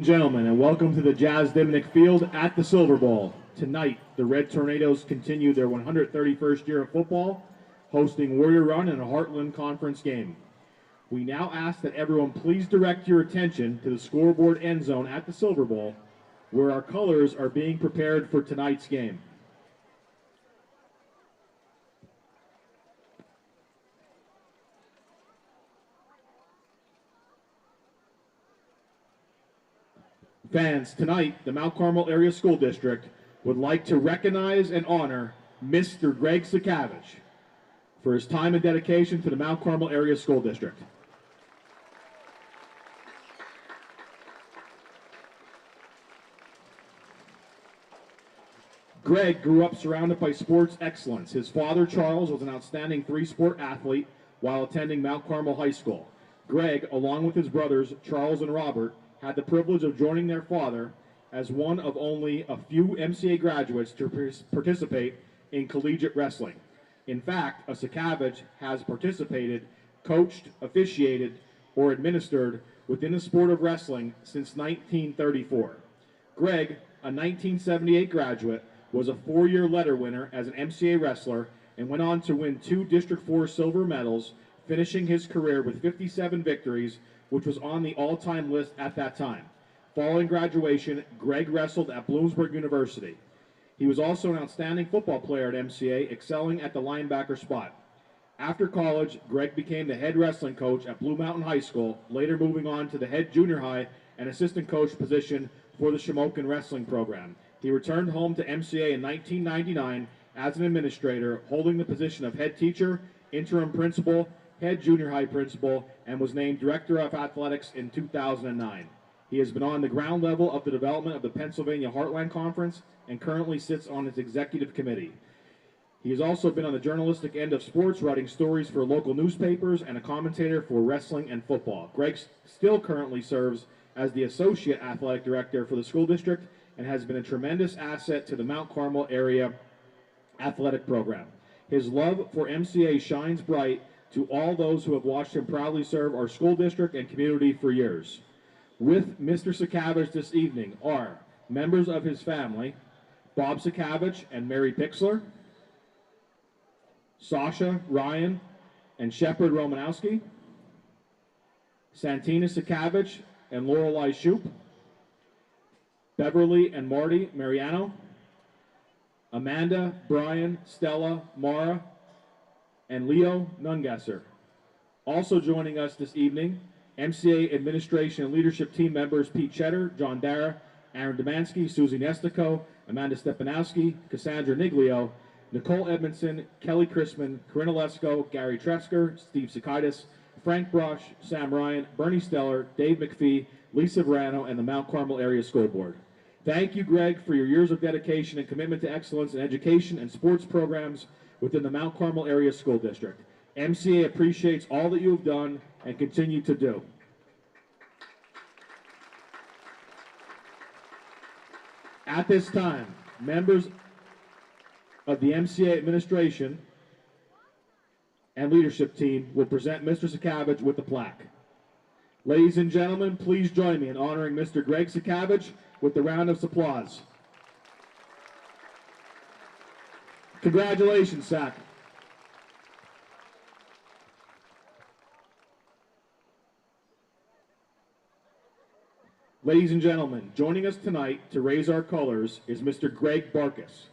Gentlemen, and welcome to the Jazz Diminick Field at the Silver Bowl. Tonight, the Red Tornadoes continue their 131st year of football, hosting Warrior Run in a Heartland Conference game. We now ask that everyone please direct your attention to the scoreboard end zone at the Silver Bowl, where our colors are being prepared for tonight's game. Fans, tonight, the Mount Carmel Area School District would like to recognize and honor Mr. Greg Sakavich for his time and dedication to the Mount Carmel Area School District. Greg grew up surrounded by sports excellence. His father, Charles, was an outstanding three-sport athlete while attending Mount Carmel High School. Greg, along with his brothers, Charles and Robert, had the privilege of joining their father as one of only a few MCA graduates to participate in collegiate wrestling. In fact, a Sakavich has participated, coached, officiated, or administered within the sport of wrestling since 1934. Greg, a 1978 graduate, was a four-year letter winner as an MCA wrestler and went on to win 2 District 4 silver medals, finishing his career with 57 victories, which was on the all-time list at that time. Following graduation, Greg wrestled at Bloomsburg University. He was also an outstanding football player at MCA, excelling at the linebacker spot. After college, Greg became the head wrestling coach at Blue Mountain High School, later moving on to the head junior high and assistant coach position for the Shamokin wrestling program. He returned home to MCA in 1999 as an administrator, holding the position of head teacher, interim principal, head junior high principal, and was named Director of Athletics in 2009. He has been on the ground level of the development of the Pennsylvania Heartland Conference and currently sits on its executive committee. He has also been on the journalistic end of sports, writing stories for local newspapers and a commentator for wrestling and football. Greg still currently serves as the Associate Athletic Director for the school district and has been a tremendous asset to the Mount Carmel area athletic program. His love for MCA shines bright to all those who have watched him proudly serve our school district and community for years. With Mr. Sakavich this evening are members of his family, Bob Sakavich and Mary Pixler, Sasha, Ryan, and Shepard Romanowski, Santina Sakavich and Lorelei Shoup, Beverly and Marty Mariano, Amanda, Brian, Stella, Mara, and Leo Nungesser. Also joining us this evening, MCA Administration and Leadership Team members Pete Cheddar, John Dara, Aaron Demansky, Susie Nestico, Amanda Stepanowski, Cassandra Niglio, Nicole Edmondson, Kelly Chrisman, Corinna Lesko, Gary Tresker, Steve Sakaitis, Frank Brush, Sam Ryan, Bernie Steller, Dave McPhee, Lisa Verano, and the Mount Carmel Area School Board. Thank you, Greg, for your years of dedication and commitment to excellence in education and sports programs within the Mount Carmel Area School District. MCA appreciates all that you have done and continue to do. At this time, members of the MCA administration and leadership team will present Mr. Sakavich with the plaque. Ladies and gentlemen, please join me in honoring Mr. Greg Sakavich with the round of applause. Congratulations, Sack. Ladies and gentlemen, joining us tonight to raise our colors is Mr. Greg Barkas,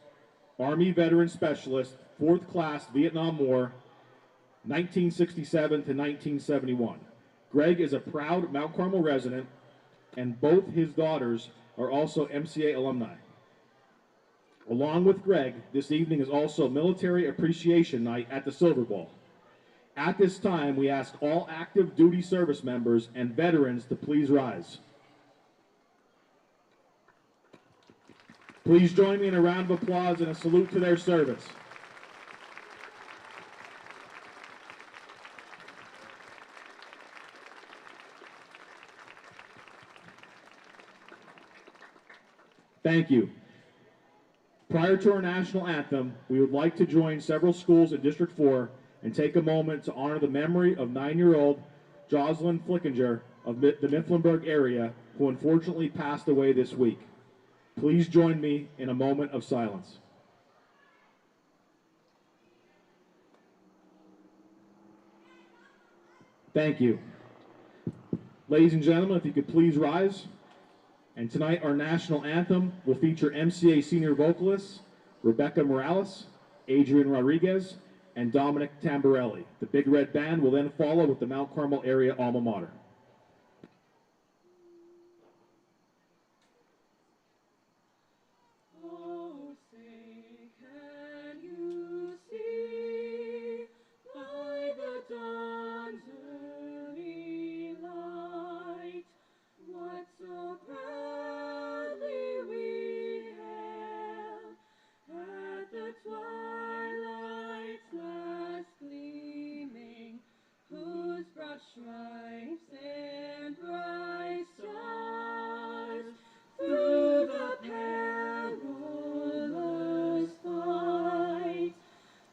Army Veteran Specialist, 4th Class Vietnam War, 1967 to 1971. Greg is a proud Mount Carmel resident, and both his daughters are also MCA alumni. Along with Greg, this evening is also Military Appreciation Night at the Silver Bowl. At this time, we ask all active duty service members and veterans to please rise. Please join me in a round of applause and a salute to their service. Thank you. Prior to our national anthem, we would like to join several schools in District 4 and take a moment to honor the memory of 9-year-old Jocelyn Flickinger of the Mifflinburg area who unfortunately passed away this week. Please join me in a moment of silence. Thank you. Ladies and gentlemen, if you could please rise. And tonight our national anthem will feature MCA senior vocalists Rebecca Morales, Adrian Rodriguez, and Dominic Tamborelli. The Big Red Band will then follow with the Mount Carmel area alma mater. Stripes and bright stars through the perilous fight,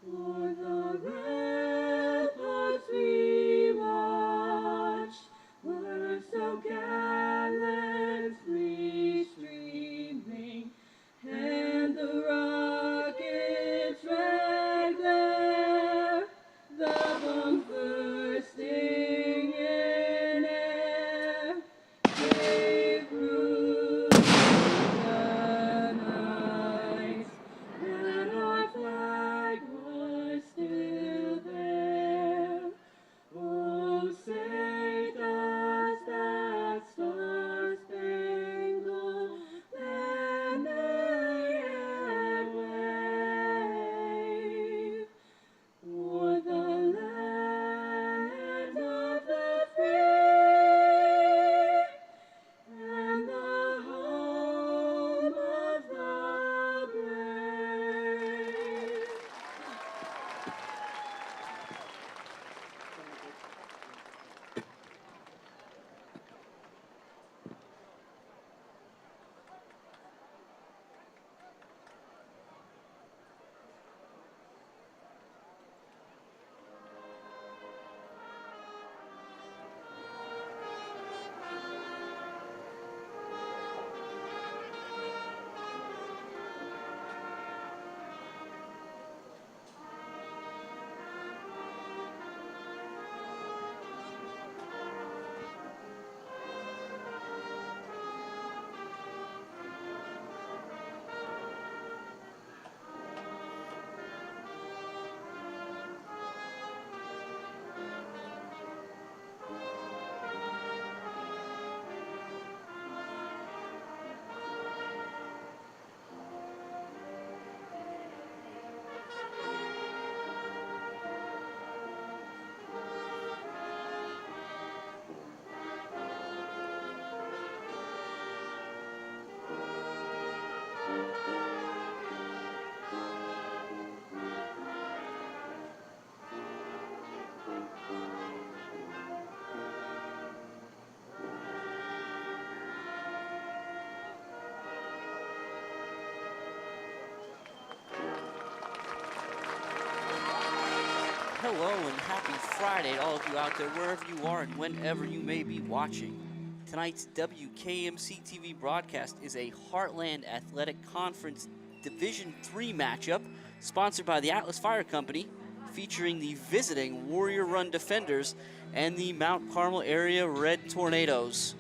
o'er the ramparts we watched, were so gallantly streaming, and the rockets dragged there, the bomb bursting in air, gave room to the night, and our flag was still there. Oh, say does that star-spangled banner yet wave o'er the land of the free and the home of the brave? Hello and happy Friday to all of you out there, wherever you are and whenever you may be watching. Tonight's WKMC TV broadcast is a Heartland Athletic Conference Division III matchup sponsored by the Atlas Fire Company, featuring the visiting Warrior Run Defenders and the Mount Carmel area Red Tornadoes.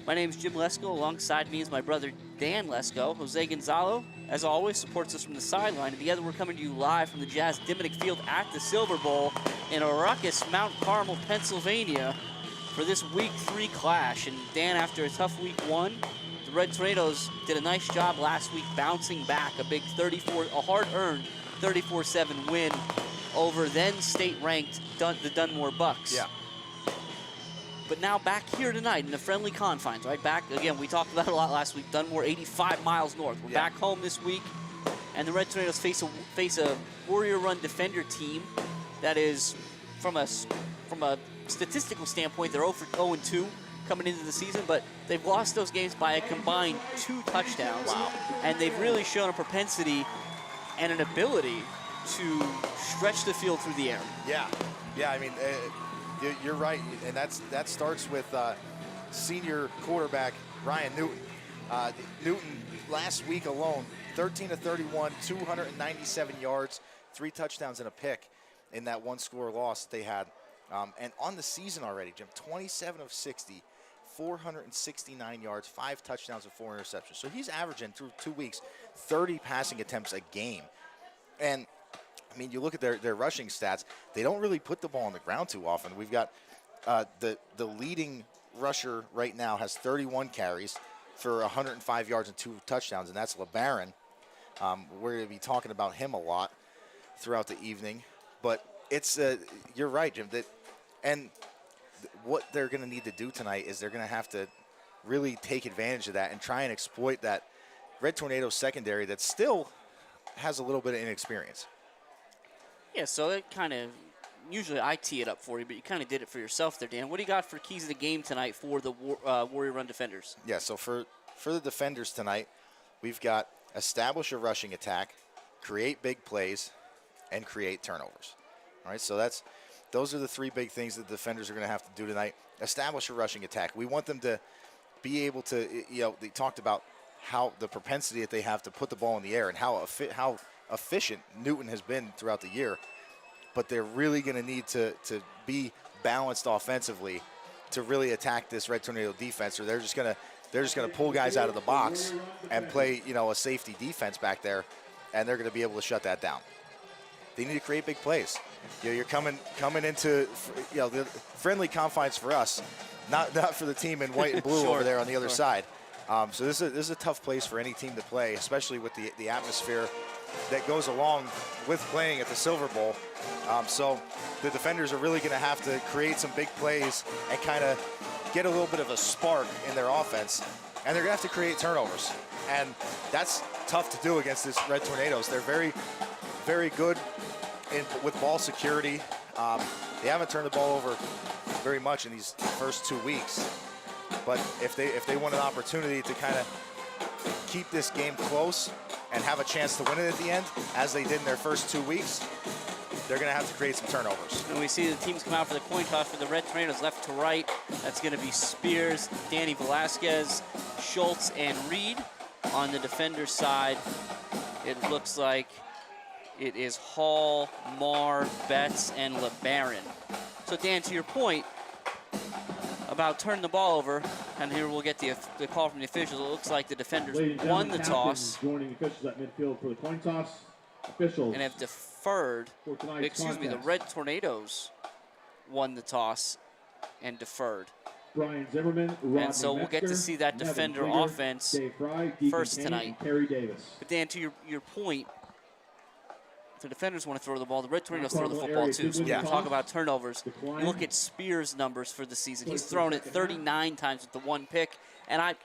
My name is Jim Lesko. Alongside me is my brother Dan Lesko. Jose Gonzalo, as always, supports us from the sideline. And together we're coming to you live from the Jazz Diminick Field at the Silver Bowl in a ruckus Mount Carmel, Pennsylvania for this Week 3 clash. And Dan, after a tough Week 1, the Red Tornadoes did a nice job last week bouncing back a big a hard-earned 34-7 win over then state-ranked the Dunmore Bucks. Yeah. But now back here tonight in the friendly confines, right? Back, again, we talked about it a lot last week. Dunmore 85 miles north. We're back home this week, and the Red Tornadoes face a Warrior Run Defender team that is, from a statistical standpoint, they're 0-2 coming into the season, but they've lost those games by a combined 2 touchdowns. Wow. And they've really shown a propensity and an ability to stretch the field through the air. Yeah, I mean, you're right, and that starts with senior quarterback, Ryan Newton. Newton, last week alone, 13 of 31, 297 yards, 3 touchdowns and a pick in that one-score loss they had. And on the season already, Jim, 27 of 60, 469 yards, 5 touchdowns and 4 interceptions. So he's averaging through 2 weeks 30 passing attempts a game. And, I mean, you look at their rushing stats, they don't really put the ball on the ground too often. We've got the leading rusher right now has 31 carries for 105 yards and 2 touchdowns, and that's LeBaron. We're going to be talking about him a lot throughout the evening. But it's you're right, Jim. What they're going to need to do tonight is they're going to have to really take advantage of that and try and exploit that Red Tornadoes secondary that still has a little bit of inexperience. Yeah, so it kind of, usually I tee it up for you, but you kind of did it for yourself there, Dan. What do you got for keys of the game tonight for the Warrior Run defenders? Yeah, so for the defenders tonight, we've got establish a rushing attack, create big plays, and create turnovers. All right, so those are the 3 big things that the defenders are going to have to do tonight. Establish a rushing attack. We want them to be able to, they talked about how the propensity that they have to put the ball in the air and how efficient Newton has been throughout the year. But they're really going to need to be balanced offensively to really attack this Red Tornado defense, or they're just going to pull guys out of the box and play, a safety defense back there, and they're going to be able to shut that down. They need to create big plays. You're coming into the friendly confines for us, not for the team in white and blue over there on the other side. So this is a tough place for any team to play, especially with the atmosphere that goes along with playing at the Silver Bowl. So the defenders are really going to have to create some big plays and kind of get a little bit of a spark in their offense, and they're going to have to create turnovers. And that's tough to do against this Red Tornadoes. They're very, very good with ball security. They haven't turned the ball over very much in these first 2 weeks. But if they want an opportunity to kind of keep this game close and have a chance to win it at the end, as they did in their first 2 weeks, they're going to have to create some turnovers. And we see the teams come out for the coin toss for the Red Tornadoes, left to right. That's going to be Spears, Danny Velasquez, Schultz, and Reed. On the defender's side, it looks like it is Hall, Marr, Betts, and LeBaron. So, Dan, to your point about turning the ball over, and here we'll get the call from the officials. It looks like the defenders won the toss. Joining officials at midfield for the coin toss. Officials. And have deferred. The Red Tornadoes won the toss and deferred. Brian Zimmerman, Rodney and so we'll get to see that defender offense first tonight. Terry Davis. But Dan, to your point, the defenders want to throw the ball. The Red Tornadoes throw the football too. So when you talk about turnovers, you look at Spears' numbers for the season. He's thrown it 39 times with the 1 pick, and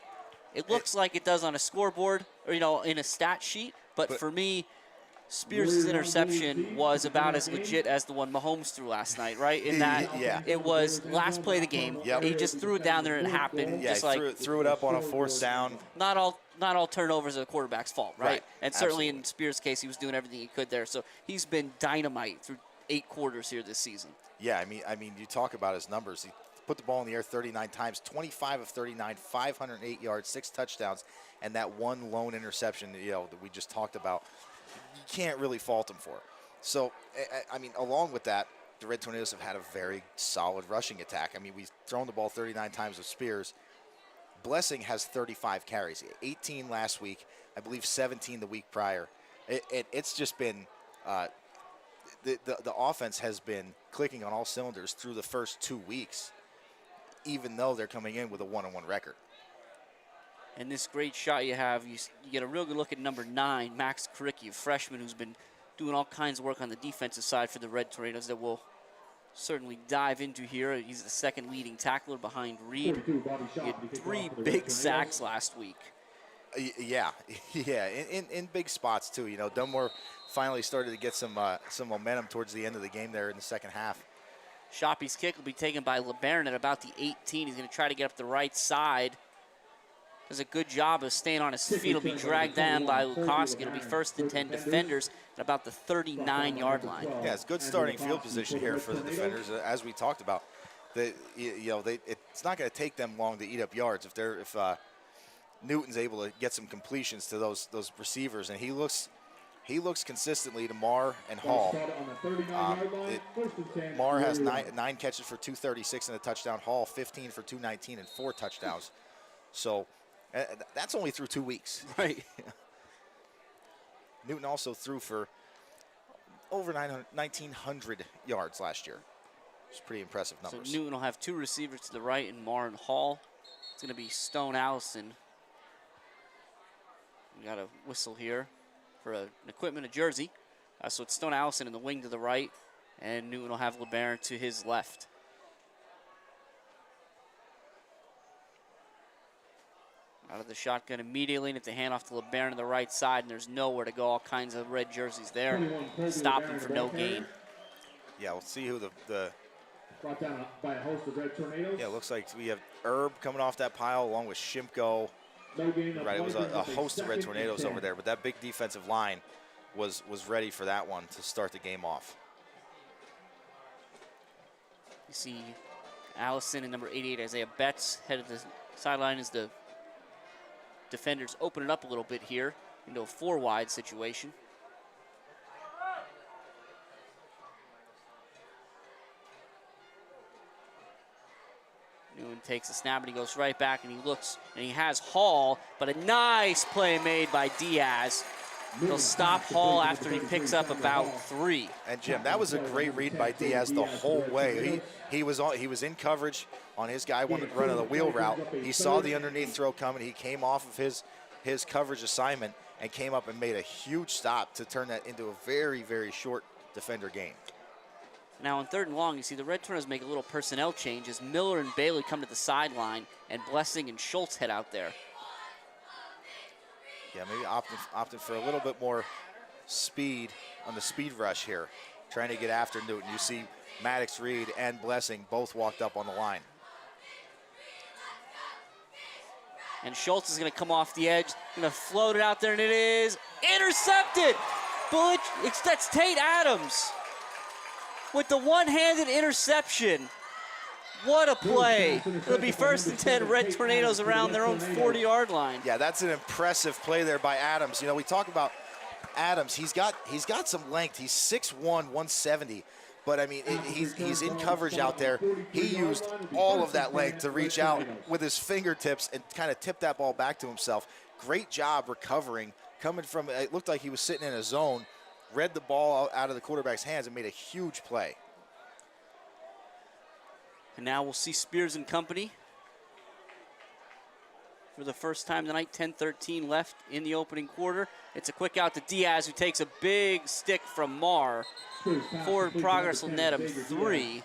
it looks like it does on a scoreboard or in a stat sheet. But for me, Spears' interception was about as legit as the one Mahomes threw last night, right? In that it was last play of the game. Yep. He just threw it down there and it happened. Yeah, just threw it up on a 4th down. Not all turnovers are the quarterback's fault, right? And certainly Absolutely. in Spears' case, he was doing everything he could there. So he's been dynamite through 8 quarters here this season. Yeah, I mean, you talk about his numbers. He put the ball in the air 39 times, 25 of 39, 508 yards, 6 touchdowns, and that 1 lone interception, that we just talked about. You can't really fault him for. So, I mean, along with that, the Red Tornadoes have had a very solid rushing attack. I mean, we've thrown the ball 39 times with Spears. Blessing has 35 carries, 18 last week, I believe 17 the week prior. It's just been the offense has been clicking on all cylinders through the first 2 weeks, even though they're coming in with a 1-1 record. And this great shot you have, you get a real good look at number 9, Max Karicki, a freshman who's been doing all kinds of work on the defensive side for the Red Tornadoes that we'll certainly dive into here. He's the 2nd leading tackler behind Reed. He had 3 big sacks last week. Yeah, in big spots too. Dunmore finally started to get some momentum towards the end of the game there in the second half. Shoppy's kick will be taken by LeBaron at about the 18. He's going to try to get up the right side. Does a good job of staying on his feet. He'll be dragged down by Lukoski. It'll be 1st and 10 defenders at about the 39-yard line. Yeah, it's good starting field position here for the defenders. As we talked about, it's not going to take them long to eat up yards if Newton's able to get some completions to those receivers, and he looks consistently to Marr and Hall. Marr has nine catches for 236 and a touchdown. Hall 15 for 219 and 4 touchdowns. So that's only through 2 weeks. Right. Newton also threw for over 1,900 yards last year. It's pretty impressive numbers. So Newton will have 2 receivers to the right and Marr and Hall. It's going to be Stone Allison. We got a whistle here for an equipment, a jersey. So it's Stone Allison in the wing to the right, and Newton will have LeBaron to his left. Out of the shotgun immediately, and it's a handoff to LeBaron to the right side, and there's nowhere to go. All kinds of red jerseys there. Stopping for no gain. Yeah, we'll see who the brought down by a host of red tornadoes. Yeah, it looks like we have Herb coming off that pile along with Shimko. Right, it was a host of red tornadoes over there, but that big defensive line was ready for that one to start the game off. You see Allison and number 88, Isaiah Betts, head of the sideline as the defenders open it up a little bit here into a 4-wide situation. Newman takes a snap and he goes right back and he looks and he has Hall, but a nice play made by Diaz. He'll stop Hall after he picks up about 3. And Jim, that was a great read by Diaz the whole way. He was in coverage on his guy running the wheel route. He saw the underneath throw coming. He came off of his coverage assignment and came up and made a huge stop to turn that into a very, very short defender gain. Now on 3rd and long, you see the Red Tornadoes make a little personnel change as Miller and Bailey come to the sideline and Blessing and Schultz head out there. Yeah, maybe opting for a little bit more speed on the speed rush here, trying to get after Newton. You see Maddox Reed and Blessing both walked up on the line. And Schultz is going to come off the edge, going to float it out there, and it is intercepted. That's Tate Adams with the one-handed interception. What a play. It'll be 1st and 10, Red Tornadoes around their own 40-yard line. Yeah, that's an impressive play there by Adams. You know, we talk about Adams. He's got some length. He's 6'1", 170. But, I mean, he's in coverage out there. He used all of that length to reach out with his fingertips and kind of tip that ball back to himself. Great job recovering. Coming from, it looked like he was sitting in a zone, read the ball out of the quarterback's hands and made a huge play. And now we'll see Spears and company for the first time tonight. 10-13 left in the opening quarter. It's a quick out to Diaz, who takes a big stick from Marr. Forward progress will net him 3,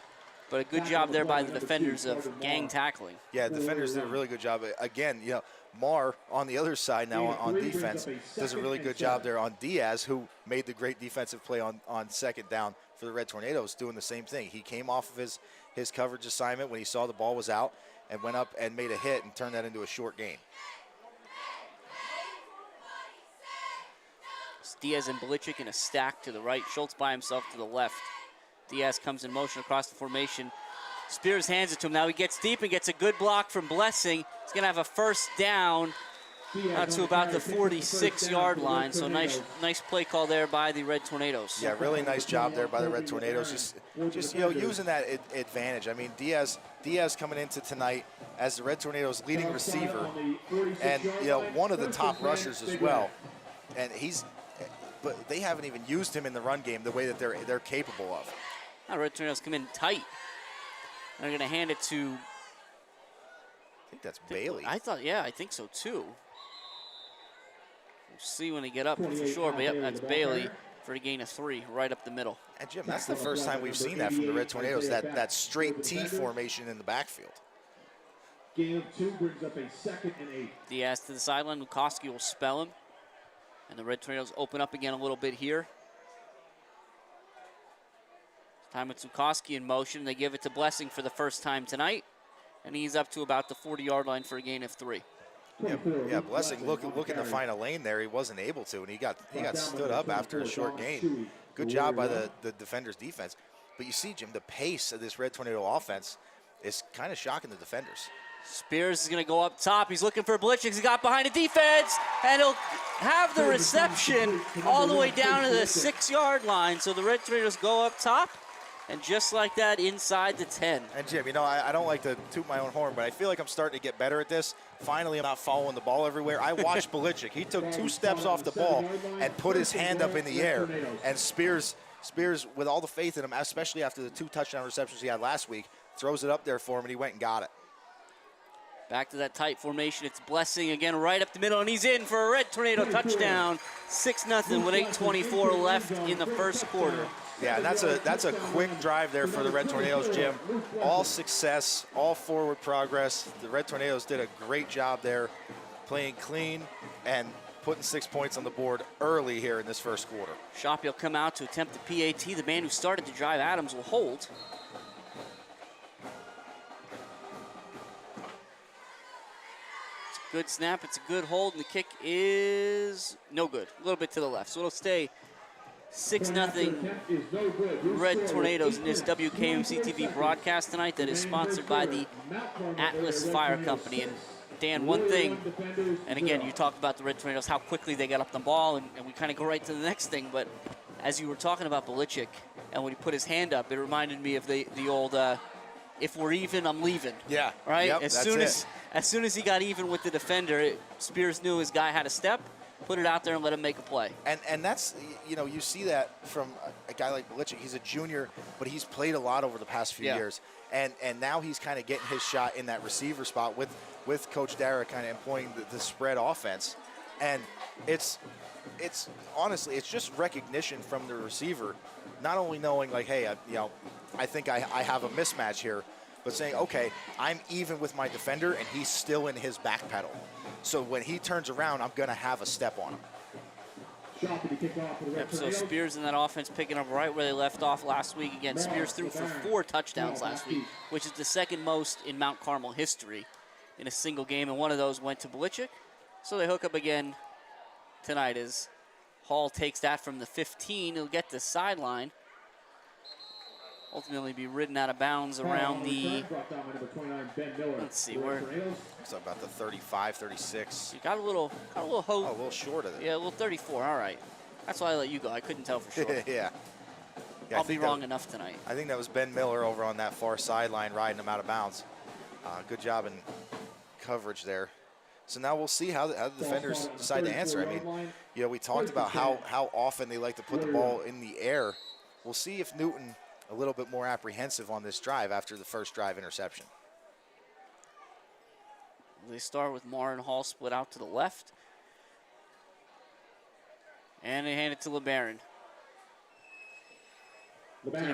but a good job there by the defenders of gang tackling. Yeah, the defenders did a really good job. Again, you know, Marr on the other side now on defense does a really good job there on Diaz, who made the great defensive play on 2nd down for the Red Tornadoes, doing the same thing. He came off of his coverage assignment when he saw the ball was out and went up and made a hit and turned that into a short gain. It's Diaz and Belichick in a stack to the right. Schultz by himself to the left. Diaz comes in motion across the formation. Spears hands it to him. Now he gets deep and gets a good block from Blessing. He's going to have a 1st down to about the 46-yard line. So nice play call there by the Red Tornadoes. Yeah, really nice job there by the Red Tornadoes. Just you know, using that advantage. I mean, Diaz coming into tonight as the Red Tornadoes' leading receiver, and you know, one of the top rushers as well. And but they haven't even used him in the run game the way that they're capable of. Now Red Tornadoes come in tight. They're going to hand it to, I think that's Bailey. I think so too. We'll see when they get up for sure, but yep, that's Bailey for a gain of 3 right up the middle. And Jim, that's the first time we've seen that from the Red Tornadoes, that straight T formation in the backfield. Gain of 2 brings up a 2nd and 8. Diaz to the sideline. Lukoski will spell him. And the Red Tornadoes open up again a little bit here. Time with Lukoski in motion. They give it to Blessing for the first time tonight. And he's up to about the 40-yard line for a gain of 3. Yeah, Blessing looking to find a lane there. He wasn't able to, and he got stood up after a short gain. Good job by the defender's defense. But you see, Jim, the pace of this Red Tornado offense, is kind of shocking the defenders. Spears is going to go up top. He's looking for Blichik. He got behind the defense, and he'll have the reception all the way down to the 6-yard line. So the Red Tornadoes go up top, and just like that, inside the 10. And Jim, you know, I don't like to toot my own horn, but I feel like I'm starting to get better at this. Finally, I'm not following the ball everywhere. I watched Blichik. He took 2 steps off the ball and put his hand up in the air. And Spears, with all the faith in him, especially after the 2 touchdown receptions he had last week, throws it up there for him, and he went and got it. Back to that tight formation. It's Blessing again right up the middle, and he's in for a Red Tornado touchdown. 6-0 with 8:24 left in the first quarter. Yeah, and that's a quick drive there for the Red Tornadoes, Jim. All success, all forward progress. The Red Tornadoes did a great job there, playing clean and putting 6 points on the board early here in this first quarter. Shoppy will come out to attempt the PAT. The man who started the drive, Adams, will hold. Good snap, it's a good hold, and the kick is no good. A little bit to the left, so it'll stay 6-0 Red Tornadoes in this WKMC TV broadcast tonight that is sponsored by the Atlas Fire Company. And Dan, one thing, and again, you talked about the Red Tornadoes, how quickly they got up the ball, and we kind of go right to the next thing, but as you were talking about Blichik, and when he put his hand up, it reminded me of the old, if we're even, I'm leaving. Yeah. Right? Yep, As soon as he got even with the defender, Spears knew his guy had a step, put it out there and let him make a play. And that's, you know, you see that from a guy like Blichik. He's a junior, but he's played a lot over the past few years. And now he's kind of getting his shot in that receiver spot with Coach Dara kind of employing the spread offense. And it's honestly, it's just recognition from the receiver, not only knowing like, hey, I think I have a mismatch here, but saying, okay, I'm even with my defender, and he's still in his back pedal. So when he turns around, I'm going to have a step on him. Yep, so Spears in that offense picking up right where they left off last week. Again, Spears threw for 4 touchdowns last week, which is the second most in Mount Carmel history in a single game, and one of those went to Blichik. So they hook up again tonight as Hall takes that from the 15. He'll get the sideline. Ultimately be ridden out of bounds around the, let's see, where it's about the 35, 36. You got a little hope. Oh, a little short of it. Yeah, a little 34. All right. That's why I let you go. I couldn't tell for sure. Yeah. I'll be wrong enough tonight. I think that was Ben Miller over on that far sideline riding him out of bounds. Good job in coverage there. So now we'll see how the defenders decide to answer. I mean, you know, we talked about how often they like to put the ball in the air. We'll see if Newton a little bit more apprehensive on this drive after the first drive interception. They start with Marr and Hall split out to the left. And they hand it to LeBaron. It's going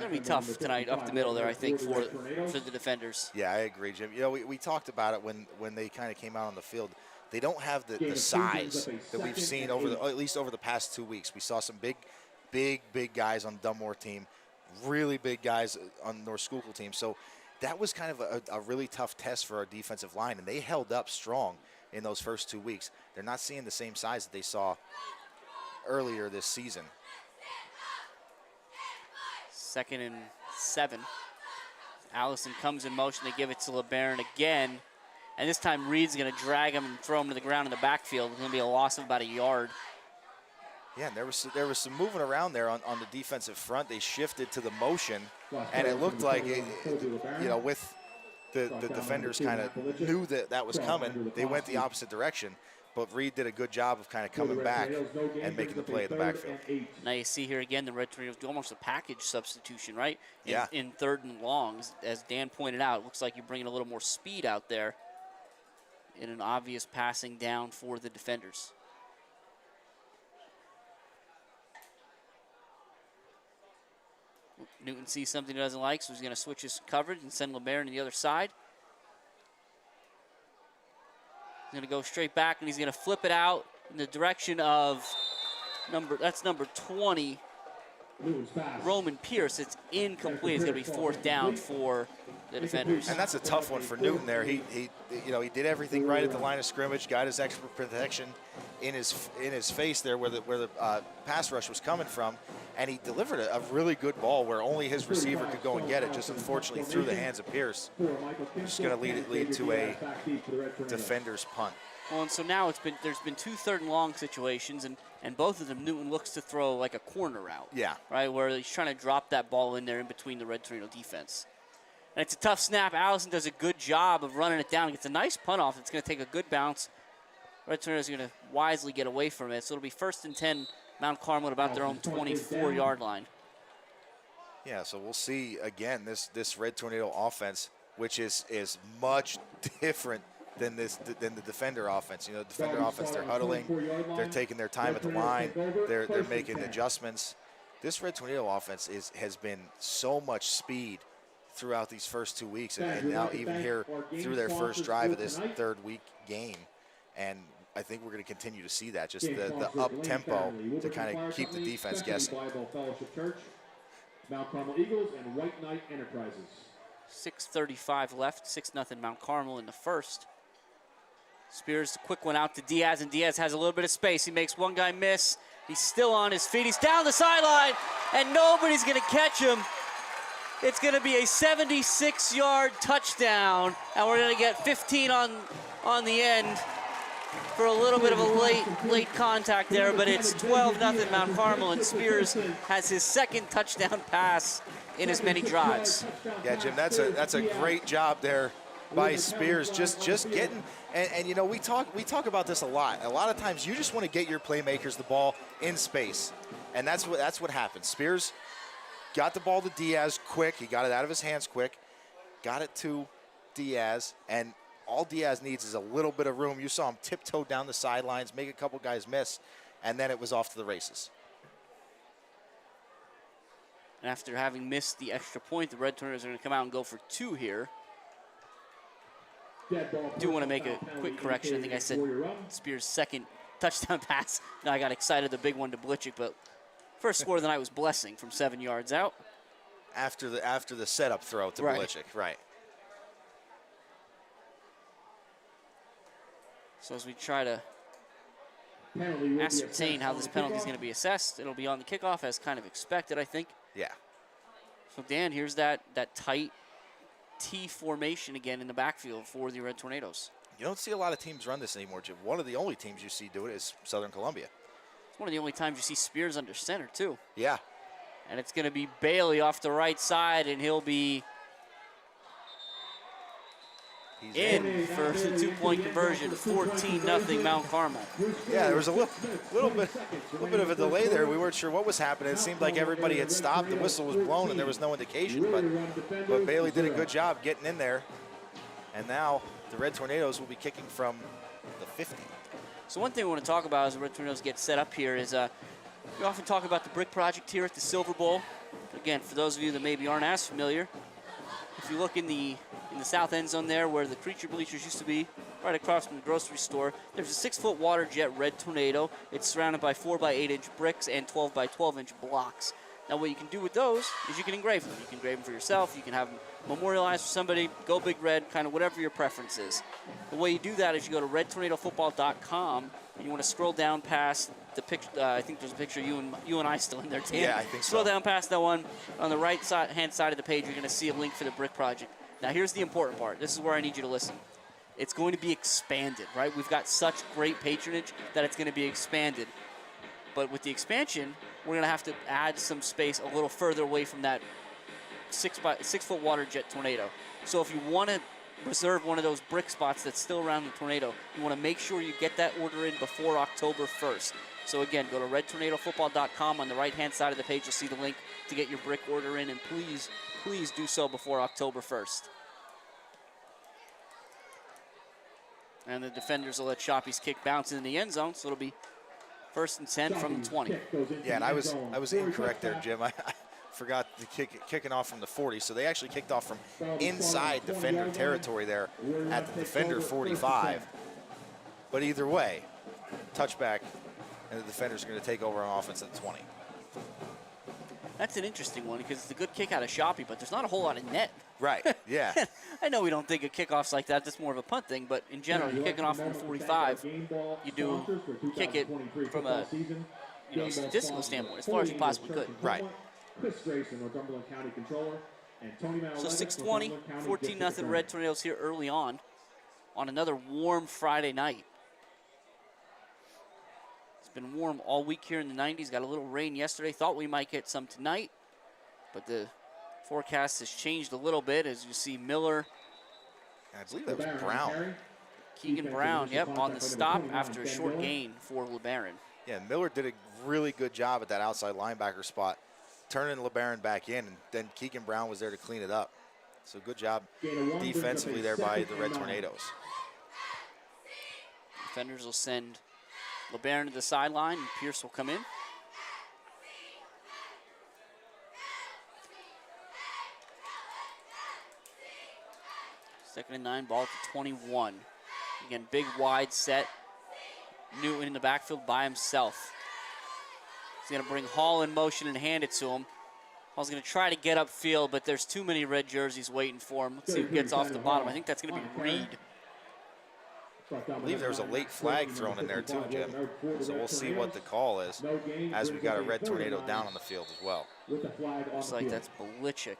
to be tough tonight up the middle there, I think, for the defenders. Yeah, I agree, Jim. You know, we talked about it when they kind of came out on the field. They don't have the size that we've seen at least over the past 2 weeks. We saw some big guys on the Dunmore team, really big guys on North Schuylkill team. So that was kind of a really tough test for our defensive line, and they held up strong in those first 2 weeks. They're not seeing the same size that they saw earlier this season. 2nd and 7. Allison comes in motion. They give it to LeBaron again. And this time Reed's going to drag him and throw him to the ground in the backfield. It's going to be a loss of about a yard. Yeah, and there was some moving around there on the defensive front. They shifted to the motion, and it looked like, with the defenders kind of knew that was coming. They went the opposite direction. But Reed did a good job of kind of coming back and making the play at the backfield. Now you see here again the Red Tornadoes do almost a package substitution, right? Yeah. In 3rd and longs, as Dan pointed out, it looks like you're bringing a little more speed out there in an obvious passing down for the defenders. Newton sees something he doesn't like, so he's going to switch his coverage and send LeBaron to the other side. He's going to go straight back, and he's going to flip it out in the direction of number 20, Roman Pierce. It's incomplete. It's going to be 4th down for the defenders. And that's a tough one for Newton there. He did everything right at the line of scrimmage, got his extra protection, in his face there where the pass rush was coming from, and he delivered a really good ball where only his receiver could go and get it. Just unfortunately through the hands of Pierce. Just going to lead to a defender's punt. Well, and so now there's been 2 3rd-and-long situations, and both of them Newton looks to throw like a corner route. Yeah. Right, where he's trying to drop that ball in there in between the Red Tornado defense. And it's a tough snap. Allison does a good job of running it down. Gets a nice punt off. It's going to take a good bounce. Red Tornado's going to wisely get away from it. So it'll be 1st and 10, Mount Carmel at about their own 24-yard line. Yeah, so we'll see again this Red Tornado offense, which is much different than the defender offense. You know, the defender offense, they're huddling, they're taking their time at the line, they're making adjustments. This Red Tornado offense has been so much speed throughout these first 2 weeks, and now even here through their first drive of this 3rd week game. And I think we're going to continue to see that, just the up-tempo to kind of keep the defense guessing. Mount Carmel Eagles and White Knight Enterprises. 6:35 left, 6-0 Mount Carmel in the first. Spears, a quick one out to Diaz, and Diaz has a little bit of space. He makes one guy miss. He's still on his feet. He's down the sideline, and nobody's going to catch him. It's going to be a 76-yard touchdown, and we're going to get 15 on the end for a little bit of a late contact there, but it's 12-0 Mount Carmel, and Spears has his 2nd touchdown pass in as many drives. Yeah, Jim, that's a great job there by Spears, just getting, and you know, we talk about this a lot. A lot of times you just want to get your playmakers the ball in space, and that's what happened. Spears got the ball to Diaz quick. He got it out of his hands quick, got it to Diaz, and all Diaz needs is a little bit of room. You saw him tiptoe down the sidelines, make a couple guys miss, and then it was off to the races. And after having missed the extra point, the Red Tornadoes are going to come out and go for 2 here. I do want to make a quick correction. I think I said Spears' 2nd touchdown pass. Now I got excited, the big one to Blitchick, but first score of the night was Blessing from 7 yards out. After the setup throw to Blitchick, right. So as we try to ascertain how this penalty is going to be assessed, it'll be on the kickoff as kind of expected, I think. Yeah. So Dan, here's that tight T formation again in the backfield for the Red Tornadoes. You don't see a lot of teams run this anymore, Jim. One of the only teams you see do it is Southern Columbia. It's one of the only times you see Spears under center, too. Yeah. And it's going to be Bailey off the right side, and he'll be in for the 2-point conversion, 14-0 Mount Carmel. Yeah, there was a little bit of a delay there. We weren't sure what was happening. It seemed like everybody had stopped. The whistle was blown, and there was no indication. But Bailey did a good job getting in there. And now the Red Tornadoes will be kicking from the 50. So one thing we want to talk about as the Red Tornadoes get set up here is we often talk about the brick project here at the Silver Bowl. Again, for those of you that maybe aren't as familiar, if you look in the south end zone there where the creature bleachers used to be, right across from the grocery store, there's a 6-foot water jet Red Tornado. It's surrounded by 4x8-inch bricks and 12x12-inch blocks. Now what you can do with those is you can engrave them. You can engrave them for yourself. You can have them memorialized for somebody. Go Big Red, kind of whatever your preference is. The way you do that is you go to redtornadofootball.com and you want to scroll down past the picture. I think there's a picture of you and I still in there, Dan. Yeah, I think so. Scroll down past that one. On the right hand side of the page, you're going to see a link for the brick project. Now here's the important part. This is where I need you to listen. It's going to be expanded, right? We've got such great patronage that it's going to be expanded. But with the expansion, we're going to have to add some space a little further away from that 6-foot water jet tornado. So if you want to reserve one of those brick spots that's still around the tornado, you want to make sure you get that order in before October 1st. So again, go to redtornadofootball.com. On the right-hand side of the page, you'll see the link to get your brick order in, and please do so before October 1st. And the defenders will let Shoppy's kick bounce in the end zone, so it'll be 1st and 10 from the 20. Yeah, and I was incorrect there, Jim. I forgot the kicking off from the 40, so they actually kicked off from inside defender territory there at the defender 45. But either way, touchback, and the defenders are going to take over on offense at the 20. That's an interesting one because it's a good kick out of Shoppy, but there's not a whole lot of net. Right, yeah. I know we don't think of kickoffs like that. That's more of a punt thing, but in general, you're kicking off from 45. You do kick it from a statistical standpoint as far as you possibly could. Right. Chris Grayson, Northumberland County Controller, and Tony So Malalevich, 6:20, 14-0 Red Tornadoes here early on another warm Friday night. It's been warm all week here in the 90s. Got a little rain yesterday. Thought we might get some tonight, but the forecast has changed a little bit as you see Miller. I believe that was Brown. Keegan Brown, yep, on the stop after a short gain for LeBaron. Yeah, Miller did a really good job at that outside linebacker spot, turning LeBaron back in, and then Keegan Brown was there to clean it up. So good job defensively there by the Red Tornadoes. Defenders will send LeBaron to the sideline, and Pierce will come in. Second and 9, ball at the 21. Again, big wide set. Newton in the backfield by himself. He's going to bring Hall in motion and hand it to him. Hall's going to try to get upfield, but there's too many red jerseys waiting for him. Let's see who gets off the bottom. I think that's going to be Reed. I believe there was a late flag thrown in there too, Jim. So we'll see what the call is as we got a Red Tornado down on the field as well. Looks like that's Belichick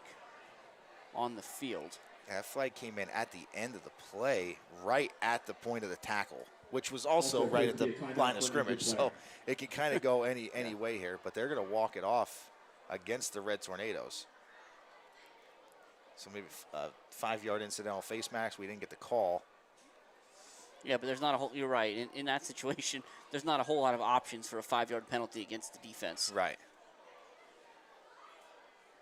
on the field. Yeah, that flag came in at the end of the play, right at the point of the tackle, which was also right at the line of scrimmage. So it could kind of go any way here, but they're going to walk it off against the Red Tornadoes. So maybe a 5-yard incidental face mask. We didn't get the call. Yeah, but there's not a whole, you're right. In that situation, there's not a whole lot of options for a 5-yard penalty against the defense. Right.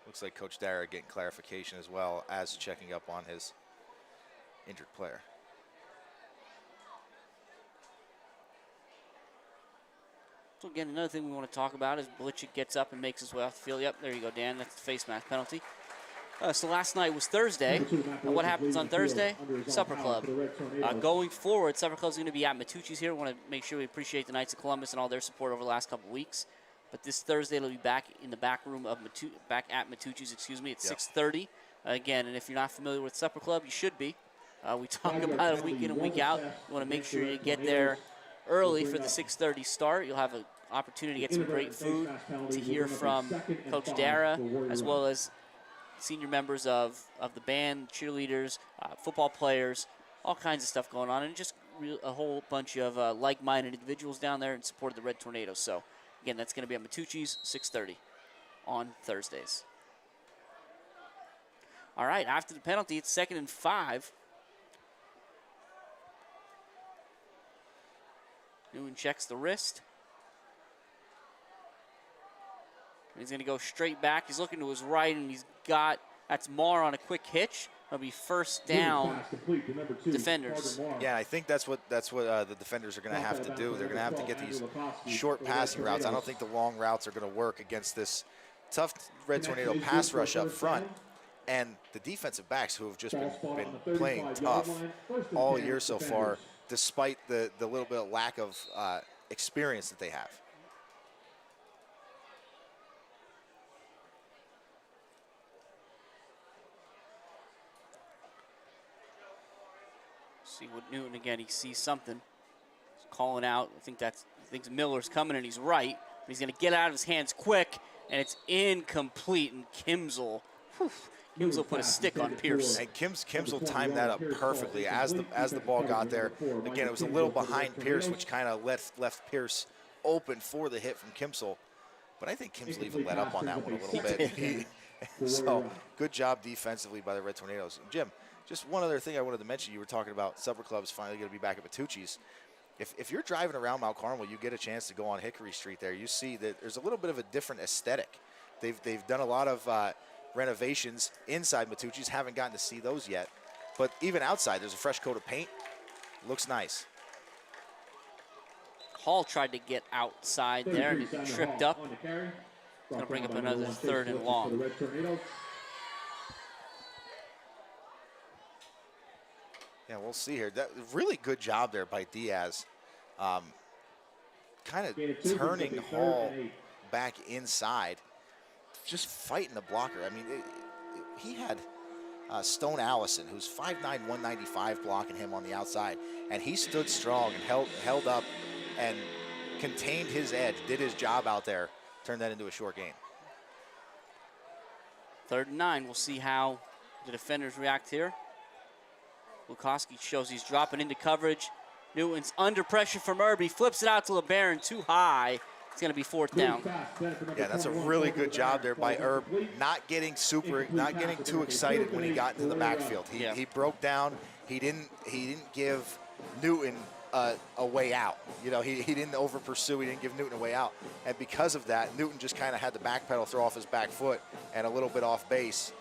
Looks like Coach Dara getting clarification as well as checking up on his injured player. So again, another thing we want to talk about is Belichick gets up and makes his way off the field. Yep, there you go, Dan. That's the face mask penalty. So last night was Thursday. What happens on Thursday? Supper Club. Going forward, Supper Club is going to be at Matucci's here. We want to make sure we appreciate the Knights of Columbus and all their support over the last couple of weeks. But this Thursday, it'll be back in the back room of back at Matucci's, excuse me, at 6:30. Again, and if you're not familiar with Supper Club, you should be. We talk about it week in and week out. You want to make sure you get there early for the 6:30 start. You'll have an opportunity to get some great food, to hear from Coach Dara, as well as senior members of the band, cheerleaders, football players, all kinds of stuff going on, and just a whole bunch of like-minded individuals down there in support of the Red Tornadoes. So, again, that's going to be at Matucci's, 6:30 on Thursdays. All right, after the penalty, it's 2nd and 5. Newman checks the wrist. He's going to go straight back. He's looking to his right, and that's Marr on a quick hitch. That'll be first down, defenders. Yeah, I think that's what the defenders are going to have to do. They're going to have to get these short passing routes. I don't think the long routes are going to work against this tough Red Tornado pass rush up front. And the defensive backs who have just been playing tough all year so far, despite the little bit of lack of experience that they have. See what Newton again. He sees something. He's calling out. He thinks Miller's coming, and he's right. But he's going to get out of his hands quick, and it's incomplete. And Kimsel put a stick on Pierce. And Kimsel timed that up perfectly as the ball got there. Again, it was a little behind Pierce, which kind of left Pierce open for the hit from Kimsel. But I think Kimsel even let up on that one a little bit. So good job defensively by the Red Tornadoes. Jim, just one other thing I wanted to mention. You were talking about Supper Club's finally going to be back at Matucci's. If you're driving around Mount Carmel, you get a chance to go on Hickory Street there. You see that there's a little bit of a different aesthetic. They've done a lot of renovations inside Matucci's. Haven't gotten to see those yet. But even outside, there's a fresh coat of paint. Looks nice. Hall tried to get outside there and he tripped up. Going to bring up another 3rd and long. Yeah, we'll see here. Really good job there by Diaz. Kind of turning Hall back inside. just fighting the blocker. I mean, he had Stone Allison, who's 5'9", 195, blocking him on the outside, and he stood strong and held up and contained his edge, did his job out there, turned that into a short gain. 3rd and 9. We'll see how the defenders react here. Lukoski shows he's dropping into coverage. Newton's under pressure from Irby, flips it out to LeBaron, too high. It's going to be 4th down. Yeah, that's a really good job there by Herb, not getting too excited when he got into the backfield. He broke down. He didn't give Newton a way out. You know, he didn't over pursue. He didn't give Newton a way out, and because of that, Newton just kind of had the backpedal, throw off his back foot, and a little bit off base,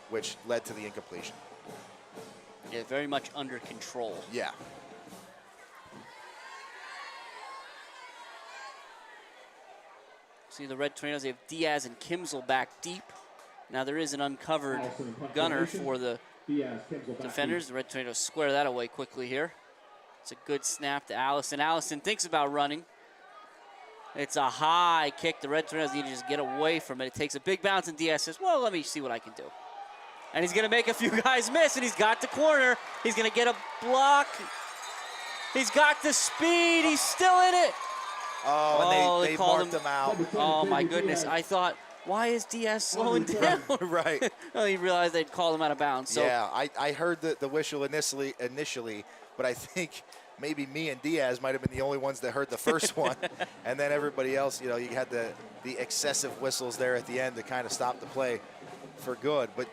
which led to the incompletion. Yeah, very much under control. Yeah. See the Red Tornadoes, they have Diaz and Kimsel back deep. Now there is an uncovered gunner for the defenders. The Red Tornadoes square that away quickly here. It's a good snap to Allison. Allison thinks about running. It's a high kick. The Red Tornadoes need to just get away from it. It takes a big bounce, and Diaz says, well, let me see what I can do. And he's going to make a few guys miss, and he's got the corner. He's going to get a block. He's got the speed. He's still in it. Oh, and they marked him out. Oh, my goodness. I thought, why is Diaz slowing down? Right. Well, he realized they'd called him out of bounds. So. Yeah, I heard the whistle initially, but I think maybe me and Diaz might have been the only ones that heard the first one. And then everybody else, you know, you had the excessive whistles there at the end to kind of stop the play for good. But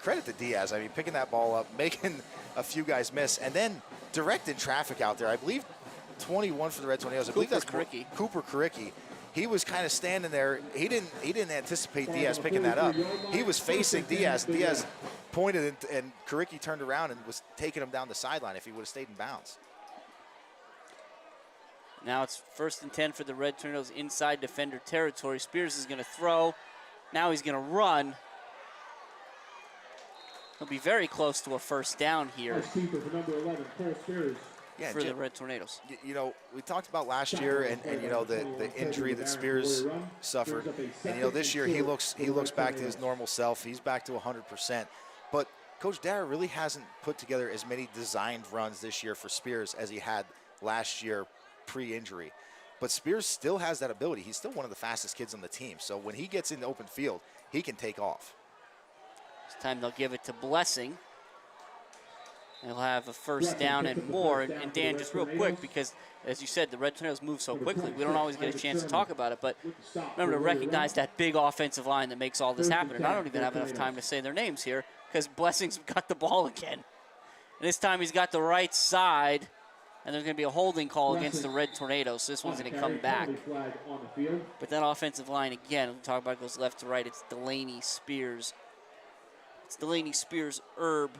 credit to Diaz. I mean, picking that ball up, making a few guys miss, and then directing traffic out there. I believe 21 for the Red Tornadoes. I believe that's Cooper Karicki. He was kind of standing there. He didn't anticipate Diaz picking that up. He was facing Diaz. Diaz pointed, and Karicki turned around and was taking him down the sideline if he would have stayed in bounds. Now it's 1st and 10 for the Red Tornadoes inside defender territory. Spears is going to throw. Now he's going to run. He'll be very close to a 1st down here. Yeah, for the Red Tornadoes. You know, we talked about last year and you know the injury that Spears suffered, and you know this year he looks back to his normal self. He's back to 100%. But Coach Dara really hasn't put together as many designed runs this year for Spears as he had last year pre-injury. But Spears still has that ability. He's still one of the fastest kids on the team. So when he gets in the open field, he can take off. This time they'll give it to Blessing. They'll have a 1st down and more. And Dan, just real quick, because as you said, the Red Tornadoes move so quickly, we don't always get a chance to talk about it, but remember to recognize that big offensive line that makes all this happen. And I don't even have enough time to say their names here because Blessing's got the ball again. And this time he's got the right side, and there's going to be a holding call against the Red Tornadoes, so this one's going to come back. But that offensive line, again, we'll talk about it, goes left to right. It's Delaney, Spears. It's Delaney, Spears, Herb,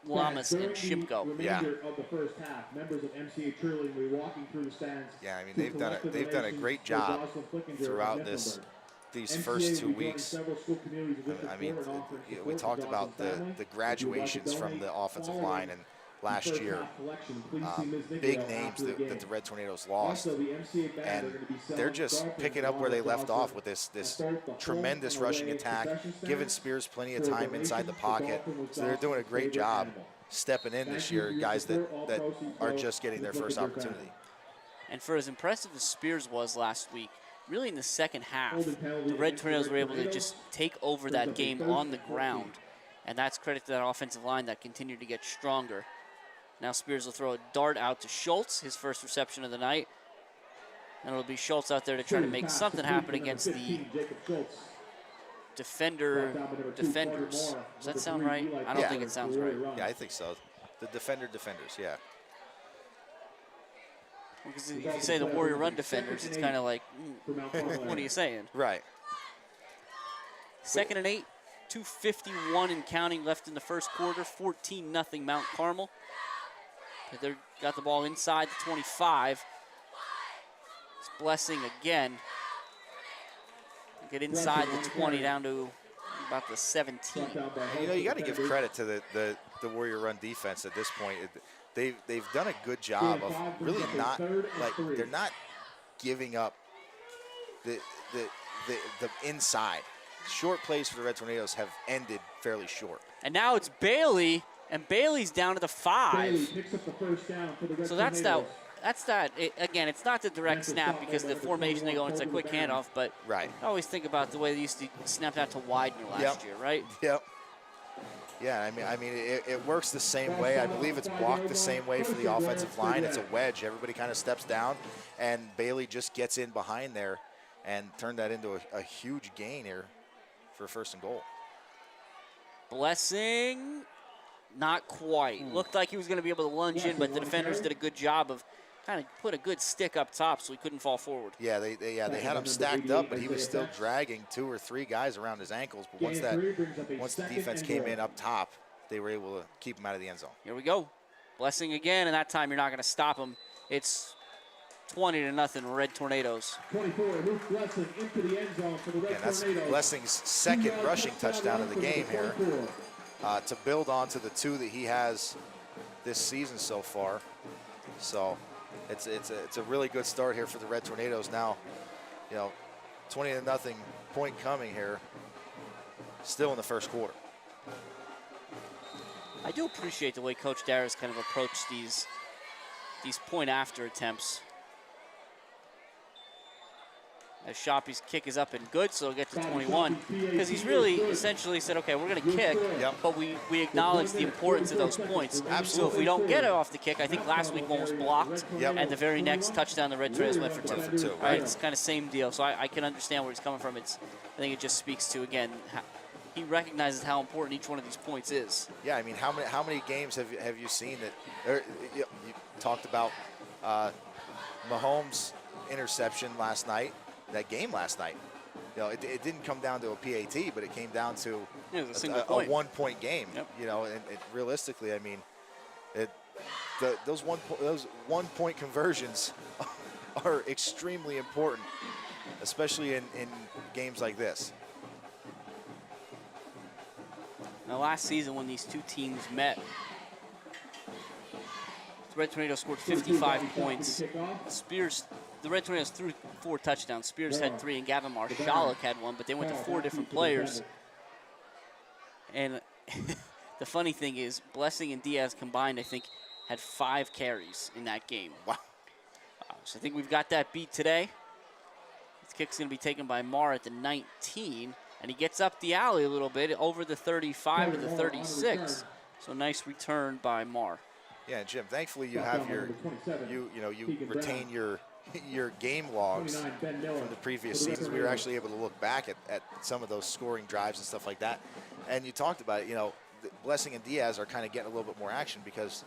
Lamas, and Shipko. Yeah. Of the first half, members of MCA Cheerleading will be walking through the stands. Yeah, I mean they've done a great job throughout these first 2 weeks. I mean, we talked about the graduations from the offensive line and last year, big names that the Red Tornadoes lost, and they're just picking up where they left off with this tremendous rushing attack, giving Spears plenty of time inside the pocket. So they're doing a great job stepping in this year, guys that are just getting their first opportunity. And for as impressive as Spears was last week, really in the second half, the Red Tornadoes were able to just take over that game on the ground, and that's credit to that offensive line that continued to get stronger. Now Spears will throw a dart out to Schultz, his 1st reception of the night. And it'll be Schultz out there to try to make something happen against the defenders. Does that sound right? I don't think it sounds right. Yeah, I think so. The defenders, yeah. Because if you say the Warrior Run defenders, it's kind of like, what are you saying? Right. 2nd and 8, 2:51 and counting left in the 1st quarter, 14-0 Mount Carmel. They got the ball inside the 25. It's Blessing again. Get inside the 20 down to about the 17. You know, you got to give credit to the Warrior Run defense at this point. They've done a good job of really not, like, they're not giving up the inside. short plays for the Red Tornadoes have ended fairly short. And now it's Bailey, and Bailey's down to the 5. Bailey picks up the first down for the Red So that's Tornadoes. again, it's not the direct snap because the formation they go in, it's a quick handoff, but Right. I always think about the way they used to snap that to Widener last year, right? Yep. Yeah, I mean, it works the same way. I believe it's blocked the same way for the offensive line. It's a wedge. Everybody kind of steps down, and Bailey just gets in behind there and turned that into a huge gain here for first and goal. Blessing, not quite. Looked like he was going to be able to lunge in, but the defenders did a good job of kind of put a good stick up top so he couldn't fall forward. Yeah, they had him stacked up, but he was still dragging 2 or 3 guys around his ankles. But once the defense came in up top, they were able to keep him out of the end zone. Here we go. Blessing again, and that time you're not going to stop him. It's 20-0 Red Tornadoes. 24, Luke Blessing into the end zone for the Red And that's Tornadoes. Blessing's second rushing touchdown of the game here, to build on to the 2 that he has this season so far. So it's a really good start here for the Red Tornadoes. Now, 20-0 point coming here, still in the first quarter. I do appreciate the way Coach Darris kind of approached these point after attempts. As Shoppy's kick is up and good, so he'll get to 21. Because he's really essentially said, okay, we're going to kick, but we acknowledge the importance of those points. Absolutely. So if we don't get it off the kick, I think last week one was blocked, Yep. and the very next touchdown, the Red Tornadoes went for 2. Went for 2, Right? It's kind of same deal. So I can understand where he's coming from. I think it just speaks to, again, he recognizes how important each one of these points is. Yeah, I mean, how many games have you seen that? You talked about Mahomes' interception last night. That game last night, it didn't come down to a PAT, but it came down to It was a single a point. 1-point game. Yep. And realistically, I mean, those 1-point conversions are extremely important, especially in games like this. Now, last season when these two teams met, the Red Tornadoes scored 55 points. The Red Tornadoes threw 4 touchdowns. Spears had 3 and Gavin Marshalluk had 1, but they went to 4 different players. And the funny thing is, Blessing and Diaz combined, I think, had 5 carries in that game. Wow. So I think we've got that beat today. This kick's going to be taken by Marr at the 19, and he gets up the alley a little bit, over the 35 to the 36. So nice return by Marr. Yeah, Jim. Thankfully, you have you retain your game logs from the previous seasons. We were actually able to look back at some of those scoring drives and stuff like that. And you talked about it. Blessing and Diaz are kind of getting a little bit more action because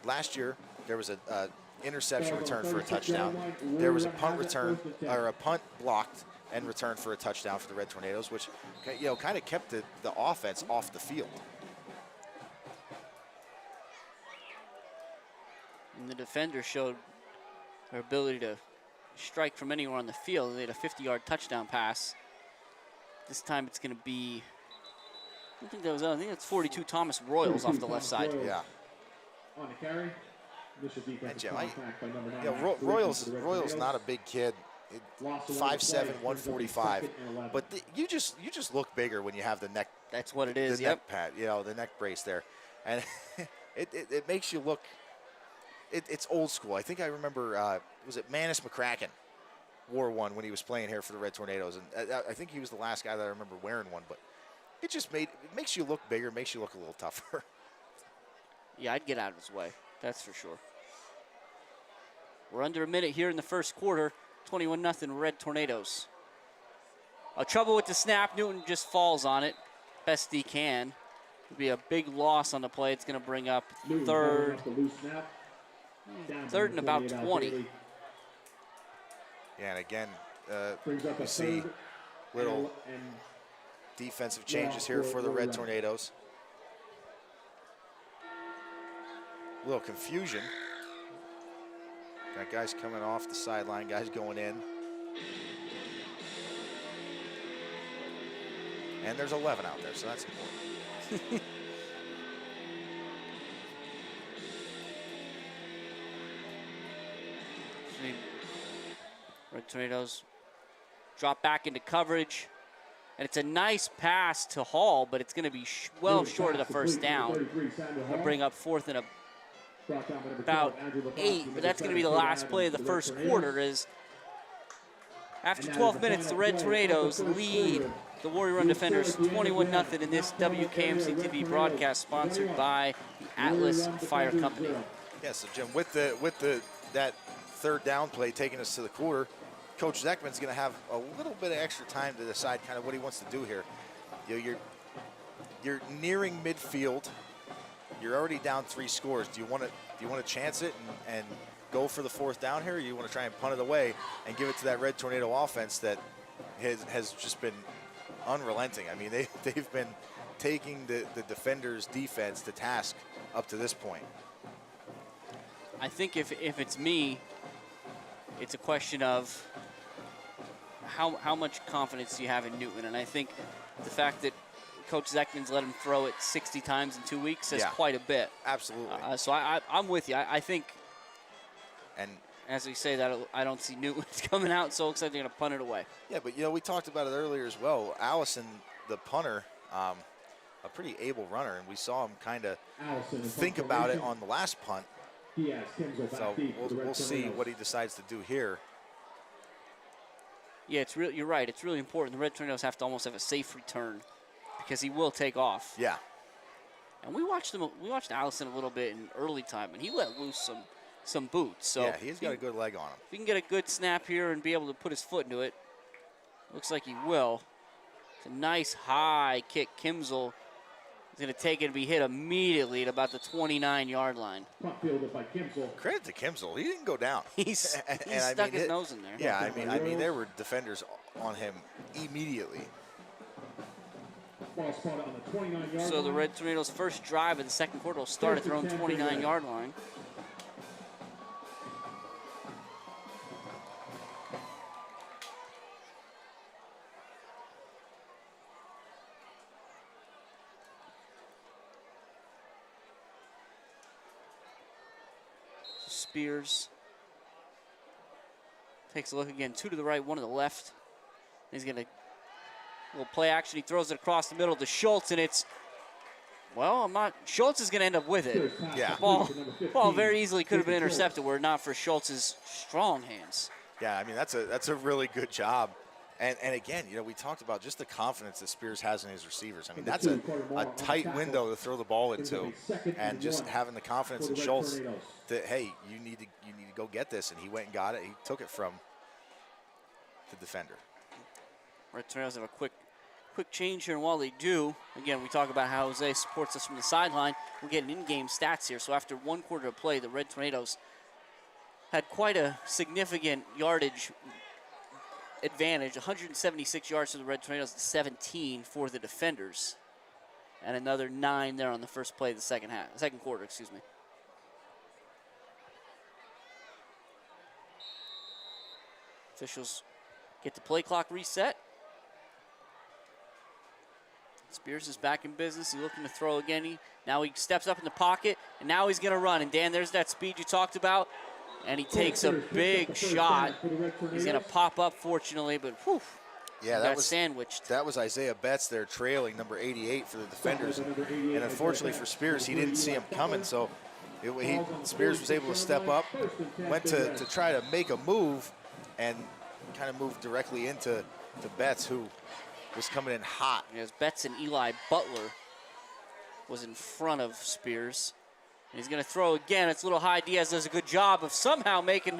last year there was a interception return for a touchdown. There was a punt return or a punt blocked and returned for a touchdown for the Red Tornadoes, which kind of kept the offense off the field. And the defender showed their ability to strike from anywhere on the field. They had a 50-yard touchdown pass. This time it's going to be, I think it's 42 Thomas Royals off the left side. Yeah. On the carry. And Jim, Royals not a big kid, 5'7", 145, but you just look bigger when you have the neck. That's what it is. The neck pad, the neck brace there, and it makes you look. It's old school. I think I remember, was it Manus McCracken wore one when he was playing here for the Red Tornadoes, and I think he was the last guy that I remember wearing one. But it makes you look bigger, makes you look a little tougher. Yeah, I'd get out of his way. That's for sure. We're under a minute here in the first quarter. 21-0 Red Tornadoes. Trouble with the snap. Newton just falls on it best he can. It'll be a big loss on the play. It's going to bring up third and about 20. Yeah, and again, you see little defensive changes here for the Red Tornadoes. A little confusion. Got guys coming off the sideline, guys going in. And there's 11 out there, so that's important. Red Tornadoes drop back into coverage. And it's a nice pass to Hall, but it's going to be well short of the first down. We'll bring up fourth and about 8, but that's going to be the last play of the first quarter. Is after 12 minutes, the Red Tornadoes lead the Warrior Run Defenders 21-0 in this WKMC TV broadcast sponsored by the Atlas Fire Company. Yeah, so Jim, with that third down play taking us to the quarter, Coach Zeckman's going to have a little bit of extra time to decide kind of what he wants to do here. You know, you're nearing midfield. You're already down 3 scores. Do you want to chance it and go for the fourth down here, or you want to try and punt it away and give it to that Red Tornado offense that has just been unrelenting? I mean, they've been taking the defenders' defense to task up to this point. I think if it's me, it's a question of how much confidence do you have in Newton? And I think the fact that Coach Zeckman's let him throw it 60 times in 2 weeks says quite a bit. Absolutely. So I'm with you. I think, and as we say that, I don't see Newton's coming out, so it looks like they're going to punt it away. Yeah, but, you know, we talked about it earlier as well. Allison, the punter, a pretty able runner, and we saw him kind of think about it on the last punt. So we'll see what he decides to do here. Yeah, you're right. It's really important. The Red Tornadoes have to almost have a safe return because he will take off. Yeah. And we watched Allison a little bit in early time, and he let loose some boots. So yeah, he's got a good leg on him. If he can get a good snap here and be able to put his foot into it, looks like he will. It's a nice high kick. Kimzel is going to take it and be hit immediately at about the 29-yard line. Credit to Kimzel. He didn't go down. He stuck his nose in there. Yeah, I mean, there were defenders on him immediately. So the Red Tornadoes' first drive of the second quarter will start at their own 29-yard line. Spears takes a look again, 2 to the right, 1 to the left. He's going to little play action. He throws it across the middle to Schultz, and it's, well, Schultz is going to end up with it. Yeah. The ball very easily could have been intercepted were it not for Schultz's strong hands. Yeah, I mean, that's a really good job. And again, you know, we talked about just the confidence that Spears has in his receivers. I mean, that's a tight window to throw the ball into, and just having the confidence in Schultz that, hey, you need to go get this, and he went and got it. He took it from the defender. Red Tornadoes have a quick change here, and while they do, again, we talk about how Jose supports us from the sideline. We're getting in-game stats here. So after 1 quarter of play, the Red Tornadoes had quite a significant yardage advantage, 176 yards to the Red Tornadoes, 17 for the defenders, and another 9 there on the first play of the second quarter, excuse me. Officials get the play clock reset. Spears is back in business. He's looking to throw again. Now he steps up in the pocket, and now he's going to run. And, Dan, there's that speed you talked about. And he takes a big shot. He's going to pop up, fortunately, but whew, yeah, that was sandwiched. That was Isaiah Betts there trailing number 88 for the defenders. And unfortunately for Spears, he didn't see him coming. So Spears was able to step up, went to try to make a move, and kind of moved directly into Betts, who was coming in hot. Yes, Betts and Eli Butler was in front of Spears. And he's going to throw again. It's a little high. Diaz does a good job of somehow making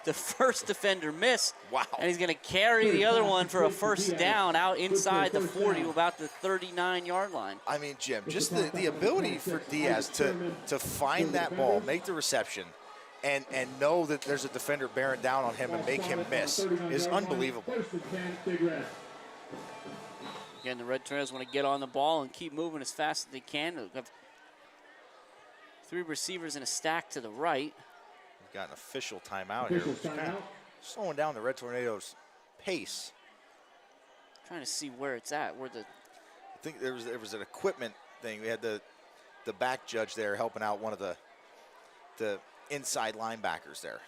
the first defender miss. Wow. And he's going to carry the other one for a first down out inside the 40 to about the 39-yard line. I mean, Jim, just the ability for Diaz to find that ball, make the reception, and know that there's a defender bearing down on him and make him miss is unbelievable. Again, the Red Tornadoes want to get on the ball and keep moving as fast as they can. They'll have 3 receivers in a stack to the right. We've got an official timeout here, which is kind of slowing down the Red Tornadoes' pace. Trying to see where it's at. I think there was an equipment thing. We had the back judge there helping out one of the inside linebackers there.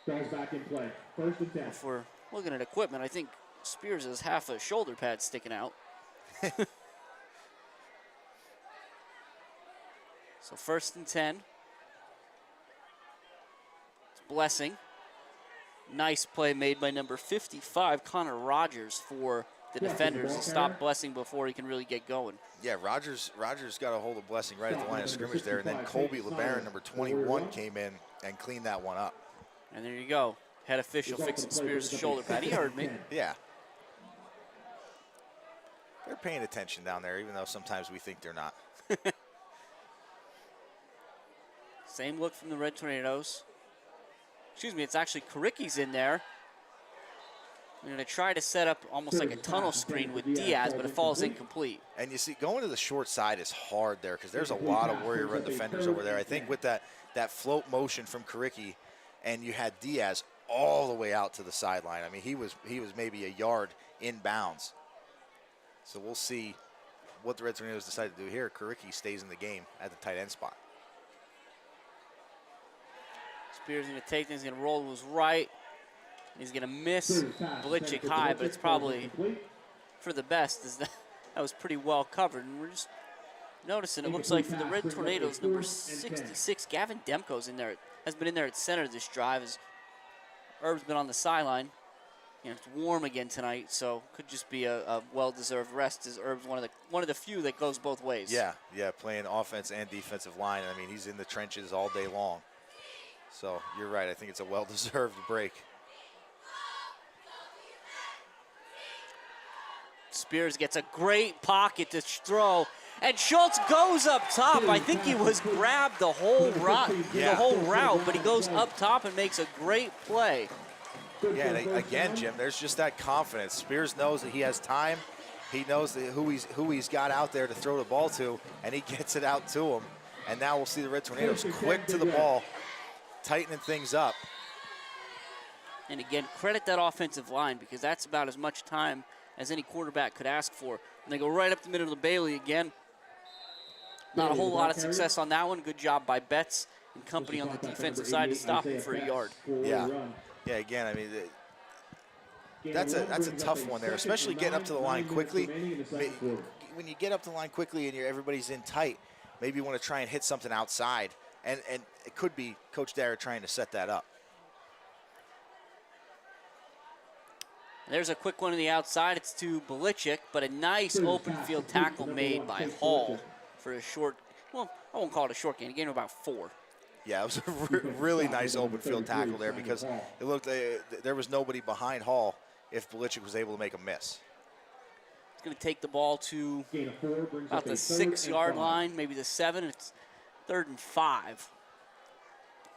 Guys back in play. 1st and 10. If we're looking at equipment, I think Spears has half a shoulder pad sticking out. So 1st and 10. It's Blessing. Nice play made by number 55, Connor Rogers, for the defenders to stop Blessing before he can really get going. Yeah, Rogers got a hold of Blessing right at the line of scrimmage there, and then Colby LeBaron, number 21, came in and cleaned that one up. And there you go. Head official fixing Spears' shoulder pad. He heard me. Yeah. They're paying attention down there, even though sometimes we think they're not. Same look from the Red Tornadoes. Excuse me, it's actually Karicki's in there. They're going to try to set up almost like a tunnel screen with Diaz, but it falls incomplete. And you see, going to the short side is hard there because there's a lot of Warrior Run defenders over there. I think with that float motion from Karicki, and you had Diaz all the way out to the sideline. I mean, he was maybe a yard inbounds. So we'll see what the Red Tornadoes decide to do here. Karicki stays in the game at the tight end spot. Spears going to take things, he's going to roll to his right. He's going to miss Blitchick high, but it's probably for the best. That was pretty well covered. And we're just noticing, it looks like for the Red Tornadoes, number 66, Gavin Demko's in there. Has been in there at center of this drive. As Herb's been on the sideline. You know, it's warm again tonight, so could just be a well-deserved rest, as Herb's one of the few that goes both ways. Yeah, playing offense and defensive line. I mean, he's in the trenches all day long. So you're right. I think it's a well-deserved break. Spears gets a great pocket to throw, and Schultz goes up top. I think he was grabbed the whole route, but he goes up top and makes a great play. Yeah, and again, Jim, there's just that confidence. Spears knows that he has time. He knows who he's got out there to throw the ball to, and he gets it out to him. And now we'll see the Red Tornadoes quick to the ball, tightening things up. And again, credit that offensive line, because that's about as much time as any quarterback could ask for. And they go right up the middle of the Bailey again. Not a whole lot of success on that one. Good job by Betts and company on the defensive side to stop him for a yard. Yeah, again, I mean, that's a tough one there, especially getting up to the line quickly. When you get up to the line quickly and everybody's in tight, maybe you want to try and hit something outside. And it could be Coach Dara trying to set that up. There's a quick one on the outside. It's to Belichick, but a nice open field tackle made by Hall for a short, well, I won't call it a short gain. A gain of about 4. Yeah, it was a really nice open field tackle there, because it looked there was nobody behind Hall if Belichick was able to make a miss. It's going to take the ball to about the 6-yard line, maybe the 7. It's 3rd and 5.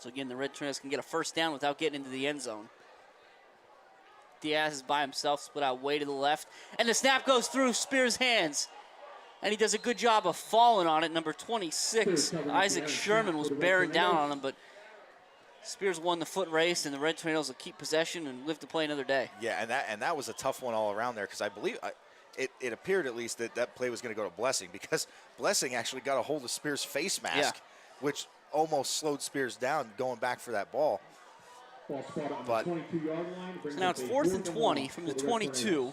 So again, the Red Tornadoes can get a first down without getting into the end zone. Diaz is by himself, split out way to the left, and the snap goes through Spears' hands. And he does a good job of falling on it. Number 26, Isaac Sherman, was bearing down on him, but Spears won the foot race, and the Red Tornadoes will keep possession and live to play another day. Yeah, and that was a tough one all around there, because I believe it appeared at least that play was going to go to Blessing, because Blessing actually got a hold of Spears' face mask, which almost slowed Spears down going back for that ball. But so now it's 4th and 20 from the 22.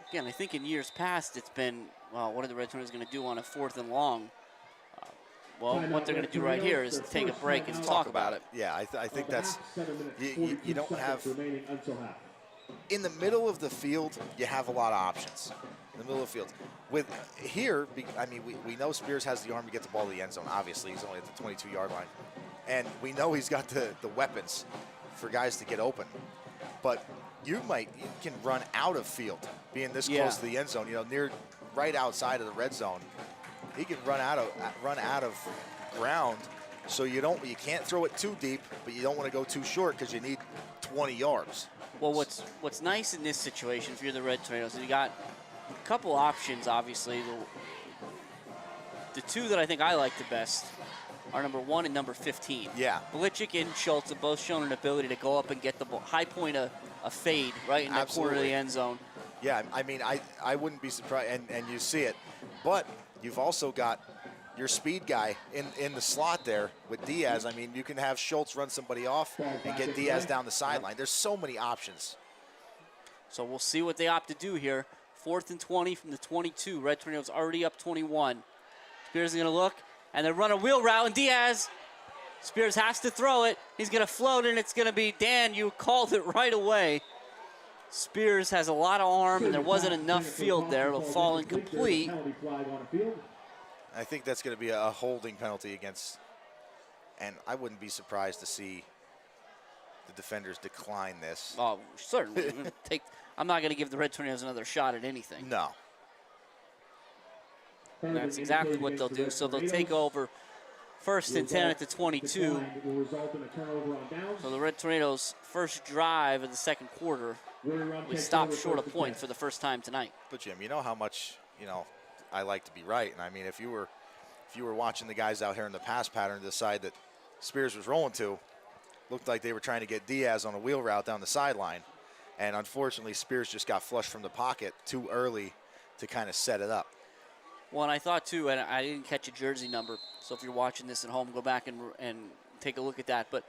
Again, I think in years past it's been, well, what are the Red Tornadoes going to do on a 4th and long? Well, what they're going to do right here is take a break and talk about it. Yeah, I think that's, you don't have, in the middle of the field, you have a lot of options. In the middle of the field. With here, I mean, we know Spears has the arm to get the ball to the end zone. Obviously, he's only at the 22-yard line. And we know he's got the weapons for guys to get open. But you can run out of field, being this close to the end zone, right outside of the red zone. He can run out of ground, so you can't throw it too deep, but you don't want to go too short because you need 20 yards. Well, what's nice in this situation, if you're the Red Tornadoes, you got a couple options, obviously. The two that I think I like the best are number 1 and number 15. Yeah. Belichick and Schultz have both shown an ability to go up and get the ball, high point a fade right in the corner of the end zone. Yeah, I mean, I wouldn't be surprised, and you see it. But you've also got your speed guy in the slot there with Diaz. I mean, you can have Schultz run somebody off and get Diaz down the sideline. There's so many options. So we'll see what they opt to do here. 4th and 20 from the 22. Red Tornadoes already up 21. Spears is going to look, and they run a wheel route, and Diaz. Spears has to throw it. He's going to float, and it's going to be Dan. You called it right away. Spears has a lot of arm, and there wasn't enough field there. It'll fall incomplete. I think that's going to be a holding penalty against, and I wouldn't be surprised to see the defenders decline this. Oh, certainly. I'm not going to give the Red Tornadoes another shot at anything. No. And that's exactly what they'll do. So they'll take over 1st and 10 at the 22. So the Red Tornadoes' first drive of the second quarter, we stopped short of point for the first time tonight. But Jim, you know how much, I like to be right. And I mean, if you were watching the guys out here in the pass pattern to decide that Spears was rolling to, looked like they were trying to get Diaz on a wheel route down the sideline. And unfortunately, Spears just got flushed from the pocket too early to kind of set it up. Well, and I thought too, and I didn't catch a jersey number, so if you're watching this at home, go back and take a look at that. But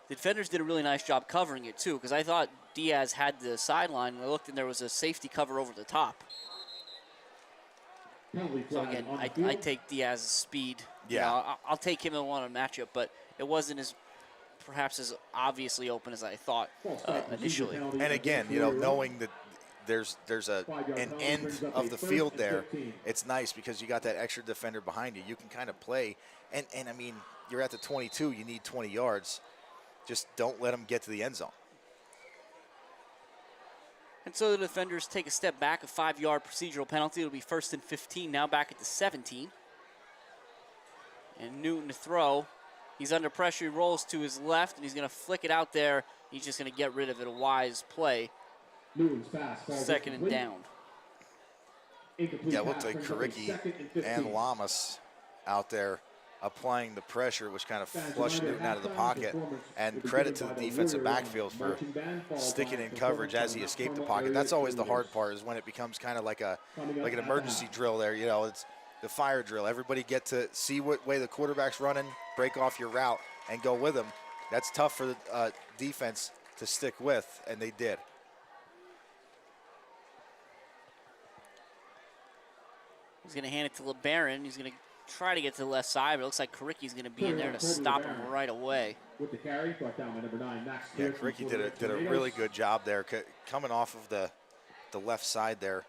the defenders did a really nice job covering it too, because I thought Diaz had the sideline, and I looked and there was a safety cover over the top. So again, I take Diaz's speed. Yeah. I'll take him in one matchup, but it wasn't perhaps as obviously open as I thought initially. And again, knowing that there's an end of the field there, it's nice because you got that extra defender behind you. You can kind of play, and I mean, you're at the 22, you need 20 yards. Just don't let them get to the end zone. And so the defenders take a step back, a 5-yard procedural penalty. It'll be 1st and 15, now back at the 17. And Newton to throw. He's under pressure, he rolls to his left, and he's going to flick it out there. He's just going to get rid of it, a wise play. 2nd and down. Yeah, it looked like Karicki and Lamas out there applying the pressure, which kind of flushed Newton out of the pocket. And credit to the defensive backfield for sticking in coverage as he escaped the pocket. That's always the hard part, is when it becomes kind of like an emergency drill there. It's the fire drill. Everybody get to see what way the quarterback's running, break off your route, and go with him. That's tough for the defense to stick with, and they did. He's going to hand it to LeBaron. He's going to try to get to the left side, but it looks like Karicki's going to be in there to stop him right away. With the carry, brought down by number 9, Max. Yeah, Karicki did a really good job there, coming off of the left side there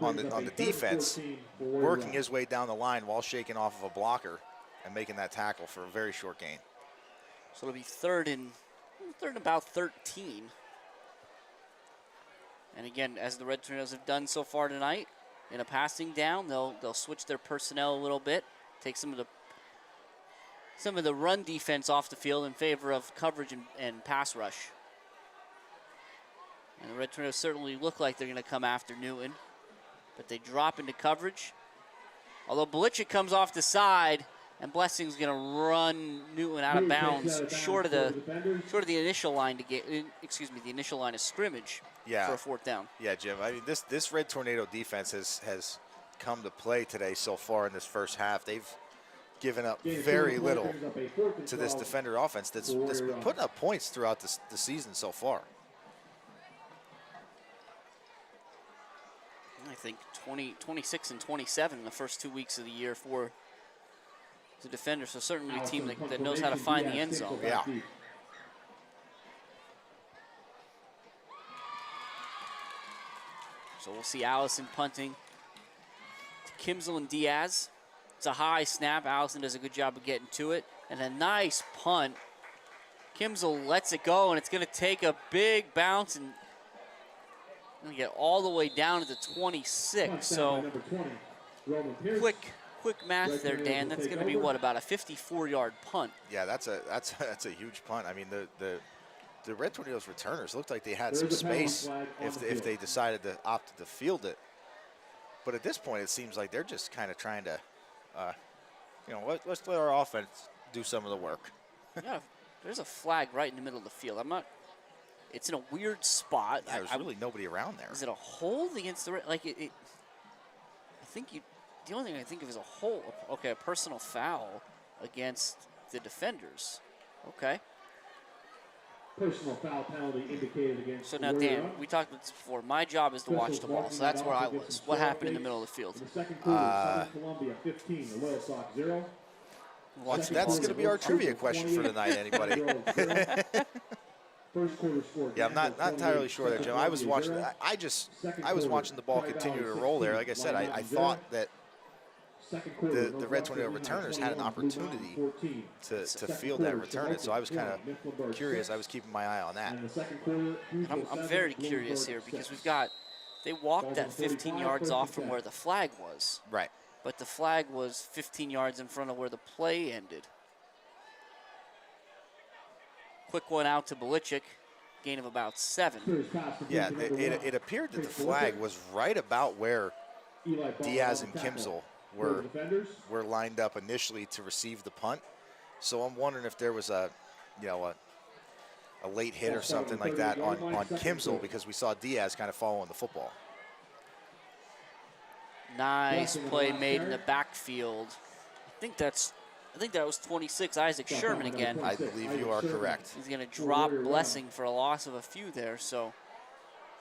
on the defense, working his way down the line while shaking off of a blocker and making that tackle for a very short gain. So it'll be third and about 13. And again, as the Red Tornadoes have done so far tonight, in a passing down, they'll switch their personnel a little bit, take some of the run defense off the field in favor of coverage and pass rush. And the Red Tornadoes certainly look like they're going to come after Newton, but they drop into coverage. Although Belichick comes off the side, and Blessing's going to run Newton out of bounds, short of the initial line the initial line of scrimmage. Yeah. For a 4th down. Yeah, Jim. I mean, this Red Tornado defense has come to play today so far in this first half. They've given up very little to this defender offense that's been putting up points throughout the season so far. I think 26 and 27 in the first 2 weeks of the year for the defenders. So certainly a team that knows how to find the end zone. Yeah. So we'll see Allison punting to Kimsel and Diaz. It's a high snap. Allison does a good job of getting to it. And a nice punt. Kimsel lets it go, and it's going to take a big bounce and get all the way down to the 26. So quick math there, Dan. That's going to be what, about a 54-yard punt? Yeah, that's a huge punt. I mean, the Red Tornadoes returners looked like they had some space if they decided to opt to field it. But at this point, it seems like they're just kind of trying to, let's let our offense do some of the work. Yeah, there's a flag right in the middle of the field. It's in a weird spot. Yeah, there's really nobody around there. Is it a hold against the, I think the only thing I think of is a hold. Okay, a personal foul against the defenders. Okay. Personal foul penalty indicated against So now, Dan, Guerrero. we talked about this before. My job is to watch the ball, so that's where I was. What happened in the middle of the field? In the second quarter, Southern Columbia 15, the Loyal Sox 0. Watch the That's ball. going to be our trivia question for tonight, anybody. First quarter score. Yeah, I'm not entirely sure there, Jim. I was watching. I was watching the ball continue to roll there. Like I said, I thought that the Red Tornado returners had an opportunity to field that return, so I was kind of curious. I was keeping my eye on that. I'm very curious here because they walked that 15 yards off from where the flag was. Right. But the flag was 15 yards in front of where the play ended. Quick one out to Belichick, gain of about 7. Yeah, it appeared that the flag was right about where Diaz and Kimzel were lined up initially to receive the punt. So I'm wondering if there was a late hit or something like that on Kimzel, because we saw Diaz kind of following the football. Nice play made in the backfield. I think that was 26, Isaac Sherman again. I believe you are correct. He's going to drop Blessing for a loss of a few there. So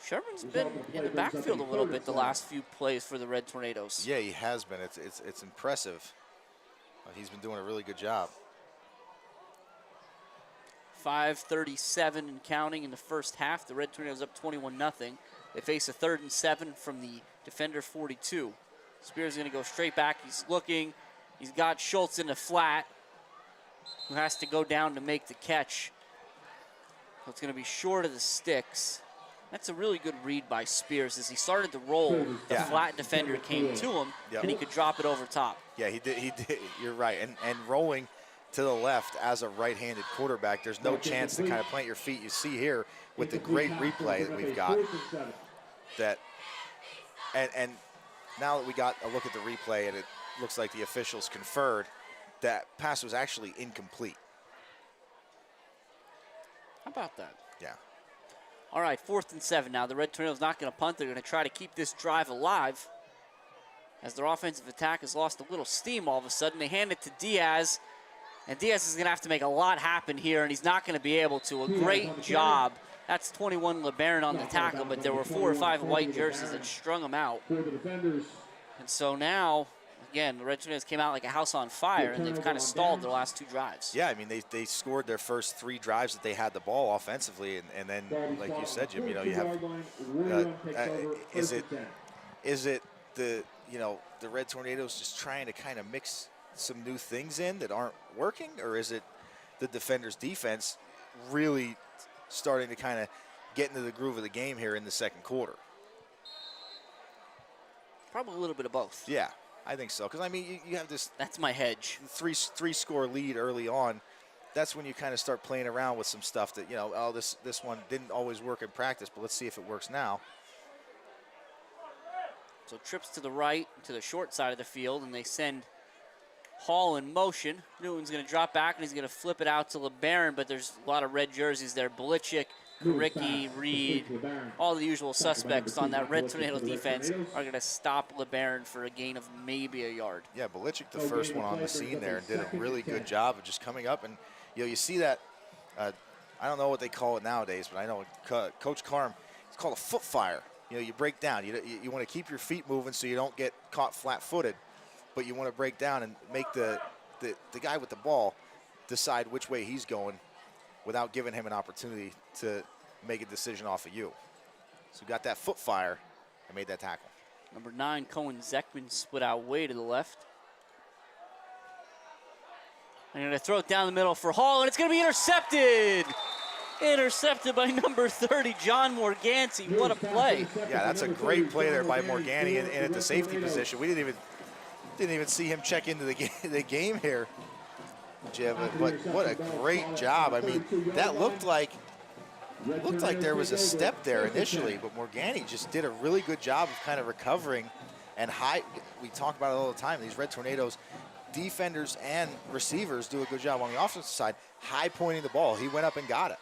Sherman's been in the backfield a little bit the last few plays for the Red Tornadoes. Yeah, he has been. It's impressive. He's been doing a really good job. 5:37 and counting in the first half. The Red Tornadoes up 21-0. They face a 3rd and 7 from the defender 42. Spears is going to go straight back. He's looking. He's got Schultz in the flat, who has to go down to make the catch. So it's going to be short of the sticks. That's a really good read by Spears. As he started to roll, the flat defender came to him, and he could drop it over top. Yeah, he did. You're right. And rolling to the left as a right-handed quarterback, there's no chance to kind of plant your feet. You see here with the great replay that we've got that, and now that we got a look at the replay and it looks like the officials conferred that pass was actually incomplete. How about that? Yeah. All right, 4th and 7 now. The Red Tornadoes not going to punt. They're going to try to keep this drive alive. As their offensive attack has lost a little steam all of a sudden, they hand it to Diaz. And Diaz is going to have to make a lot happen here, and he's not going to be able to. A great job. That's 21 LeBaron on the tackle, but there were 4 or 5 white jerseys that strung him out. And so now, again, the Red Tornadoes came out like a house on fire, and they've kind of stalled their last 2 drives. Yeah, I mean, they scored their first 3 drives that they had the ball offensively, and then, like you said, Jim, you have, is it the Red Tornadoes just trying to kind of mix some new things in that aren't working, or is it the defender's defense really starting to kind of get into the groove of the game here in the second quarter? Probably a little bit of both. Yeah, I think so. Because, I mean, you have this... That's my hedge. Three-score lead early on. That's when you kind of start playing around with some stuff that, this one didn't always work in practice, but let's see if it works now. So trips to the right, to the short side of the field, and they send Hall in motion. Newton's going to drop back, and he's going to flip it out to LeBaron, but there's a lot of red jerseys there. Belichick, Ricky, Reed, all the usual suspects on that Red Tornado defense are going to stop LeBaron for a gain of maybe a yard. Yeah, Belichick, the first one on the scene there, and did a really good job of just coming up. And, you see that, I don't know what they call it nowadays, but I know Coach Carm, it's called a foot fire. You break down. You want to keep your feet moving so you don't get caught flat-footed, but you want to break down and make the guy with the ball decide which way he's going without giving him an opportunity to make a decision off of you. So got that foot fire and made that tackle. Number 9, Cohen Zeckman, split out way to the left. I'm going to throw it down the middle for Hall, and it's going to be intercepted. Intercepted by number 30, John Morganti. What a play. Yeah, that's a great play there by Morganti, and at the safety position. We didn't even see him check into the game here, Jim, but what a great job. I mean, that looked like there was a step there initially, but Morganti just did a really good job of kind of recovering and we talk about it all the time, these Red Tornadoes, defenders and receivers do a good job on the offensive side, high pointing the ball. He went up and got it.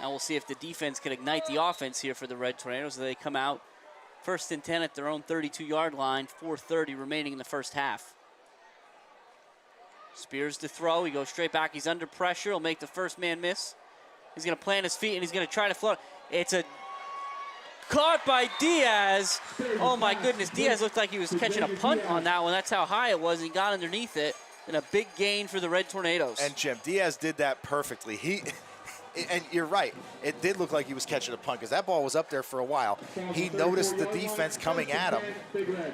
And we'll see if the defense can ignite the offense here for the Red Tornadoes. They come out 1st and 10 at their own 32-yard line, 4:30 remaining in the first half. Spears to throw. He goes straight back. He's under pressure. He'll make the first man miss. He's going to plant his feet, and he's going to try to float. It's a caught by Diaz. Oh, my goodness. Diaz looked like he was catching a punt on that one. That's how high it was. He got underneath it, and a big gain for the Red Tornadoes. And, Jim, Diaz did that perfectly. And you're right. It did look like he was catching a punt because that ball was up there for a while. He noticed the defense coming at him.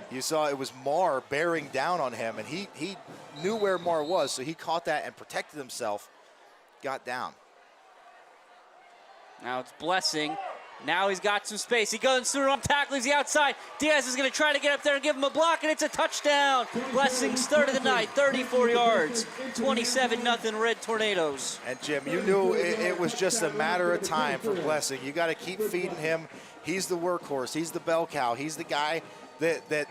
You saw it was Marr bearing down on him, and he knew where Marr was, so he caught that and protected himself, got down. Now it's Blessing. Now he's got some space. He goes through on tackle. He's the outside. Diaz is going to try to get up there and give him a block, and it's a touchdown. Blessing's third of the night, 34 yards, 27-0 Red Tornadoes. And, Jim, you knew it was just a matter of time for Blessing. You got to keep feeding him. He's the workhorse. He's the bell cow. He's the guy that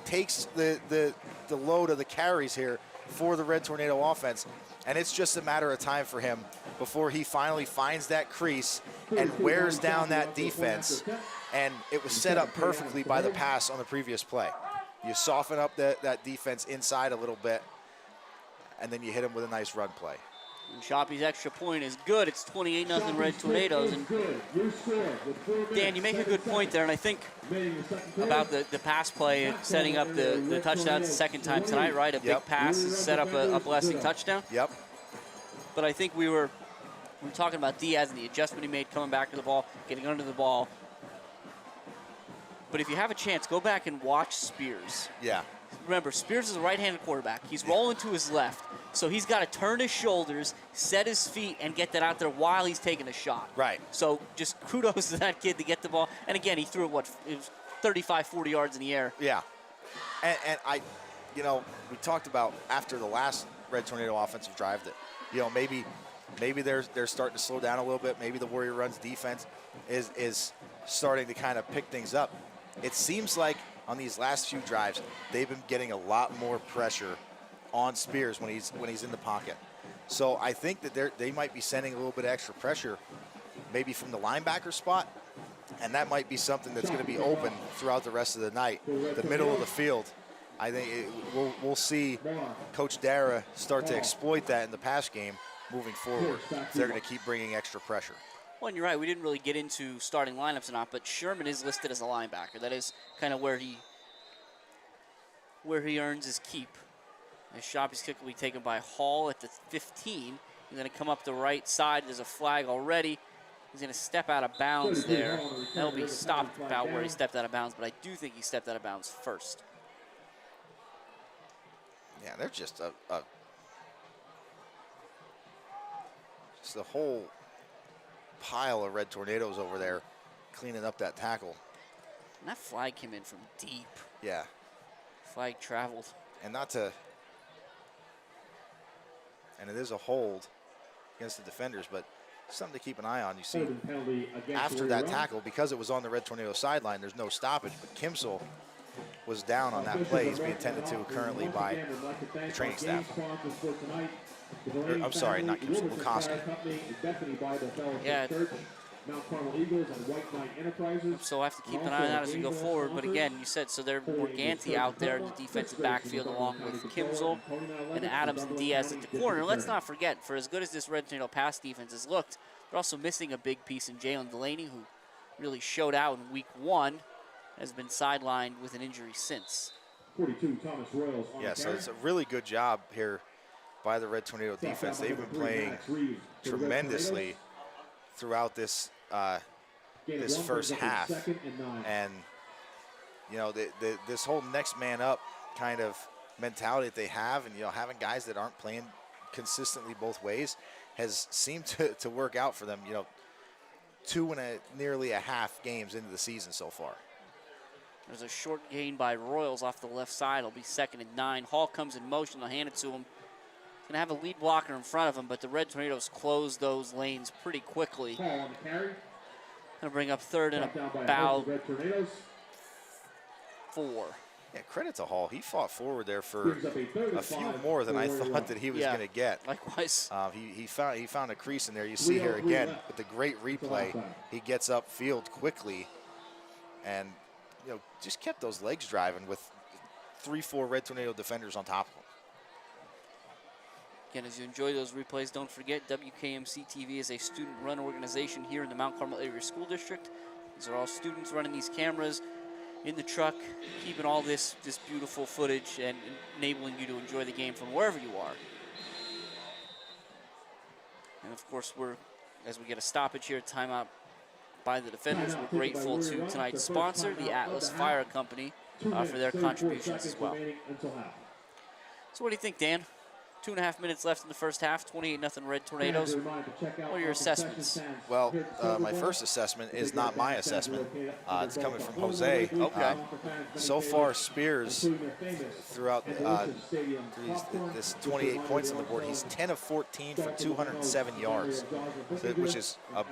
takes the load of the carries here for the Red Tornado offense. And it's just a matter of time for him before he finally finds that crease and wears down that defense. And it was set up perfectly by the pass on the previous play. You soften up that defense inside a little bit, and then you hit him with a nice run play. And Shoppy's extra point is good. It's 28-0 Red Tornadoes. And Dan, you make a good point there, and I think about the pass play setting up the touchdown the second time tonight, right? A big pass set up a Blessing touchdown. Yep. But I think we were talking about Diaz and the adjustment he made coming back to the ball, getting under the ball. But if you have a chance, go back and watch Spears. Yeah. Remember, Spears is a right-handed quarterback. He's rolling to his left, so he's got to turn his shoulders, set his feet, and get that out there while he's taking a shot. Right. So just kudos to that kid to get the ball. And again, he threw it, it was 35, 40 yards in the air. Yeah. And we talked about after the last Red Tornado offensive drive that, maybe they're starting to slow down a little bit. Maybe the Warrior Run's defense is starting to kind of pick things up. It seems like on these last few drives, they've been getting a lot more pressure on Spears when he's in the pocket. So I think that they might be sending a little bit of extra pressure, maybe from the linebacker spot, and that might be something that's going to be open throughout the rest of the night. The middle of the field, I think we'll see Coach Dara start to exploit that in the pass game moving forward. They're going to keep bringing extra pressure. Well, and you're right. We didn't really get into starting lineups or not, but Sherman is listed as a linebacker. That is kind of where he earns his keep. His Shoppy's kick will be taken by Hall at the 15. He's going to come up the right side. There's a flag already. He's going to step out of bounds there. That'll be stopped about where he stepped out of bounds, but I do think he stepped out of bounds first. Yeah, they're just a whole pile of Red Tornadoes over there cleaning up that tackle. And that flag came in from deep. Yeah. Flag traveled. And it is a hold against the defenders, but something to keep an eye on. You see, after that tackle, because it was on the Red Tornado sideline, there's no stoppage, but Kimsel was down on that play. He's being tended to currently by the training staff. I'm sorry, not Kimsel, Lukoski. Yeah. So we'll have to keep an eye on that as we go forward. But again, you said, so they're Morganti out there in the defensive backfield along with Kimsel and Adams and Diaz at the corner. Let's not forget, for as good as this Red Tornado pass defense has looked, they're also missing a big piece in Jalen Delaney, who really showed out in week 1, has been sidelined with an injury since. 42, Thomas Royals. Yeah, so it's a really good job here by the Red Tornado defense. They've been playing tremendously throughout this this first half, and this whole next man up kind of mentality that they have, and having guys that aren't playing consistently both ways has seemed to work out for them. 2 and nearly a half games into the season so far. There's a short gain by Royals off the left side. It'll be 2nd and 9. Hall comes in motion. They'll hand it to him. Going to have a lead blocker in front of him, but the Red Tornadoes close those lanes pretty quickly. Going to bring up 3rd and about 4. Yeah, credit to Hall. He fought forward there for a few more than I thought that he was going to get. Likewise. He found a crease in there. You see here again with the great replay. He gets upfield quickly and just kept those legs driving with 3-4 Red Tornado defenders on top of him. Again, as you enjoy those replays, don't forget WKMC TV is a student-run organization here in the Mount Carmel Area School District. These are all students running these cameras in the truck, keeping all this beautiful footage and enabling you to enjoy the game from wherever you are. And of course, as we get a stoppage here, timeout by the defenders, we're grateful to tonight's sponsor, the Atlas Fire Company, for their contributions as well. So what do you think, Dan? 2.5 minutes left in the first half, 28-0 Red Tornadoes. What are your assessments? Well, my first assessment is not my assessment. It's coming from Jose. Okay. So far, Spears, throughout this 28 points on the board, he's 10 of 14 for 207 yards, which is a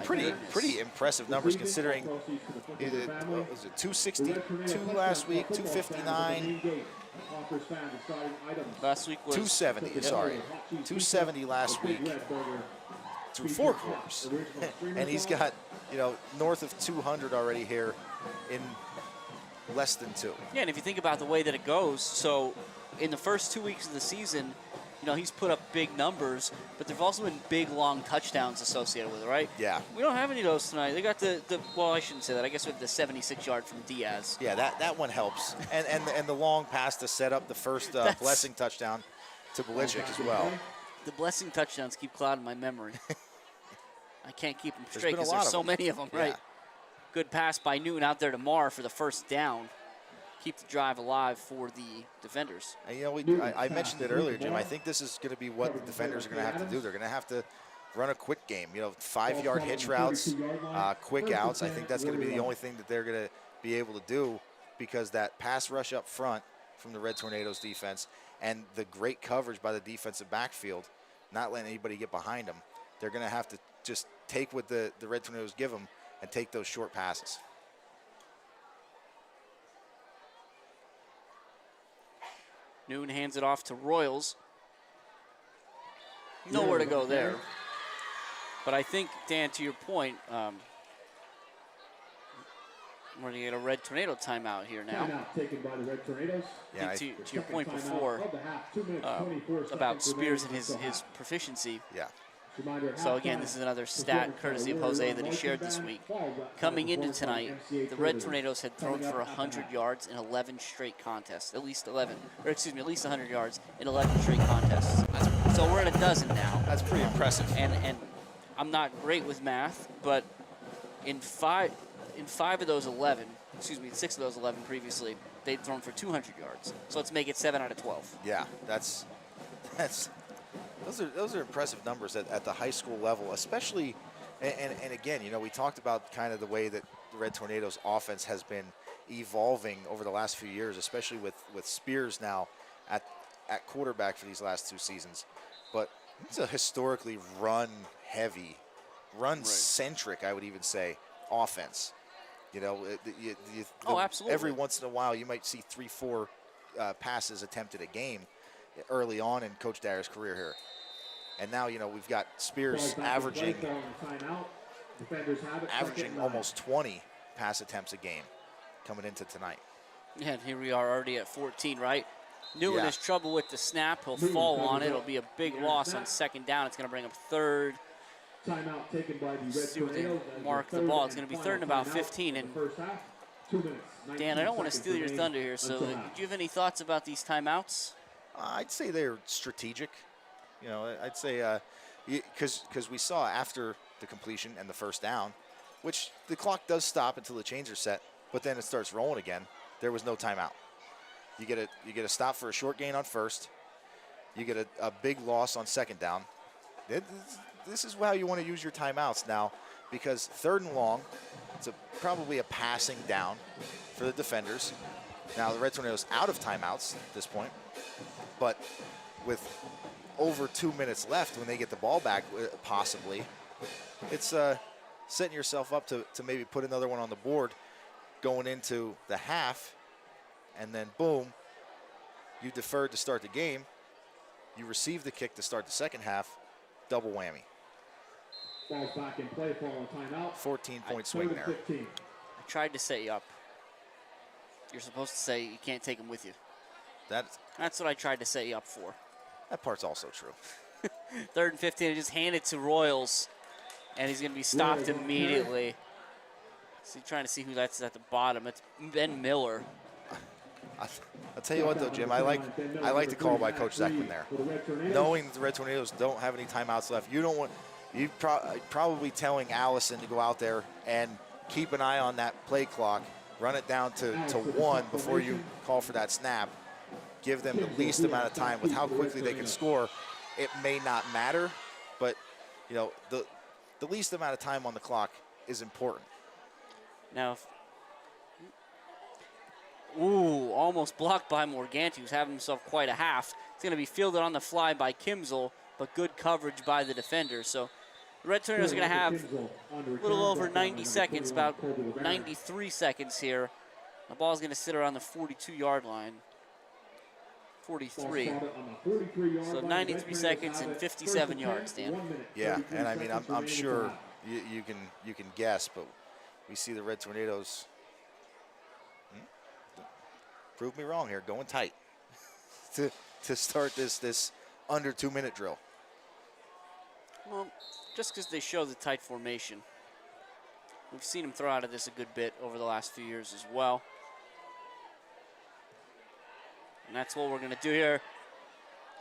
pretty impressive numbers considering what was it 262 last week, 259. Last week was 270, sorry. 270 last week through 4 quarters. And he's got, north of 200 already here in less than 2. Yeah, and if you think about the way that it goes, so in the first 2 weeks of the season, he's put up big numbers, but there have also been big, long touchdowns associated with it, right? Yeah. We don't have any of those tonight. They got well, I shouldn't say that. I guess we have the 76-yard from Diaz. Yeah, that one helps. And the long pass to set up the first blessing touchdown to Belichick as well. The blessing touchdowns keep clouding my memory. I can't keep them straight been a because lot there's of so them. many of them, right? Yeah. Good pass by Newton out there to Marr for the first down. Keep the drive alive for the defenders. And I mentioned it earlier, Jim. I think this is going to be what the defenders are going to have to do. They're going to have to run a quick game. 5-yard hitch routes, quick outs. I think that's going to be the only thing that they're going to be able to do because that pass rush up front from the Red Tornadoes defense and the great coverage by the defensive backfield, not letting anybody get behind them. They're going to have to just take what the Red Tornadoes give them and take those short passes. Newton hands it off to Royals. Nowhere to go there. But I think, Dan, to your point, we're going to get a Red Tornado timeout here now. Timeout taken by the Red Tornadoes. Yeah, to your point before about Spears and his proficiency. Yeah. So again, this is another stat courtesy of Jose that he shared this week. Coming into tonight, the Red Tornadoes had thrown for 100 yards in 11 straight contests, at least 100 yards in 11 straight contests. So we're at a dozen now. That's pretty impressive. And I'm not great with math, but in 6 of those 11 previously, they'd thrown for 200 yards. So let's make it 7 out of 12. Yeah, those are impressive numbers at the high school level, especially, and again, we talked about kind of the way that the Red Tornadoes offense has been evolving over the last few years, especially with Spears now at quarterback for these last 2 seasons. But it's a historically run-heavy, run-centric, I would even say, offense. Absolutely. Every once in a while, you might see 3-4 passes attempted a game early on in Coach Dyer's career here. And now, we've got Spears averaging almost 20 pass attempts a game coming into tonight. Yeah, and here we are already at 14, right? Newton has trouble with the snap. He'll fall on it. It'll be a big loss on second down. It's going to bring up third. Timeout taken by the Red See where they Tornadoes. mark the ball. It's going to be third and about 15. And Dan, I don't want to steal your thunder here, so do you have any thoughts about these timeouts? I'd say they're strategic. I'd say because we saw after the completion and the first down, which the clock does stop until the chains are set, but then it starts rolling again. There was no timeout. You get a stop for a short gain on first. You get a big loss on second down. This is how you want to use your timeouts now, because third and long, it's probably a passing down for the defenders. Now the Red Tornadoes out of timeouts at this point, but with over 2 minutes left when they get the ball back, possibly, it's setting yourself up to maybe put another one on the board going into the half, and then boom, you deferred to start the game. You received the kick to start the second half, double whammy. Ball's back in play, following timeout. 14-point swing there. I tried to set you up. You're supposed to say you can't take them with you. That's what I tried to set you up for. That part's also true. 3rd and 15, just hand it to Royals, and he's going to be stopped immediately. So trying to see who that's at the bottom. It's Ben Miller. I'll tell you what, though, Jim, I like the call by Coach Zeckman there. Knowing that the Red Tornadoes don't have any timeouts left, you probably telling Allison to go out there and keep an eye on that play clock, run it down to 1 before you call for that snap. Give them the least amount of time. With how quickly they can score, it may not matter, but the least amount of time on the clock is important. Now, almost blocked by Morganti, who's having himself quite a half. It's going to be fielded on the fly by Kimzel, but good coverage by the defender. So the Red Tornadoes are going to have a little over 90 seconds, about 93 seconds here. The ball's going to sit around the 42-yard line. 43. So 93 seconds and 57 yards, Dan. Yeah, and I mean, I'm sure you can guess, but we see the Red Tornadoes. Prove me wrong here, going tight to start this under 2-minute drill. Well, just because they show the tight formation. We've seen him throw out of this a good bit over the last few years as well. And that's what we're going to do here.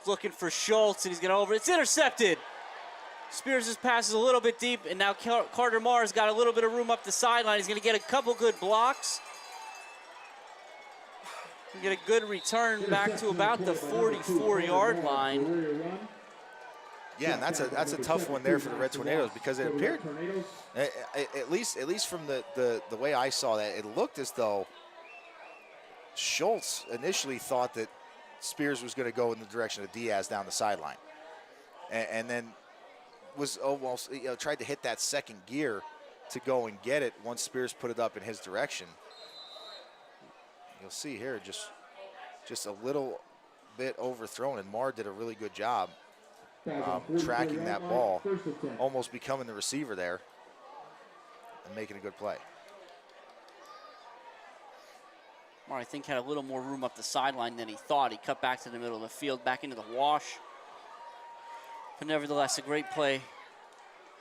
Looking for Schultz, and he's going to over. It's intercepted. Spears' pass is a little bit deep, and now Carter Marr's got a little bit of room up the sideline. He's going to get a couple good blocks. Get a good return back to about the 44-yard line. Yeah, and that's a tough one there for the Red Tornadoes, because it appeared, at least from the way I saw that, it looked as though Schultz initially thought that Spears was going to go in the direction of Diaz down the sideline, and then was almost tried to hit that second gear to go and get it once Spears put it up in his direction. You'll see here just a little bit overthrown, and Marr did a really good job tracking that ball, almost becoming the receiver there and making a good play. Marr, I think, had a little more room up the sideline than he thought. He cut back to the middle of the field, back into the wash. But nevertheless, a great play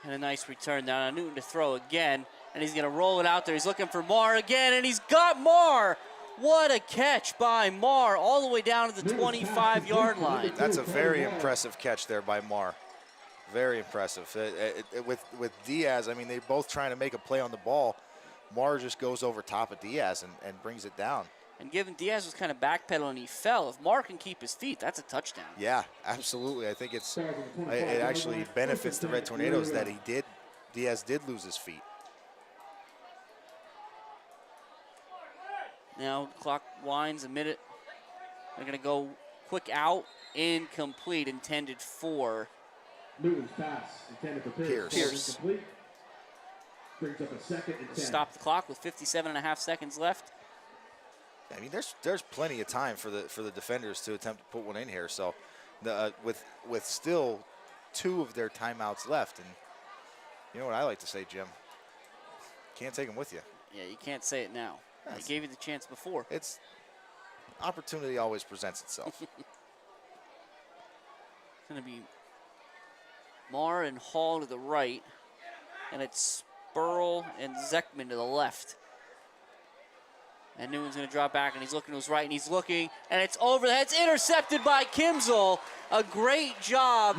and a nice return down. Newton to throw again, and he's going to roll it out there. He's looking for Marr again, and he's got Marr. What a catch by Marr, all the way down to the 25-yard line. That's a very impressive catch there by Marr. Very impressive. With Diaz, I mean, they're both trying to make a play on the ball. Marr just goes over top of Diaz and brings it down. And given Diaz was kind of backpedaling, he fell. If Marr can keep his feet, that's a touchdown. Yeah, absolutely. I think it actually benefits the Red Tornadoes that Diaz did lose his feet. Now clock winds a minute. They're going to go quick out, incomplete, intended for Newton's pass intended for Pierce. Brings up a 2nd and 10. Stop the clock with 57.5 seconds left. I mean, there's plenty of time for the defenders to attempt to put one in here. So, with still 2 of their timeouts left, and you know what I like to say, Jim, can't take them with you. Yeah, you can't say it now. I gave you the chance before. It's opportunity always presents itself. It's going to be Marr and Hall to the right, and it's Spurl and Zeckman to the left. And Newman's going to drop back, and he's looking to his right, and he's looking, and it's over the head. It's intercepted by Kimzel. A great job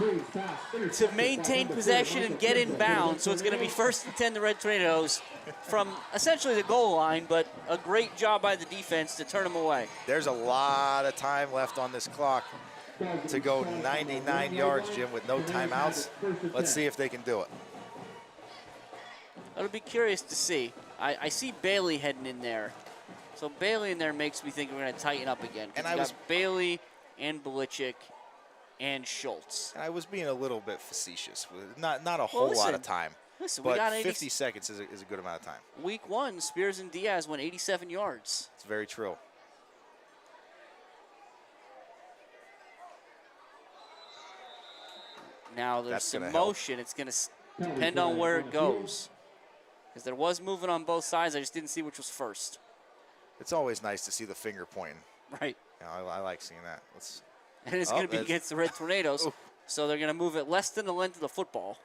to maintain possession and get in bounds. So it's going to be 1st and 10, the Red Tornadoes, from essentially the goal line, but a great job by the defense to turn them away. There's a lot of time left on this clock to go 99 yards, Jim, with no timeouts. Let's see if they can do it. I'll be curious to see. I see Bailey heading in there. So Bailey in there makes me think we're going to tighten up again. And I got Bailey and Belichick and Schultz. And I was being a little bit facetious. Not a whole lot of time. Listen, but we got 50 seconds is a good amount of time. Week 1, Spears and Diaz went 87 yards. It's very true. Now there's some motion. It's going to depend on where it goes. Because there was movement on both sides. I just didn't see which was first. It's always nice to see the finger pointing. Right. Yeah, I like seeing that. Let's And it's Oh, going to be that's- against the Red Tornadoes. Oof. So they're going to move it less than the length of the football.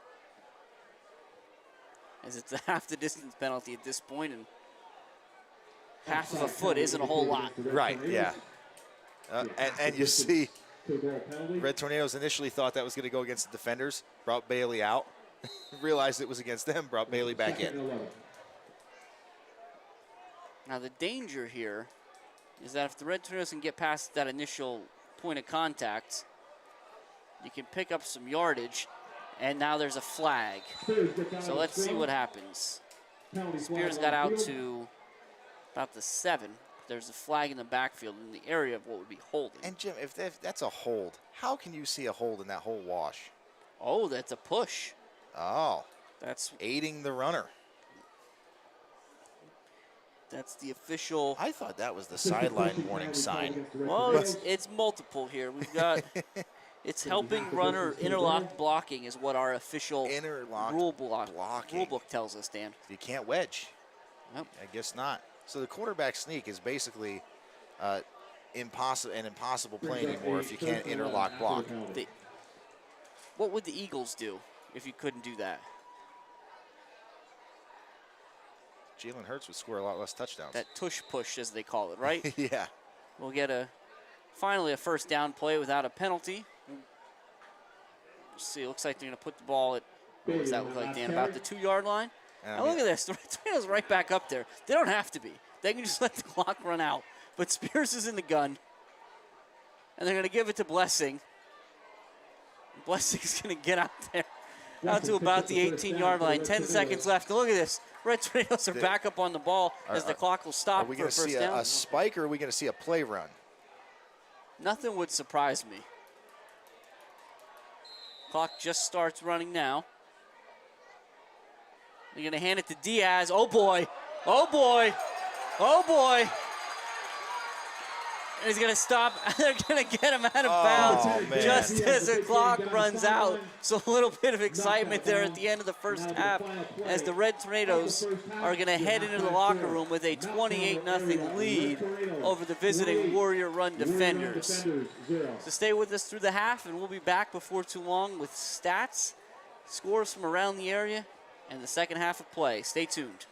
As it's a half the distance penalty at this point, and half of a foot isn't a whole lot. Right, yeah. And you see, Red Tornadoes initially thought that was going to go against the defenders, brought Bailey out, realized it was against them, brought Bailey back in. Now the danger here is that if the Red Tornadoes can get past that initial point of contact, you can pick up some yardage, and now there's a flag. So let's see what happens. Spears got out to about the 7. There's a flag in the backfield in the area of what would be holding. And Jim, if that's a hold, how can you see a hold in that whole wash? Oh, that's a push. Oh, That's aiding the runner. the official. I thought that was the sideline warning sign. Well, it's multiple here. We've got it's helping runner interlocked blocking is what our official Interlocked rule blocking. book tells us, Dan. You can't wedge. Nope. I guess not. So the quarterback sneak is basically an impossible play anymore if you can't interlock block. What would the Eagles do if you couldn't do that? Jalen Hurts would score a lot less touchdowns. That tush push, as they call it, right? Yeah. We'll get finally a first down play without a penalty. Let's see, it looks like they're going to put the ball at, what does that look like, Dan? About the 2-yard line? Now look at this. The Red Tornadoes right back up there. They don't have to be. They can just let the clock run out. But Spears is in the gun. And they're going to give it to Blessing. Blessing's going to get out there. Out to about the 18-yard line. 10 seconds left. Look at this. Red Tornadoes are back up on the ball as the clock will stop Are we for going a to first see down. a spike, or are we going to see a play run? Nothing would surprise me. Clock just starts running now. They're going to hand it to Diaz. Oh, boy. Oh, boy. Oh, boy. And he's going to stop. They're going to get him out of bounds man. just as the clock runs out. So a little bit of excitement there at the end of the first half as the Red Tornadoes are going to head into the locker room with a 28-0 lead over the visiting Warrior Run defenders. So stay with us through the half, and we'll be back before too long with stats, scores from around the area, and the second half of play. Stay tuned.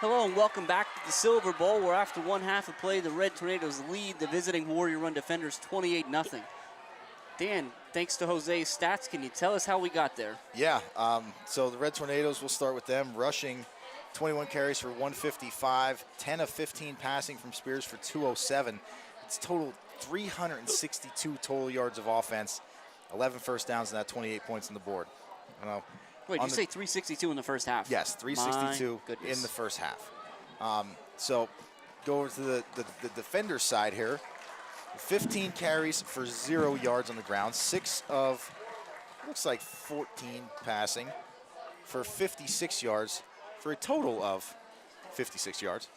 Hello and welcome back to the Silver Bowl, where after one half of play, the Red Tornadoes lead the visiting Warrior Run Defenders 28-0. Dan, thanks to Jose's stats, can you tell us how we got there? Yeah, so the Red Tornadoes, we'll start with them, rushing 21 carries for 155, 10 of 15 passing from Spears for 207. It's total 362 total yards of offense, 11 first downs, and that 28 points on the board. Wait, did you say 362 in the first half? Yes, 362 in the first half. So go over to the defender's side here. 15 carries for 0 yards on the ground, 6 of, looks like 14 passing for 56 yards for a total of 56 yards.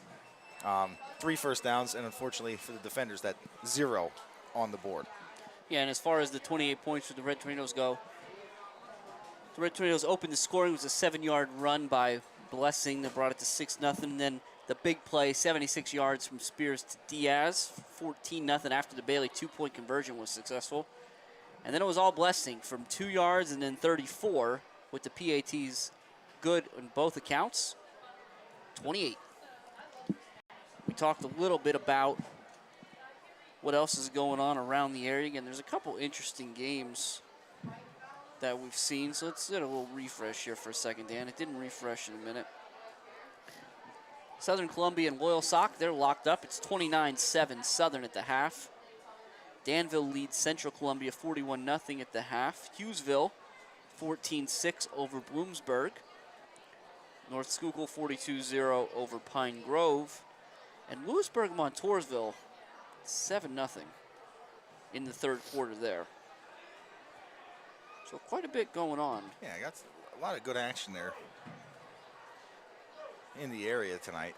3 first downs, and unfortunately for the defenders, that 0 on the board. Yeah, and as far as the 28 points for the Red Tornadoes go, the Red Tornadoes opened the scoring. It was a 7-yard run by Blessing that brought it to 6-0. And then the big play, 76 yards from Spears to Diaz, 14-0 after the Bailey 2-point conversion was successful. And then it was all Blessing from 2 yards and then 34 with the PATs good on both accounts, 28. We talked a little bit about what else is going on around the area. Again, there's a couple interesting games that we've seen. So let's get a little refresh here for a second, Dan. It didn't refresh in a minute. Southern Columbia and Loyalsock, they're locked up. It's 29-7 Southern at the half. Danville leads Central Columbia 41-0 at the half. Hughesville 14-6 over Bloomsburg. North Schuylkill 42-0 over Pine Grove. And Lewisburg-Montoursville 7-0 in the third quarter there. So quite a bit going on. Yeah, I got a lot of good action there in the area tonight.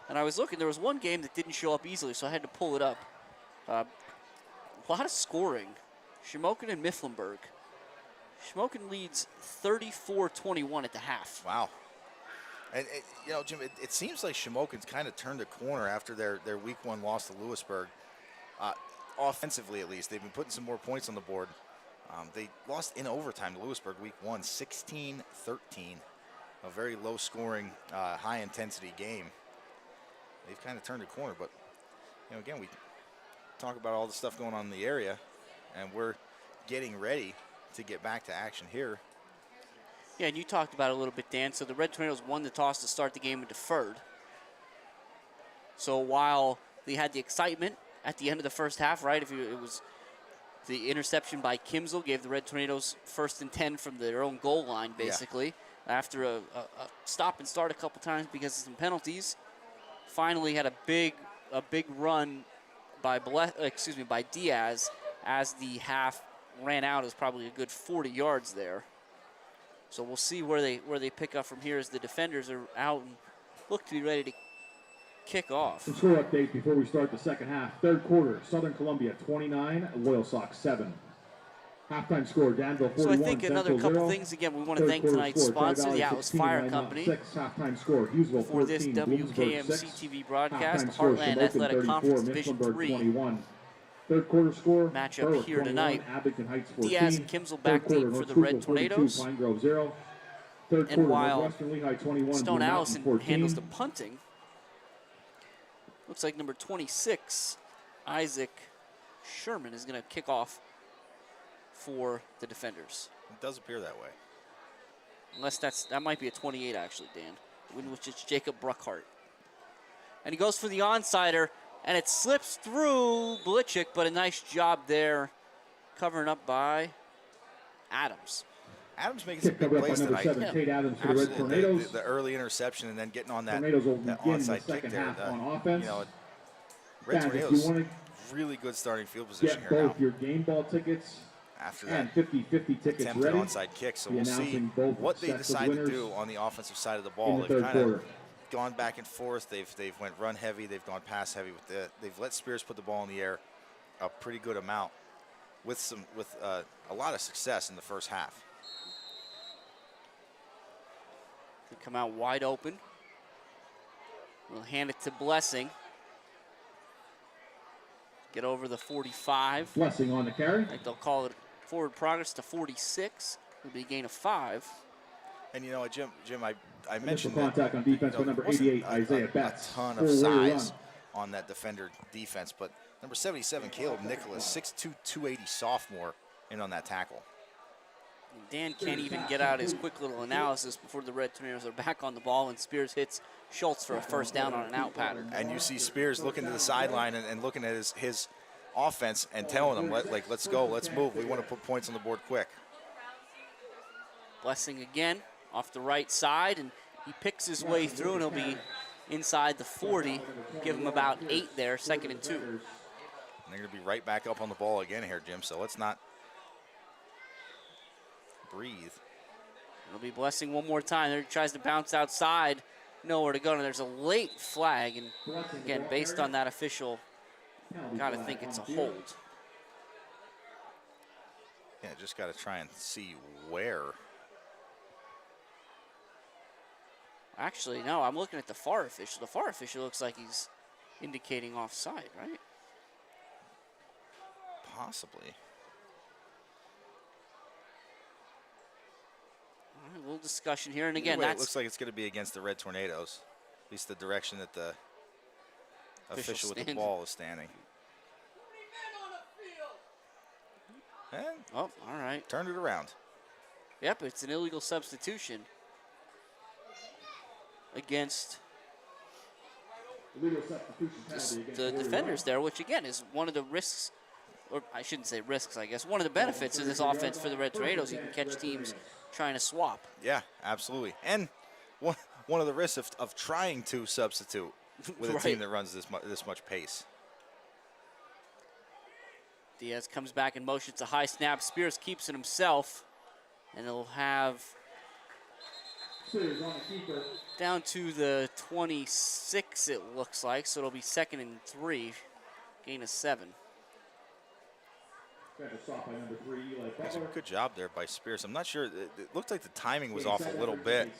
And I was looking, there was one game that didn't show up easily, so I had to pull it up. A lot of scoring. Shamokin and Mifflinburg. Shamokin leads 34-21 at the half. Wow. And you know, Jim, it seems like Shamokin's kind of turned a corner after their week 1 loss to Lewisburg. Offensively, at least, they've been putting some more points on the board. They lost in overtime to Lewisburg week 1, 16-13. A very low-scoring, high-intensity game. They've kind of turned a corner, but you know, again, we talk about all the stuff going on in the area, and we're getting ready to get back to action here. Yeah, and you talked about it a little bit, Dan. So the Red Tornadoes won the toss to start the game and deferred. So while they had the excitement at the end of the first half, right? It was the interception by Kimsel gave the Red Tornadoes 1st and 10 from their own goal line, basically. Yeah. After a stop and start a couple times because of some penalties. Finally had a big run by Diaz as the half ran out. It was probably a good 40 yards there. So we'll see where they pick up from here as the defenders are out and look to be ready to kick off. Some score update before we start the second half. Third quarter, Southern Columbia 29, Loyalsock 7. Halftime score, Danville 41, So I think another Central couple 0. things. Again, we want to thank tonight's sponsor, the Atlas Fire Company. 6. Halftime score, Hughesville 14, For this Bloomsburg 6. WKMC TV broadcast, Halftime score, Heartland Shamokin Athletic 34, Conference Division Mifflinburg 3 21. Third quarter score, matchup Berwick here 21, tonight. Abington Heights 14. Diaz and Kimsel back Third quarter, deep for North the Red Schuylkill 42, Tornadoes. Pine Grove 0. Third And quarter, while Northwestern Lehigh 21, Stone Blue Mountain Allison 14. handles the punting, looks like number 26, Isaac Sherman, is going to kick off for the defenders. It does appear that way. Unless that might be a 28 actually, Dan, which is Jacob Bruckhart. And he goes for the onsider, and it slips through Blichik, but a nice job there covering up by Adams. Adams making some Kick big covered up by plays number tonight. 7, Kate Adams for the Red Absolutely. Tornadoes. The early interception and then getting on that Tornadoes will that begin the onside kick second there. half on offense. You know, Red Guys, if you Tornadoes, want really good starting field to position get here now. both your game ball tickets After and that 50-50 tickets attempted ready, onside kick, so be we'll see announcing both what they sets of decide to winners do on the offensive side of the in ball. the They've third kind of quarter. gone back and forth. They've went run heavy. They've gone pass heavy. They've let Spears put the ball in the air a pretty good amount with a lot of success in the first half. They come out wide open. We'll hand it to Blessing. Get over the 45. Blessing on the carry. I think they'll call it forward progress to 46. It'll be a gain of 5. And you know what, Jim, I Initial mentioned contact on defense by number wasn't 88, Isaiah a Betts. ton of Full-way size run. on that defender defense, but number 77, Caleb Nicholas, 6'2", 280 sophomore, in on that tackle. Dan can't even get out his quick little analysis before the Red Tornadoes are back on the ball, and Spears hits Schultz for a first down on an out pattern. And you see Spears looking to the sideline and looking at his offense and telling them, let's go, let's move. We want to put points on the board quick. Blessing again off the right side, and he picks his way through, and he'll be inside the 40. Give him about 8 there, 2nd and 2. And they're going to be right back up on the ball again here, Jim, so let's not breathe. It'll be Blessing one more time. There he tries to bounce outside, nowhere to go, and there's a late flag, and again, based on that official, got to think it's a hold. Yeah, just got to try and see where. Actually, no, I'm looking at the FAR official. The FAR official looks like he's indicating offside, right? Possibly. All right, a little discussion here, and again, Anyway, that's it looks like it's going to be against the Red Tornadoes, at least the direction that the official with the ball is standing. And oh, all right. turned it around. Yep, it's an illegal substitution against the defenders there, which again is one of the risks, or I shouldn't say risks, I guess, one of the benefits of this offense for the Red Tornadoes. You can catch teams trying to swap. Yeah, absolutely. And one of the risks of trying to substitute with a team that runs this much pace. Diaz comes back in motion. It's a high snap. Spears keeps it himself, and he'll have down to the 26, it looks like, so it'll be 2nd and 3, gain of 7. That's a good job there by Spears. I'm not sure. It looked like the timing was off a little bit,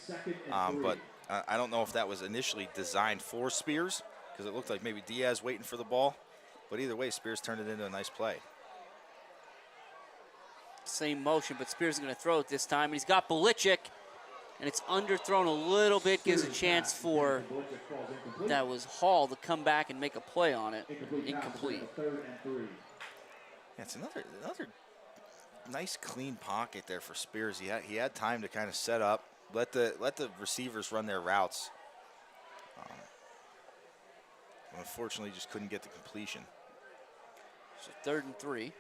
but I don't know if that was initially designed for Spears, because it looked like maybe Diaz waiting for the ball. But either way, Spears turned it into a nice play. Same motion, but Spears is going to throw it this time. And he's got Belichick, and it's underthrown a little bit. Gives a chance for, that was Hall, to come back and make a play on it. Incomplete. Yeah, it's another nice clean pocket there for Spears. He had time to kind of set up, let the receivers run their routes. Unfortunately, just couldn't get the completion. So 3rd and 3.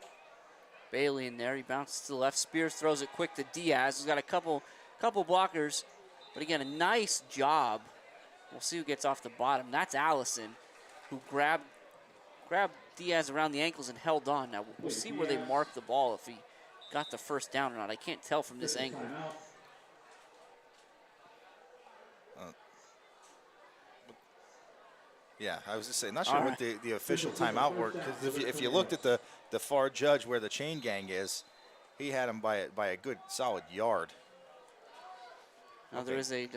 Bailey in there. He bounces to the left. Spears throws it quick to Diaz. He's got a couple blockers, but again, a nice job. We'll see who gets off the bottom. That's Allison, who grabbed Diaz around the ankles and held on. Now we'll see where they mark the ball, if he got the first down or not. I can't tell from this angle. Yeah, I was just saying, not sure what the official timeout were, because if you looked at the far judge where the chain gang is, he had him by a good solid yard. Now there is a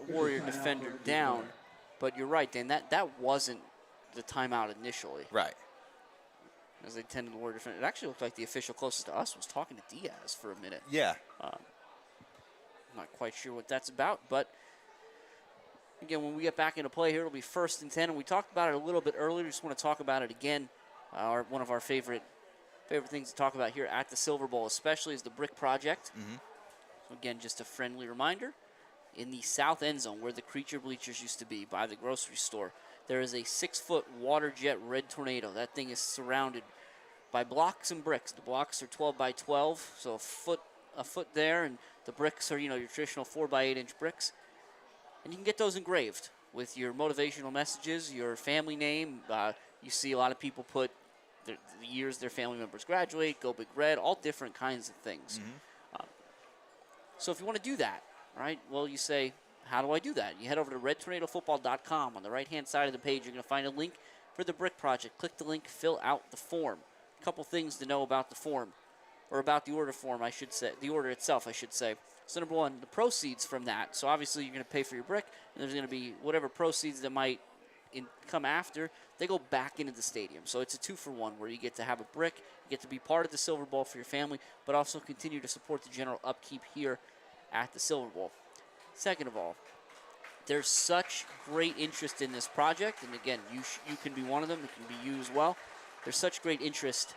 Warrior defender down, but you're right, Dan. That wasn't the timeout initially. Right. As they tended the Warrior defender. It actually looked like the official closest to us was talking to Diaz for a minute. Yeah. I'm not quite sure what that's about, but again, when we get back into play here, it'll be 1st and 10, and we talked about it a little bit earlier. Just want to talk about it again. One of our favorite things to talk about here at the Silver Bowl, especially, is the Brick Project. Mm-hmm. So again, just a friendly reminder, in the south end zone where the creature bleachers used to be by the grocery store, there is a 6-foot water jet Red Tornado. That thing is surrounded by blocks and bricks. The blocks are 12 by 12, so a foot there, and the bricks are, your traditional 4 by 8 inch bricks. And you can get those engraved with your motivational messages, your family name. You see a lot of people put the years their family members graduate, go Big Red, all different kinds of things. Mm-hmm. So if you want to do that, right, well, you say, how do I do that? You head over to redtornadofootball.com. On the right-hand side of the page, you're going to find a link for the Brick Project. Click the link, fill out the form. A couple things to know about the form, or about the order form, I should say, the order itself, I should say. So number one, the proceeds from that. So obviously you're going to pay for your brick, and there's going to be whatever proceeds that might come after, they go back into the stadium. So it's a 2-for-1 where you get to have a brick, you get to be part of the Silver Bowl for your family, but also continue to support the general upkeep here at the Silver Bowl. Second of all, there's such great interest in this project, and again, you can be one of them. It can be you as well. There's such great interest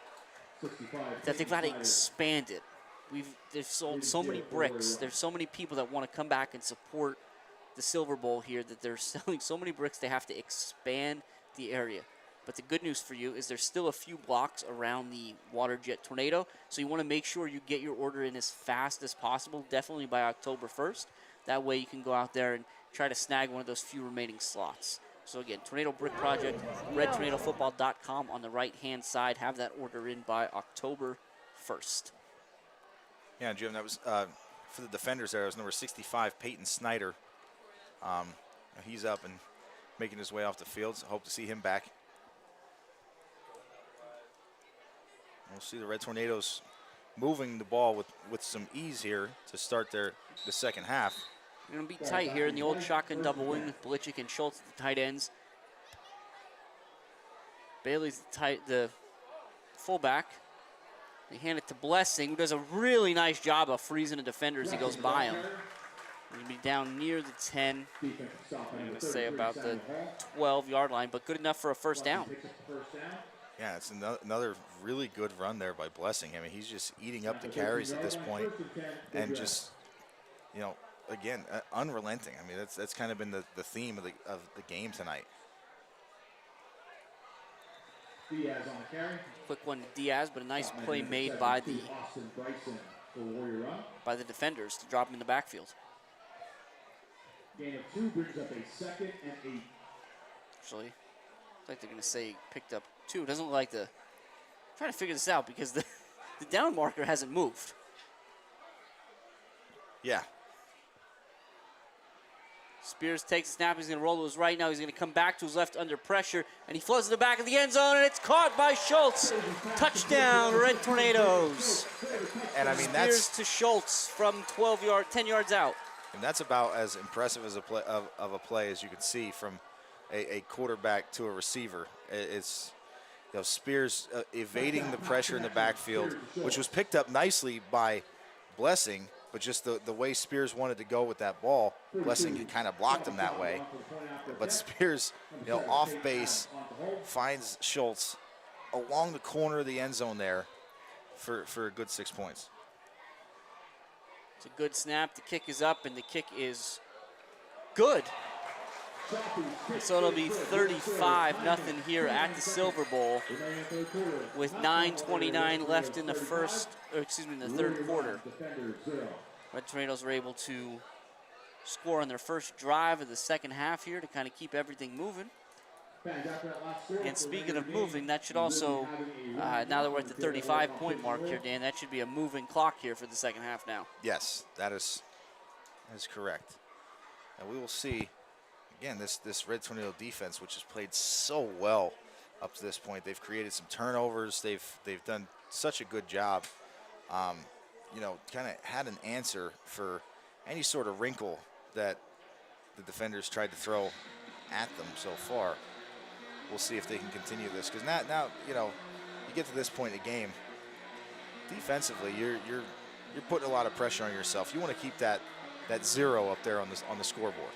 that they've got to expand it. They've sold so many bricks. There's so many people that want to come back and support the Silver Bowl here that they're selling so many bricks they have to expand the area. But the good news for you is there's still a few blocks around the water jet tornado, so you want to make sure you get your order in as fast as possible, definitely by October 1st. That way you can go out there and try to snag one of those few remaining slots. So again, Tornado Brick Project, redtornadofootball.com on the right-hand side. Have that order in by October 1st. Yeah, Jim, that was for the defenders there. It was number 65, Peyton Snyder. He's up and making his way off the field, so hope to see him back. We'll see the Red Tornadoes moving the ball with some ease here to start the second half. Going to be tight here in the old shotgun double wing with Belichick and Schultz at the tight ends. Bailey's the fullback. They hand it to Blessing, who does a really nice job of freezing the defender as he goes by him. He's going to be down near the 10. I'm going to say about the 12-yard line, but good enough for a first down. Yeah, it's another really good run there by Blessing. I mean, he's just eating up the carries at this point and just, you know, again, unrelenting. I mean, that's kind of been the theme of the game tonight. Diaz on the carry. Quick one to Diaz, but a nice play made by the defenders to drop him in the backfield. Gain of 2 brings up a 2nd and 8. Actually, looks like they're going to say picked up 2. It doesn't look like I'm trying to figure this out because the down marker hasn't moved. Yeah. Spears takes a snap. He's going to roll to his right now. He's going to come back to his left under pressure, and he floats to the back of the end zone, and it's caught by Schultz. Touchdown, Red Tornadoes. And I mean, Spears to Schultz from 10 yards out. And that's about as impressive as a play as you can see from a quarterback to a receiver. It's, you know, Spears evading the pressure in the backfield, which was picked up nicely by Blessing, but just the way Spears wanted to go with that ball, Blessing kind of blocked him that way. But Spears, you know, off base, finds Schultz along the corner of the end zone there for a good 6 points. It's a good snap. The kick is up, and the kick is good. So it'll be 35-0 here at the Silver Bowl with 9:29 left in the third quarter. Red Tornadoes were able to score on their first drive of the second half here to kind of keep everything moving. And speaking of moving, that should also, now that we're at the 35-point mark here, Dan, that should be a moving clock here for the second half now. Yes, that is correct. And we will see, again, this Red Tornado defense, which has played so well up to this point. They've created some turnovers. They've done such a good job. You know, kind of had an answer for any sort of wrinkle that the defenders tried to throw at them so far. We'll see if they can continue this, because now you know, you get to this point in the game. Defensively, you're putting a lot of pressure on yourself. You want to keep that 0 up there on the scoreboard.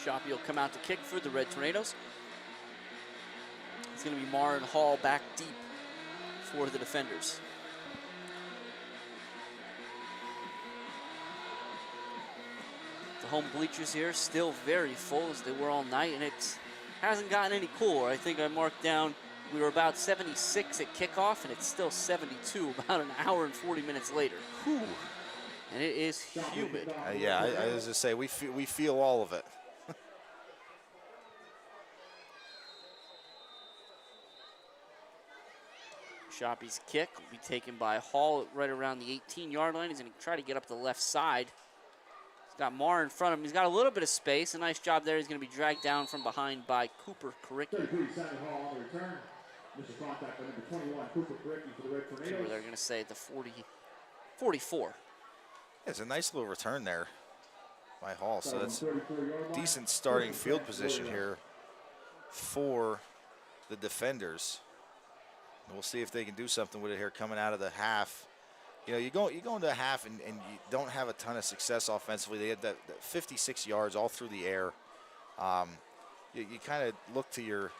Shoppy will come out to kick for the Red Tornadoes. It's going to be Marin Hall back deep for the defenders. The home bleachers here still very full as they were all night, and it hasn't gotten any cooler. I think I marked down we were about 76 at kickoff, and it's still 72 about an hour and 40 minutes later. Whew. And it is humid. Yeah, I was to say we feel all of it. Shoppy's kick will be taken by Hall right around the 18-yard line. He's going to try to get up the left side. He's got Marr in front of him. He's got a little bit of space. A nice job there. He's going to be dragged down from behind by Cooper Karicki. They're going to say at the 44. It's a nice little return there by Hall. So that's decent starting field position here for the defenders. We'll see if they can do something with it here coming out of the half. you go into a half and you don't have a ton of success offensively. They had that 56 yards all through the air. You kind of look to your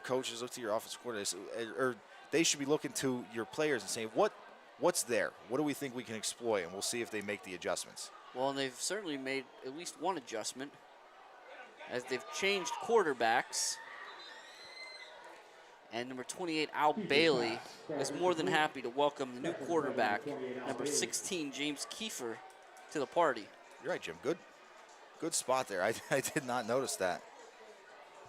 coaches, look to your offensive coordinators, or they should be looking to your players and saying, what's there? What do we think we can exploit? And we'll see if they make the adjustments. Well, and they've certainly made at least one adjustment as they've changed quarterbacks. And number 28, Al Bailey, is more than happy to welcome the new quarterback, number 16, James Kiefer, to the party. You're right, Jim. Good spot there. I did not notice that.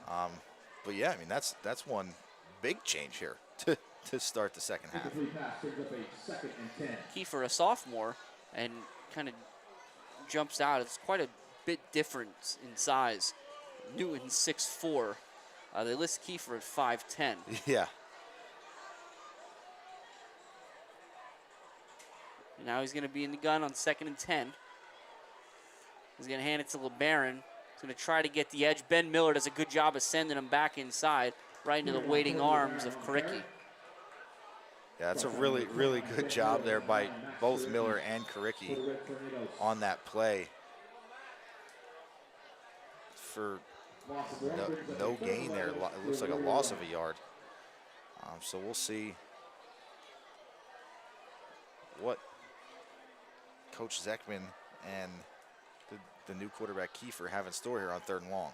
But yeah, I mean that's one big change here to start the second half. Kiefer, a sophomore, and kind of jumps out. It's quite a bit different in size. Newton's 6'4". They list Kiefer at 5'10". Yeah. And now he's going to be in the gun on 2nd and 10. He's going to hand it to LeBaron. He's going to try to get the edge. Ben Miller does a good job of sending him back inside, right into the waiting arms of Karicki. Yeah, that's a really, really good job there by both Miller and Karicki on that play. For no gain there. It looks like a loss of a yard. So we'll see what Coach Zeckman and the new quarterback Kiefer have in store here on 3rd and long.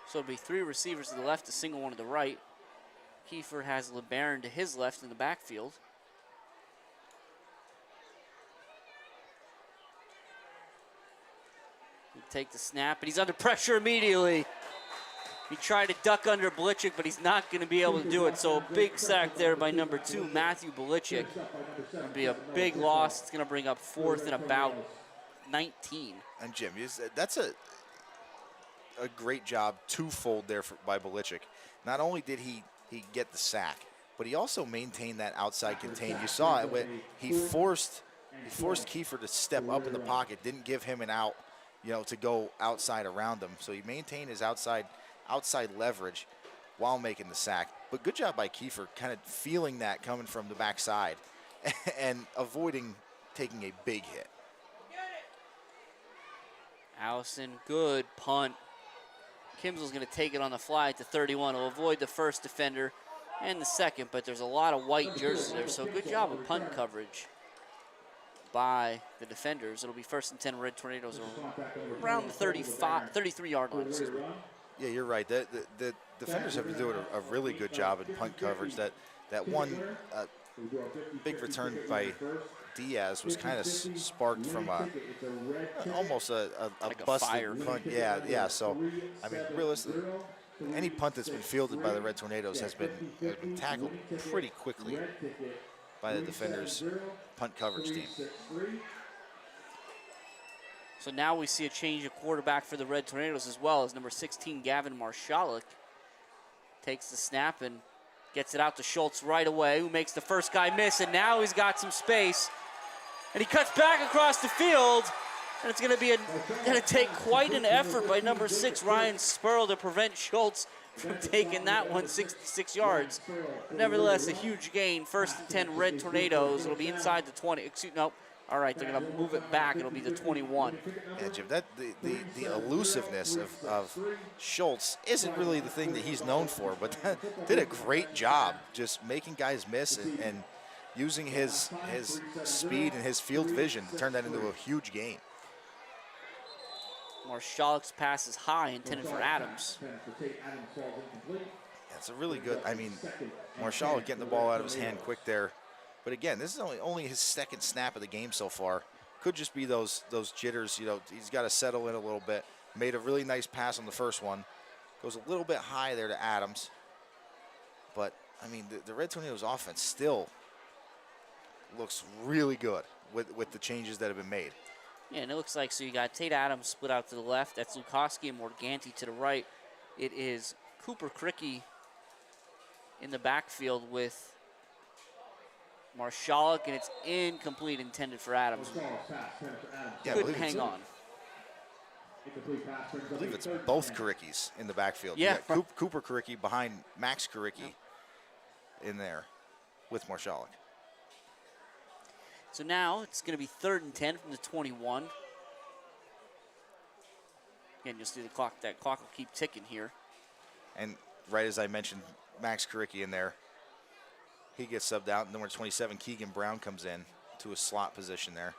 So it'll be 3 receivers to the left, a single one to the right. Kiefer has LeBaron to his left in the backfield. He'll take the snap, and he's under pressure immediately. He tried to duck under Belichick, but he's not going to be able to do it. So a big sack there by number 2, Matthew Belichick. It'll be a big loss. It's going to bring up 4th and about 19. And Jim, that's a great job twofold there by Belichick. Not only did he get the sack, but he also maintained that outside contain. You saw it when he forced Kiefer to step up in the pocket, didn't give him an out, to go outside around him. So he maintained his outside leverage while making the sack. But good job by Kiefer, kind of feeling that coming from the backside and avoiding taking a big hit. Allison, good punt. Kimsel's going to take it on the fly at the 31. He'll avoid the first defender and the second, but there's a lot of white jerseys there, so good job of punt coverage by the defenders. It'll be 1st and 10 Red Tornadoes around the 33-yard line. Excuse me. Yeah, you're right. The defenders have been doing a really good job in punt coverage. That one big return by Diaz was kind of sparked from almost a busted fire punt. Yeah. So, I mean, realistically, any punt that's been fielded by the Red Tornadoes has been tackled pretty quickly by the defenders' punt coverage team. So now we see a change of quarterback for the Red Tornadoes as well, as number 16, Gavin Marshalik, takes the snap and gets it out to Schultz right away, who makes the first guy miss, and now he's got some space. And he cuts back across the field, and it's going to take quite an effort by number 6, Ryan Spurl, to prevent Schultz from taking that one 66 yards. But nevertheless, a huge gain. 1st and 10 Red Tornadoes. It'll be inside the 20. Nope. All right, they're going to move it back. It'll be the 21. Yeah, Jim, the elusiveness of Schultz isn't really the thing that he's known for, but did a great job just making guys miss and using his speed and his field vision to turn that into a huge gain. Marshalik's pass is high, intended for Adams. It's a really good, I mean, Marshalik getting the ball out of his hand quick there. But again, this is only his 2nd snap of the game so far. Could just be those jitters. He's got to settle in a little bit. Made a really nice pass on the first one. Goes a little bit high there to Adams. But, I mean, the Red Tornadoes offense still looks really good with the changes that have been made. Yeah, and it looks like, so you got Tate Adams split out to the left. That's Lukoski and Morganti to the right. It is Cooper Cricky in the backfield with Marshalik, and it's incomplete, intended for Adams. Yeah, couldn't hang on. I believe it's both Karickis in the backfield. Yeah. You got Cooper Karicki behind Max Karicki in there with Marshalik. So now it's going to be 3rd and 10 from the 21. Again, you'll see the clock. That clock will keep ticking here. And right as I mentioned, Max Karicki in there. He gets subbed out. Number 27, Keegan Brown, comes in to a slot position there.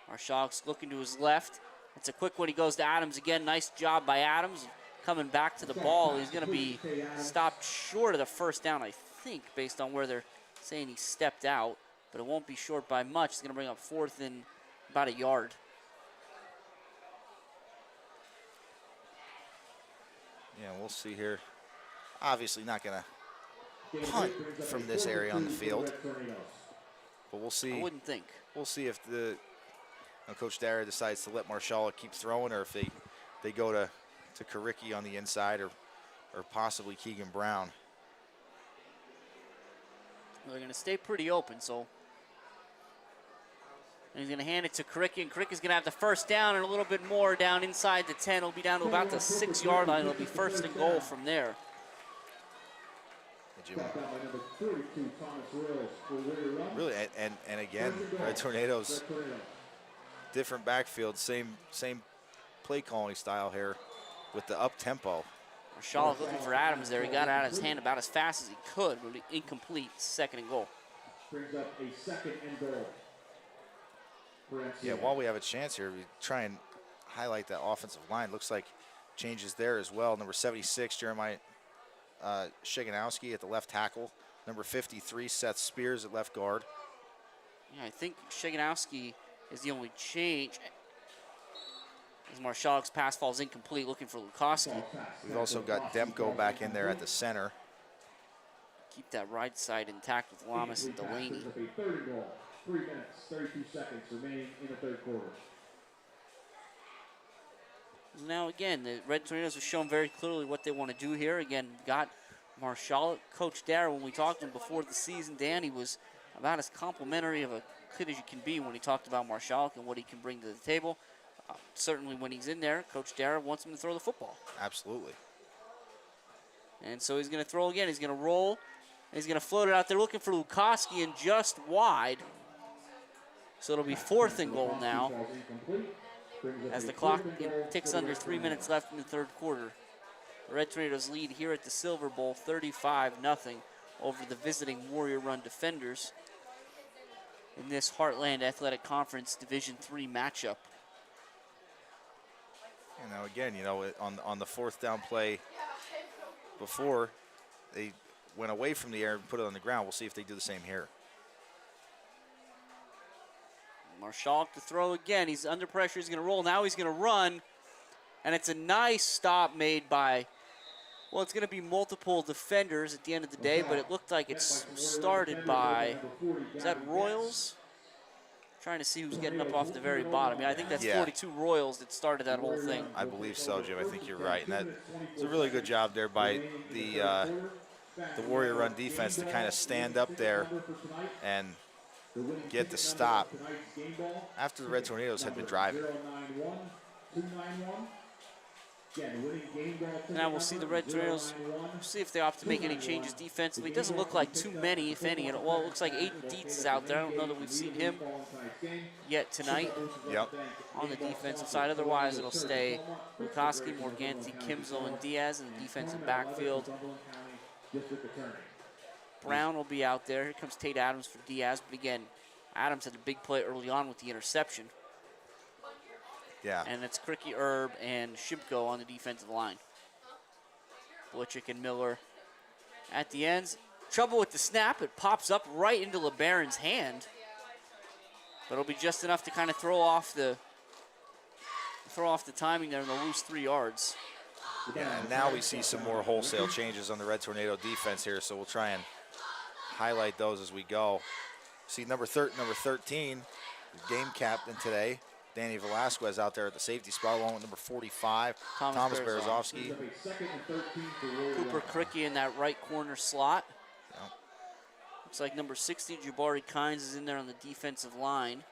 Marshall's looking to his left. It's a quick one. He goes to Adams again. Nice job by Adams. Coming back to the ball. He's going to be stopped short of the first down, I think, based on where they're saying he stepped out. But it won't be short by much. It's going to bring up 4th and about a yard. Yeah, we'll see here. Obviously not going to punt from this area on the field. But we'll see. I wouldn't think. We'll see if Coach Dara decides to let Marshall keep throwing, or if they go to Karicki on the inside, or possibly Keegan Brown. Well, they're going to stay pretty open, so. And he's going to hand it to Karicki, and Karicki's going to have the first down and a little bit more down inside the 10. It'll be down to about the 6-yard line. It'll be 1st and goal from there. Really, and again, Red Tornadoes, different backfield, same play calling style here with the up tempo. Marshall looking for Adams there. He got it out of his hand about as fast as he could, but incomplete. 2nd and goal. Brings up a 2nd and goal. Yeah, while we have a chance here, we try and highlight that offensive line. Looks like changes there as well. Number 76, Jeremiah Shiganowski at the left tackle. Number 53, Seth Spears at left guard. Yeah, I think Shiganowski is the only change. As Marshall's pass falls incomplete, looking for Lukoski. We've also got Demko back in there at the center. Keep that right side intact with Lamas and Delaney. 3 minutes, 32 seconds remaining in the 3rd quarter. Now again, the Red Tornadoes have shown very clearly what they want to do here. Again, got Marshall. Coach Dara, when we talked to him before the season, Dan, he was about as complimentary of a kid as you can be when he talked about Marshall and what he can bring to the table. Certainly when he's in there, Coach Dara wants him to throw the football. Absolutely. And so he's going to throw again. He's going to roll. And he's going to float it out there looking for Lukoski and just wide. So it'll be 4th and goal now as the clock ticks under 3 minutes left in the 3rd quarter. The Red Tornadoes lead here at the Silver Bowl 35-0 over the visiting Warrior Run Defenders in this Heartland Athletic Conference Division III matchup. Again, on the 4th down play before, they went away from the air and put it on the ground. We'll see if they do the same here. Marshall to throw again. He's under pressure. He's going to roll. Now he's going to run. And it's a nice stop made by, well, it's going to be multiple defenders at the end of the day, but it looked like it's started by, is that Royals? Trying to see who's getting up off the very bottom. Yeah, I think that's 42 Royals that started that whole thing. I believe so, Jim. I think you're right. And that was a really good job there by the Warrior Run defense to kind of stand up there and get the stop after the Red Tornadoes had been driving. Now we'll see the Red Tornadoes, see if they opt to make any changes defensively. It doesn't look like too many, if any. Well, it looks like Aiden Dietz is out there. I don't know that we've seen him yet tonight on the defensive side. Otherwise, it'll stay Lukoski, Morganti, Kimzo, and Diaz in the defensive backfield. Brown will be out there. Here comes Tate Adams for Diaz. But again, Adams had a big play early on with the interception. Yeah. And it's Cricky, Erb, and Shimko on the defensive line. Blitchick and Miller at the ends. Trouble with the snap. It pops up right into LeBaron's hand. But it'll be just enough to kind of throw off the timing there and they'll lose 3 yards. Yeah, and now we see some more wholesale changes on the Red Tornado defense here, so we'll try and highlight those as we go. See number 13, game captain today, Danny Velasquez out there at the safety spot, along with number 45, Thomas Berezovsky. Cooper Cricky in that right corner slot. Yep. Looks like number 60, Jabari Kynes, is in there on the defensive line.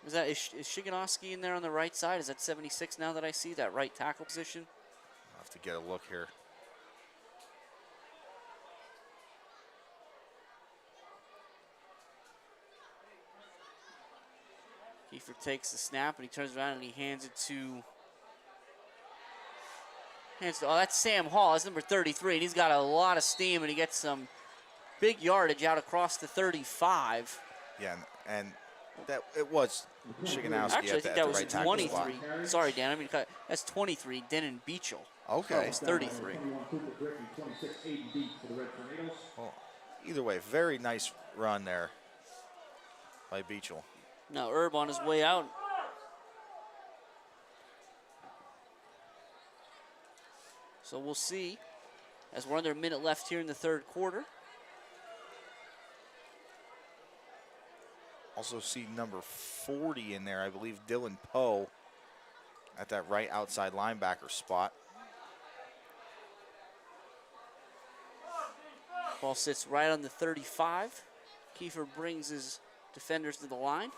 Is Shiganowski in there on the right side? Is that 76 now that I see that right tackle position? I'll have to get a look here. Kiefer takes the snap and he turns around and he hands it to, oh, that's Sam Hall. That's number 33, and he's got a lot of steam, and he gets some big yardage out across the 35. Yeah, and that it was Shiganowski Actually, I at think the that was right tackle spot. 23. Sorry, Dan. I mean, that's 23. Denon Beachel. Okay. It's 33. Well, either way, very nice run there by Beachel. Now Herb on his way out. So we'll see as we're under a minute left here in the third quarter. Also see number 40 in there, I believe Dylan Poe at that right outside linebacker spot. Ball sits right on the 35. Kiefer brings his defenders to the line.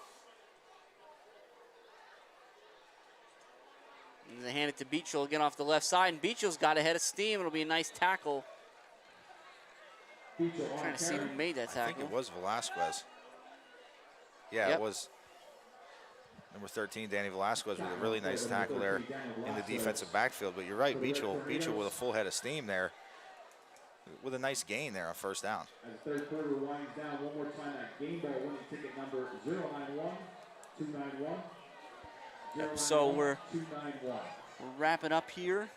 And they hand it to Beachel again off the left side, and Beachel's got a head of steam. It'll be a nice tackle. Trying to see who made that I tackle. think it was Velasquez. Yeah, Yep. it was number 13, Danny Velasquez, with a really nice tackle there in the defensive backfield. But you're right, Beachel with a full head of steam there, with a nice gain there on first down. As the third quarter winds down, one more time, that game ball winning ticket number 091-291. So we're 291. wrapping up here.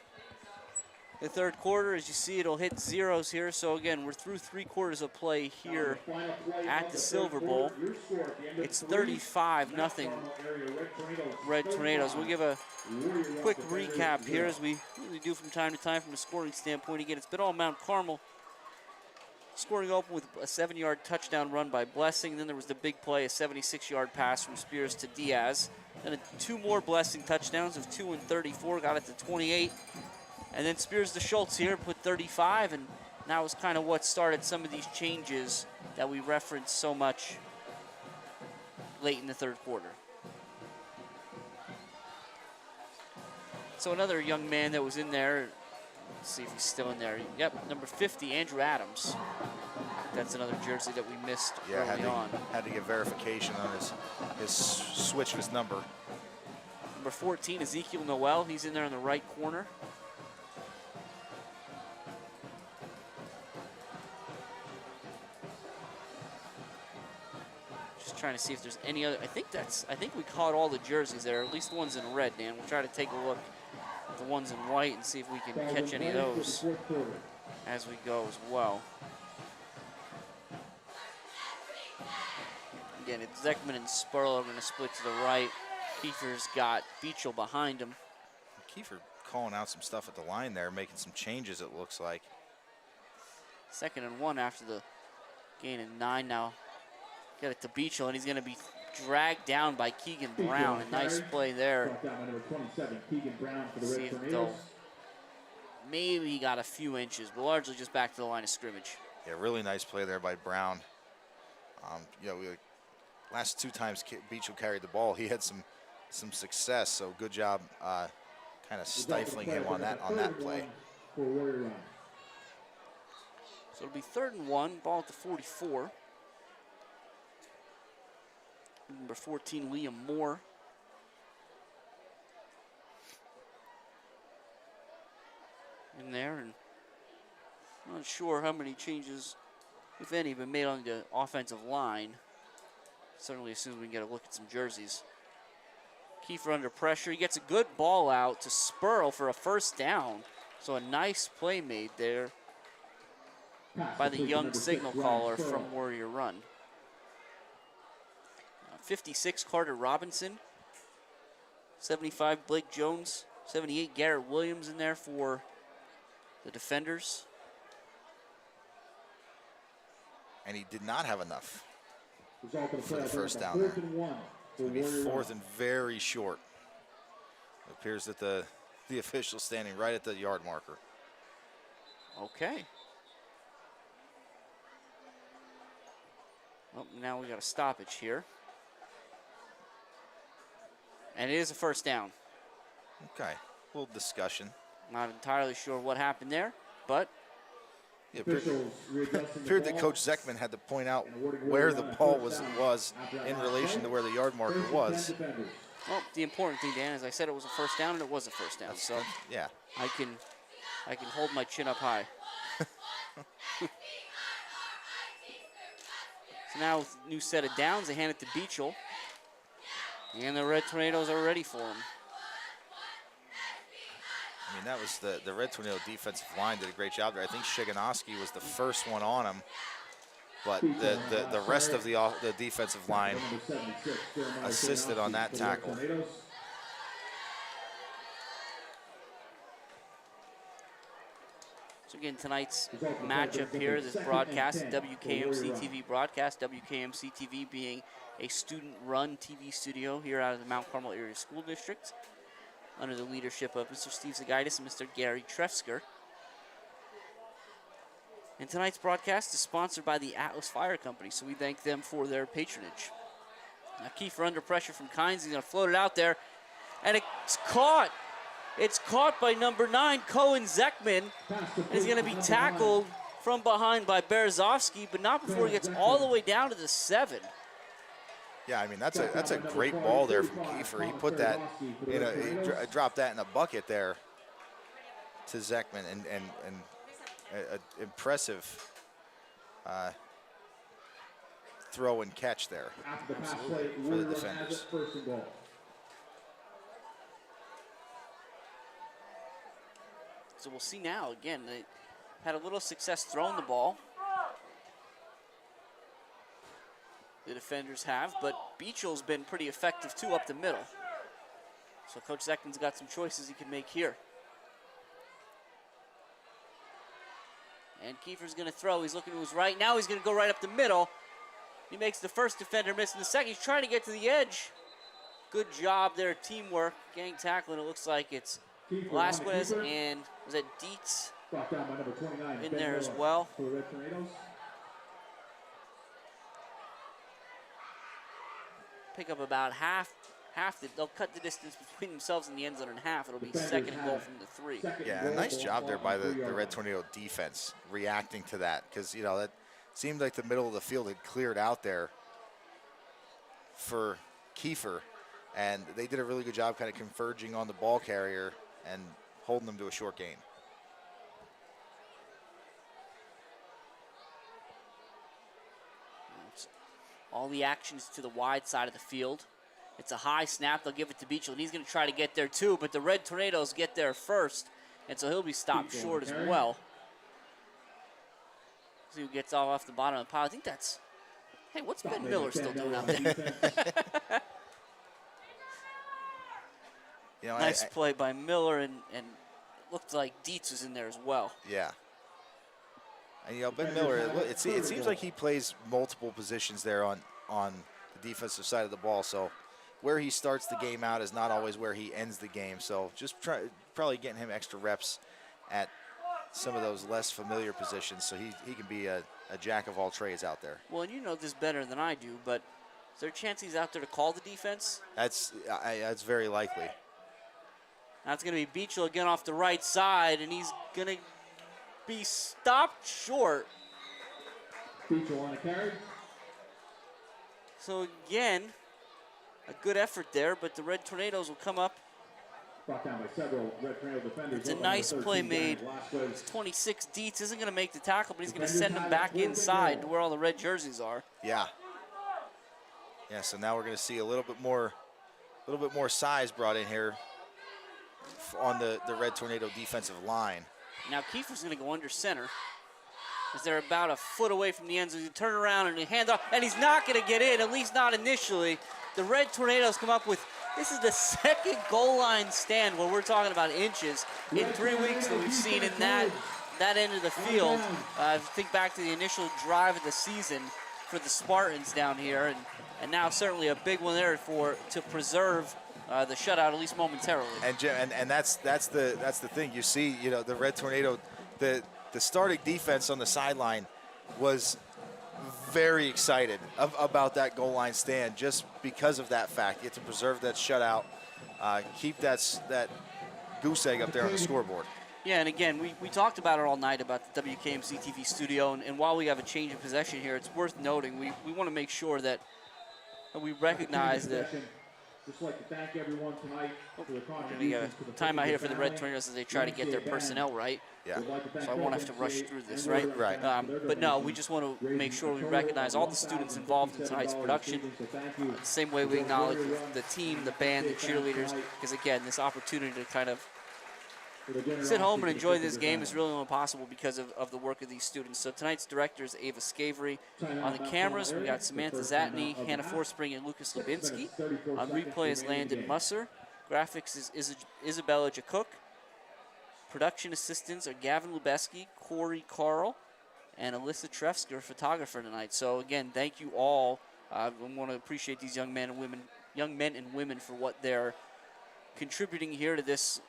The third quarter, as you see, it'll hit zeros here. So again, we're through 3 quarters of play here at the Silver Bowl. It's 35-0 Red Tornadoes. We'll give a quick recap here, as we usually do from time to time from a scoring standpoint. Again, it's been all Mount Carmel. Scoring open with a 7-yard touchdown run by Blessing. Then there was the big play, a 76-yard pass from Spears to Diaz. Then 2 more Blessing touchdowns of 2 and 34, got it to 28. And then Spears to Schultz here, put 35, and that was kind of what started some of these changes that we referenced so much late in the third quarter. So another young man that was in there, let's see if he's still in there. Yep, number 50, Andrew Adams. That's another jersey that we missed early on. Had to get verification on his switch of his number. Number 14, Ezekiel Noel. He's in there in the right corner. Just trying to see if there's any other. I think we caught all the jerseys there, at least the ones in red, Dan. We'll try to take a look at the ones in white and see if we can catch any of those as we go as well. Again, it's Zekman and Spurlow are going to split to the right. Kiefer's got Beachel behind him. Kiefer calling out some stuff at the line there, making some changes, it looks like. 2nd and 1 after the gain of 9 now. Get it to Beachel, and he's going to be dragged down by Keegan Brown. A nice play there. See if they'll maybe got a few inches, but largely just back to the line of scrimmage. Yeah, really nice play there by Brown. Last 2 times Beachel carried the ball, he had some success. So good job, kind of stifling him on that play. So it'll be 3rd and 1, ball at the 44. Number 14, Liam Moore. In there, and I'm not sure how many changes, if any, have been made on the offensive line. Certainly as soon as we can get a look at some jerseys. Kiefer under pressure. He gets a good ball out to Spurl for a first down. So a nice play made there by the young signal caller from Warrior Run. 56, Carter Robinson. 75, Blake Jones. 78, Garrett Williams in there for the defenders. And he did not have enough for the first down there. It's going to be 4th and very short. It appears that the official's standing right at the yard marker. Okay. Well, now we got a stoppage here. And it is a first down. Okay, a little discussion. Not entirely sure what happened there, but It Officials readjusting appeared the that ball. Coach Zeckman had to point out where the ball was in relation to where the yard marker was. Well, the important thing, Dan, as I said, it was a first down, and it was a first down. So Yeah. I can hold my chin up high. So now with a new set of downs, they hand it to Beachel. And the Red Tornadoes are ready for him. I mean, that was the Red Tornado defensive line did a great job there. I think Shiganowski was the first one on him, but the rest of the defensive line assisted on that tackle. So again, tonight's matchup here, this broadcast, WKMC TV broadcast, WKMC TV being a student-run TV studio here out of the Mount Carmel Area School District, under the leadership of Mr. Steve Zagaitis and Mr. Gary Trefsker. And tonight's broadcast is sponsored by the Atlas Fire Company, so we thank them for their patronage. Now Kiefer under pressure from Kynes, he's gonna float it out there, and it's caught. It's caught by number 9, Cohen Zeckman, and he's gonna be tackled from behind by Berezovsky, but not before he gets all the way down to the 7. Yeah, I mean, that's a great ball there from Kiefer. He put that, he dropped that in a bucket there to Zeckman, and an impressive throw and catch there for the defenders. So we'll see now, again, they had a little success throwing the ball. The defenders have, but Beachel's been pretty effective too up the middle. So Coach Zeckman's got some choices he can make here. And Kiefer's gonna throw, he's looking to his right. Now he's gonna go right up the middle. He makes the first defender miss in the second. He's trying to get to the edge. Good job there, teamwork, gang tackling. It looks like it's Velasquez and was it Dietz in there as well. Pick up about half they'll cut the distance between themselves and the end zone in half. It'll be second and goal from the 3. Yeah, a nice job there by the Red Tornado defense reacting to that, because that seemed like the middle of the field had cleared out there for Kiefer, and they did a really good job kind of converging on the ball carrier and holding them to a short gain. All the actions to the wide side of the field. It's a high snap. They'll give it to Beachel, and he's going to try to get there too, but the Red Tornadoes get there first, and so he'll be stopped short as well. See who gets off the bottom of the pile. I think that's, hey, what's Ben Miller still doing out there? Nice play by Miller, and looked like Dietz was in there as well. Yeah. And Ben Miller, it seems like he plays multiple positions there on the defensive side of the ball. So where he starts the game out is not always where he ends the game. So just probably getting him extra reps at some of those less familiar positions, so he can be a jack of all trades out there. Well, and you know this better than I do, but is there a chance he's out there to call the defense? That's very likely. Now it's going to be Beachel again off the right side, and he's going to be stopped short. Beachel on a carry. So again, a good effort there, but the Red Tornadoes will come up. Brought down by several Red Tornado defenders. It's a nice play made. It's 26. Dietz isn't going to make the tackle, but he's going to send him back inside to where all the red jerseys are. Yeah. Yeah. So now we're going to see a little bit more size brought in here on the Red Tornado defensive line. Now Kiefer's going to go under center, as they're about a foot away from the end zone. He turn around and he hands off, and he's not going to get in, at least not initially. The Red Tornadoes come up with, this is the second goal line stand where we're talking about inches in 3 weeks that we've seen in that end of the field. Think back to the initial drive of the season for the Spartans down here, and now certainly a big one there to preserve the shutout, at least momentarily. And that's the thing. You see, the Red Tornado, the starting defense on the sideline was very excited about that goal line stand, just because of that fact. You have to preserve that shutout, keep that goose egg up there on the scoreboard. Yeah, and again, we talked about it all night about the WKMC TV studio, and while we have a change of possession here, it's worth noting we want to make sure that we recognize that. Just like to thank everyone tonight for their We're going to contributions get to a the timeout here for the Red family. Tornadoes as they try to get their personnel right. Yeah. So I won't have to rush through this, right? Right. But no, we just want to make sure we recognize all the students involved in tonight's production. The same way we acknowledge the team, the band, the cheerleaders, because again, this opportunity to kind of sit home and enjoy this game is really only possible because of the work of these students. So tonight's director is Ava Scavery. On the cameras, we got Samantha Zatney, Hannah Forspring, and Lucas Lubinsky. On replay is Landon Musser. Graphics is Isabella Jacook. Production assistants are Gavin Lubeski, Corey Carl, and Alyssa Trefsker, photographer tonight. So again, thank you all. I want to appreciate these young men and women for what they're contributing here to this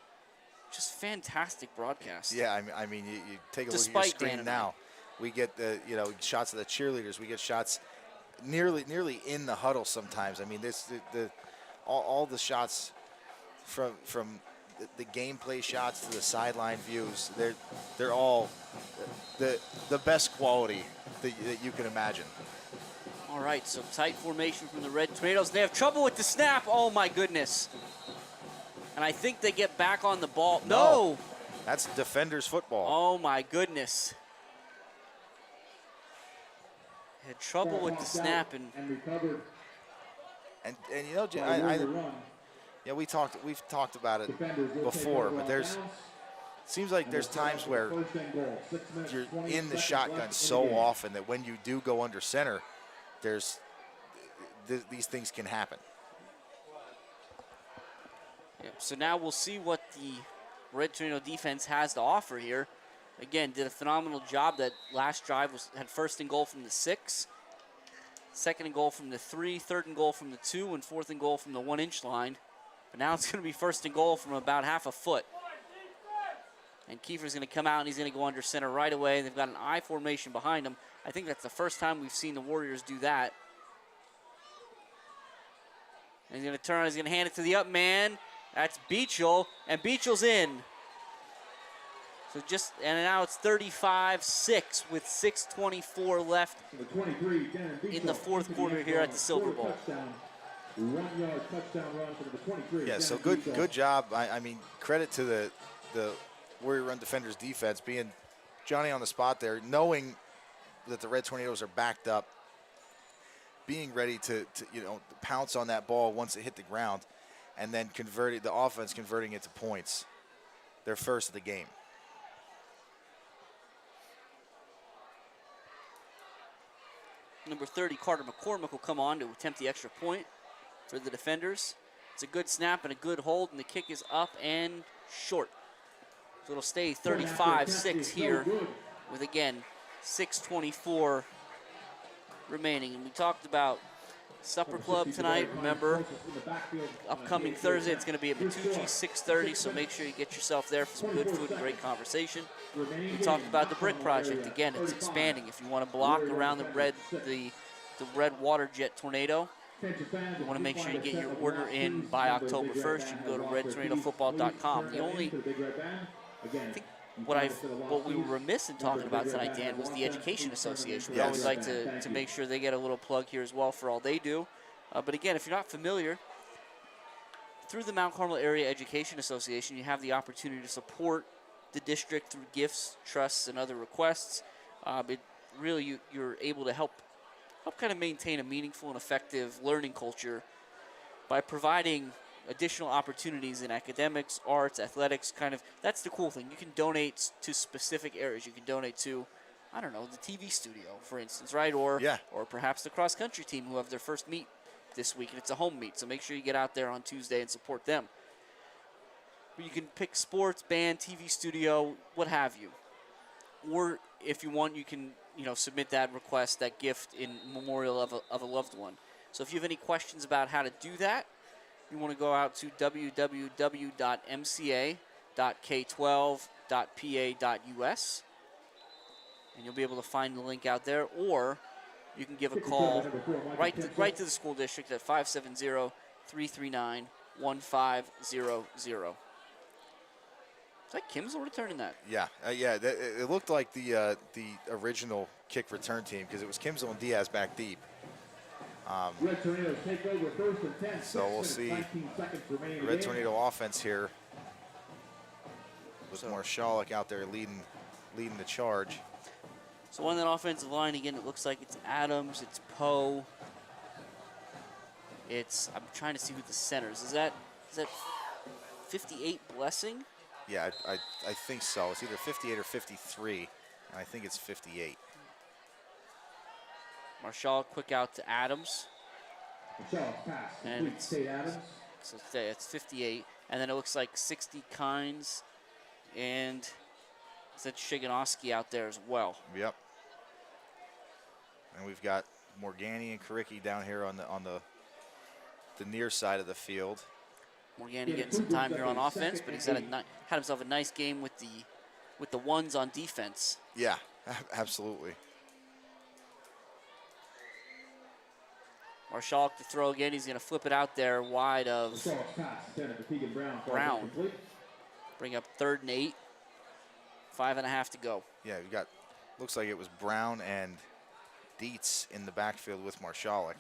just fantastic broadcast. Yeah, I mean, you take a look at your Despite screen Dan now. We get the shots of the cheerleaders. We get shots nearly in the huddle sometimes. I mean, all the shots from the gameplay shots to the sideline views. They're all the best quality that you can imagine. All right, so tight formation from the Red Tornadoes. They have trouble with the snap. Oh my goodness. And I think they get back on the ball. No! That's defender's football. Oh my goodness. Had trouble with the snap and recovered. And we've talked about it before, but seems like there's times where you're in the shotgun so often that when you do go under center, these things can happen. yeah, so now we'll see what the Red Tornado defense has to offer here. Again, did a phenomenal job. That last drive had first and goal from the 6, second and goal from the 3, third and goal from the 2, and fourth and goal from the 1-inch line. But now it's going to be first and goal from about half a foot. And Kiefer's going to come out and he's going to go under center right away. They've got an I formation behind him. I think that's the first time we've seen the Warriors do that. And he's going to turn, he's going to hand it to the up man. That's Beachel, and Beachel's in. So and now it's 35-6 with 6:24 left in the fourth quarter here at the Silver Bowl. 1-yard touchdown run for the 23. Yeah, so good job. I mean, credit to the Warrior Run Defenders defense being Johnny on the spot there, knowing that the Red Tornadoes are backed up, being ready to pounce on that ball once it hit the ground, and then the offense converting it to points. Their first of the game. Number 30, Carter McCormick, will come on to attempt the extra point for the defenders. It's a good snap and a good hold, and the kick is up and short. So it'll stay 35-6 here with, again, 6:24 remaining. And we talked about Supper Club tonight. Remember, upcoming Thursday, it's going to be at Matucci, 6:30, so make sure you get yourself there for some good food and great conversation. We talked about the Brick Project. Again, it's expanding. If you want to block around the red water jet tornado, you want to make sure you get your order in by October 1st. You can go to redtornadofootball.com. The only, I think what we were remiss in talking about tonight, Dan, was the Education Association. We always like to make sure they get a little plug here as well for all they do. But again, if you're not familiar, through the Mount Carmel Area Education Association, you have the opportunity to support the district through gifts, trusts, and other requests. You're able to help kind of maintain a meaningful and effective learning culture by providing additional opportunities in academics, arts, athletics. That's the cool thing. You can donate to specific areas. You can donate to, I don't know, the TV studio, for instance, right? Or perhaps the cross-country team who have their first meet this week, and it's a home meet. So make sure you get out there on Tuesday and support them. You can pick sports, band, TV studio, what have you. Or if you want, you can submit that request, that gift in memorial of a loved one. So if you have any questions about how to do that, you want to go out to www.mca.k12.pa.us, and you'll be able to find the link out there. Or you can give a call right to the school district at 570-339-1500. Is that Kimsel returning that? Yeah, it looked like the original kick return team because it was Kimsel and Diaz back deep. Red Tornadoes take over first and 10. So we'll 6 see. minutes, 19 seconds remaining in the Red game. Tornado offense here with Marshalik out there leading the charge. So on that offensive line, again, it looks like it's Adams, it's Poe. I'm trying to see who the centers. Is that 58 Blessing? Yeah, I think so. It's either 58 or 53, and I think it's 58. Marshall, quick out to Adams. Marshall pass. And Complete. State Adams. So it's 58. And then it looks like 60 Kynes and it's Shiganowski out there as well. Yep. And we've got Morgani and Karicki down here on the near side of the field. Morgani getting some time here on offense, but he's had himself a nice game with the ones on defense. Yeah, absolutely. Marshall to throw again. He's going to flip it out there wide of Brown. Bring up 3rd and 8. 5.5 to go. Yeah, we got, looks like it was Brown and Dietz in the backfield with Marshalik.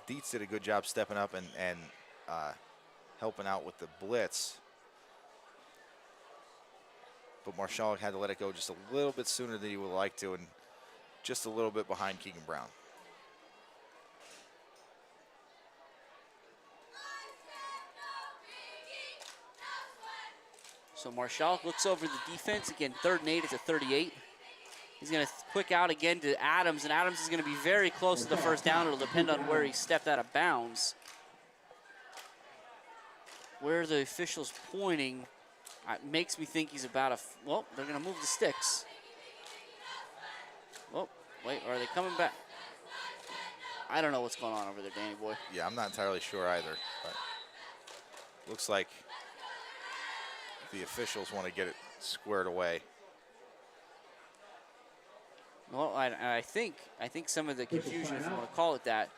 Dietz did a good job stepping up and helping out with the blitz. But Marshalik had to let it go just a little bit sooner than he would like to, and just a little bit behind Keegan Brown. So Marshall looks over the defense. Again, 3rd and 8 at the 38. He's going to quick out again to Adams, and Adams is going to be very close to the first down. It'll depend on where he stepped out of bounds. Where the official's pointing makes me think he's about well, they're going to move the sticks. Oh, wait, are they coming back? I don't know what's going on over there, Danny boy. Yeah, I'm not entirely sure either, but looks like the officials want to get it squared away. Well, I think some of the confusion, if you want to call it that,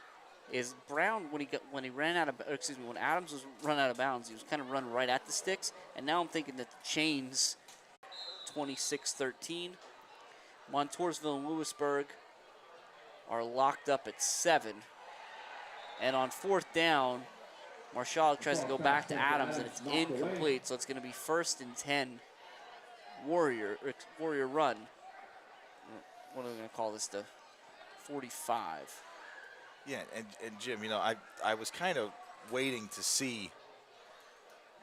is Brown when he ran out of, excuse me, when Adams was run out of bounds, he was kind of run right at the sticks, and now I'm thinking that the chains, 26-13, Montoursville and Lewisburg are locked up at 7, and on 4th down, Marshall tries to go back to Adams, and it's incomplete, so it's going to be 1st and 10, Warrior run. What are we going to call this, the 45? Yeah, and Jim, you know, I was kind of waiting to see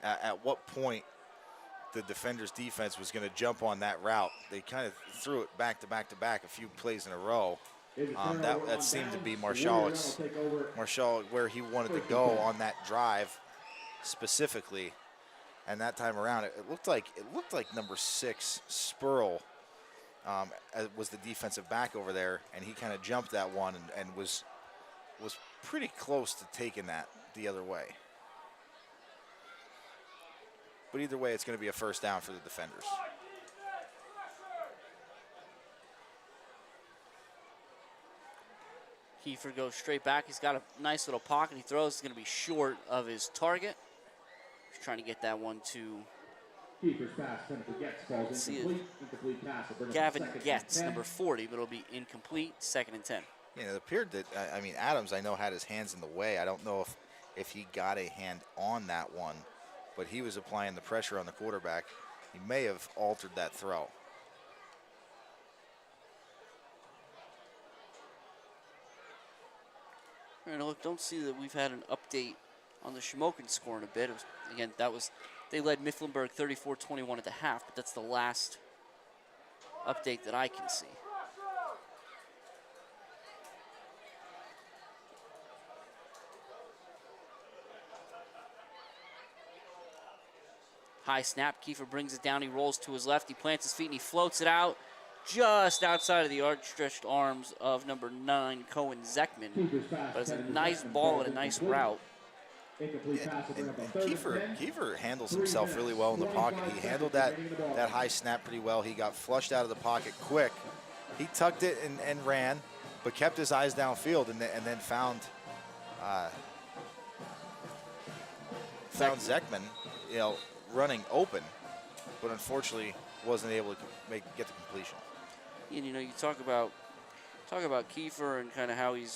at what point the defender's defense was going to jump on that route. They kind of threw it back to back to back a few plays in a row. That seemed to be Marshall where he wanted to go on that drive specifically. And that time around, it looked like number 6 Spurl was the defensive back over there, and he kind of jumped that one and was pretty close to taking that the other way. But either way, it's going to be a 1st down for the defenders. Kiefer goes straight back. He's got a nice little pocket. He throws. It's going to be short of his target. He's trying to get that one to Kiefer's pass, falls incomplete pass. Gavin Getz, number 40, but it'll be incomplete, 2nd and 10. Yeah, it appeared that, I mean, Adams, I know, had his hands in the way. I don't know if he got a hand on that one, but he was applying the pressure on the quarterback. He may have altered that throw. And look, don't see that we've had an update on the Shamokin score in a bit. Again, they led Mifflinburg 34-21 at the half, but that's the last update that I can see. High snap, Kiefer brings it down, he rolls to his left, he plants his feet and he floats it out just outside of the outstretched arms of number 9, Cohen Zeckman. But it's a nice ball and a nice route. And Kiefer handles himself really well in the pocket. He handled that high snap pretty well. He got flushed out of the pocket quick. He tucked it and ran, but kept his eyes downfield and then found Zeckman, you know, running open, but unfortunately wasn't able to get the completion. And you talk about Kiefer and kind of how he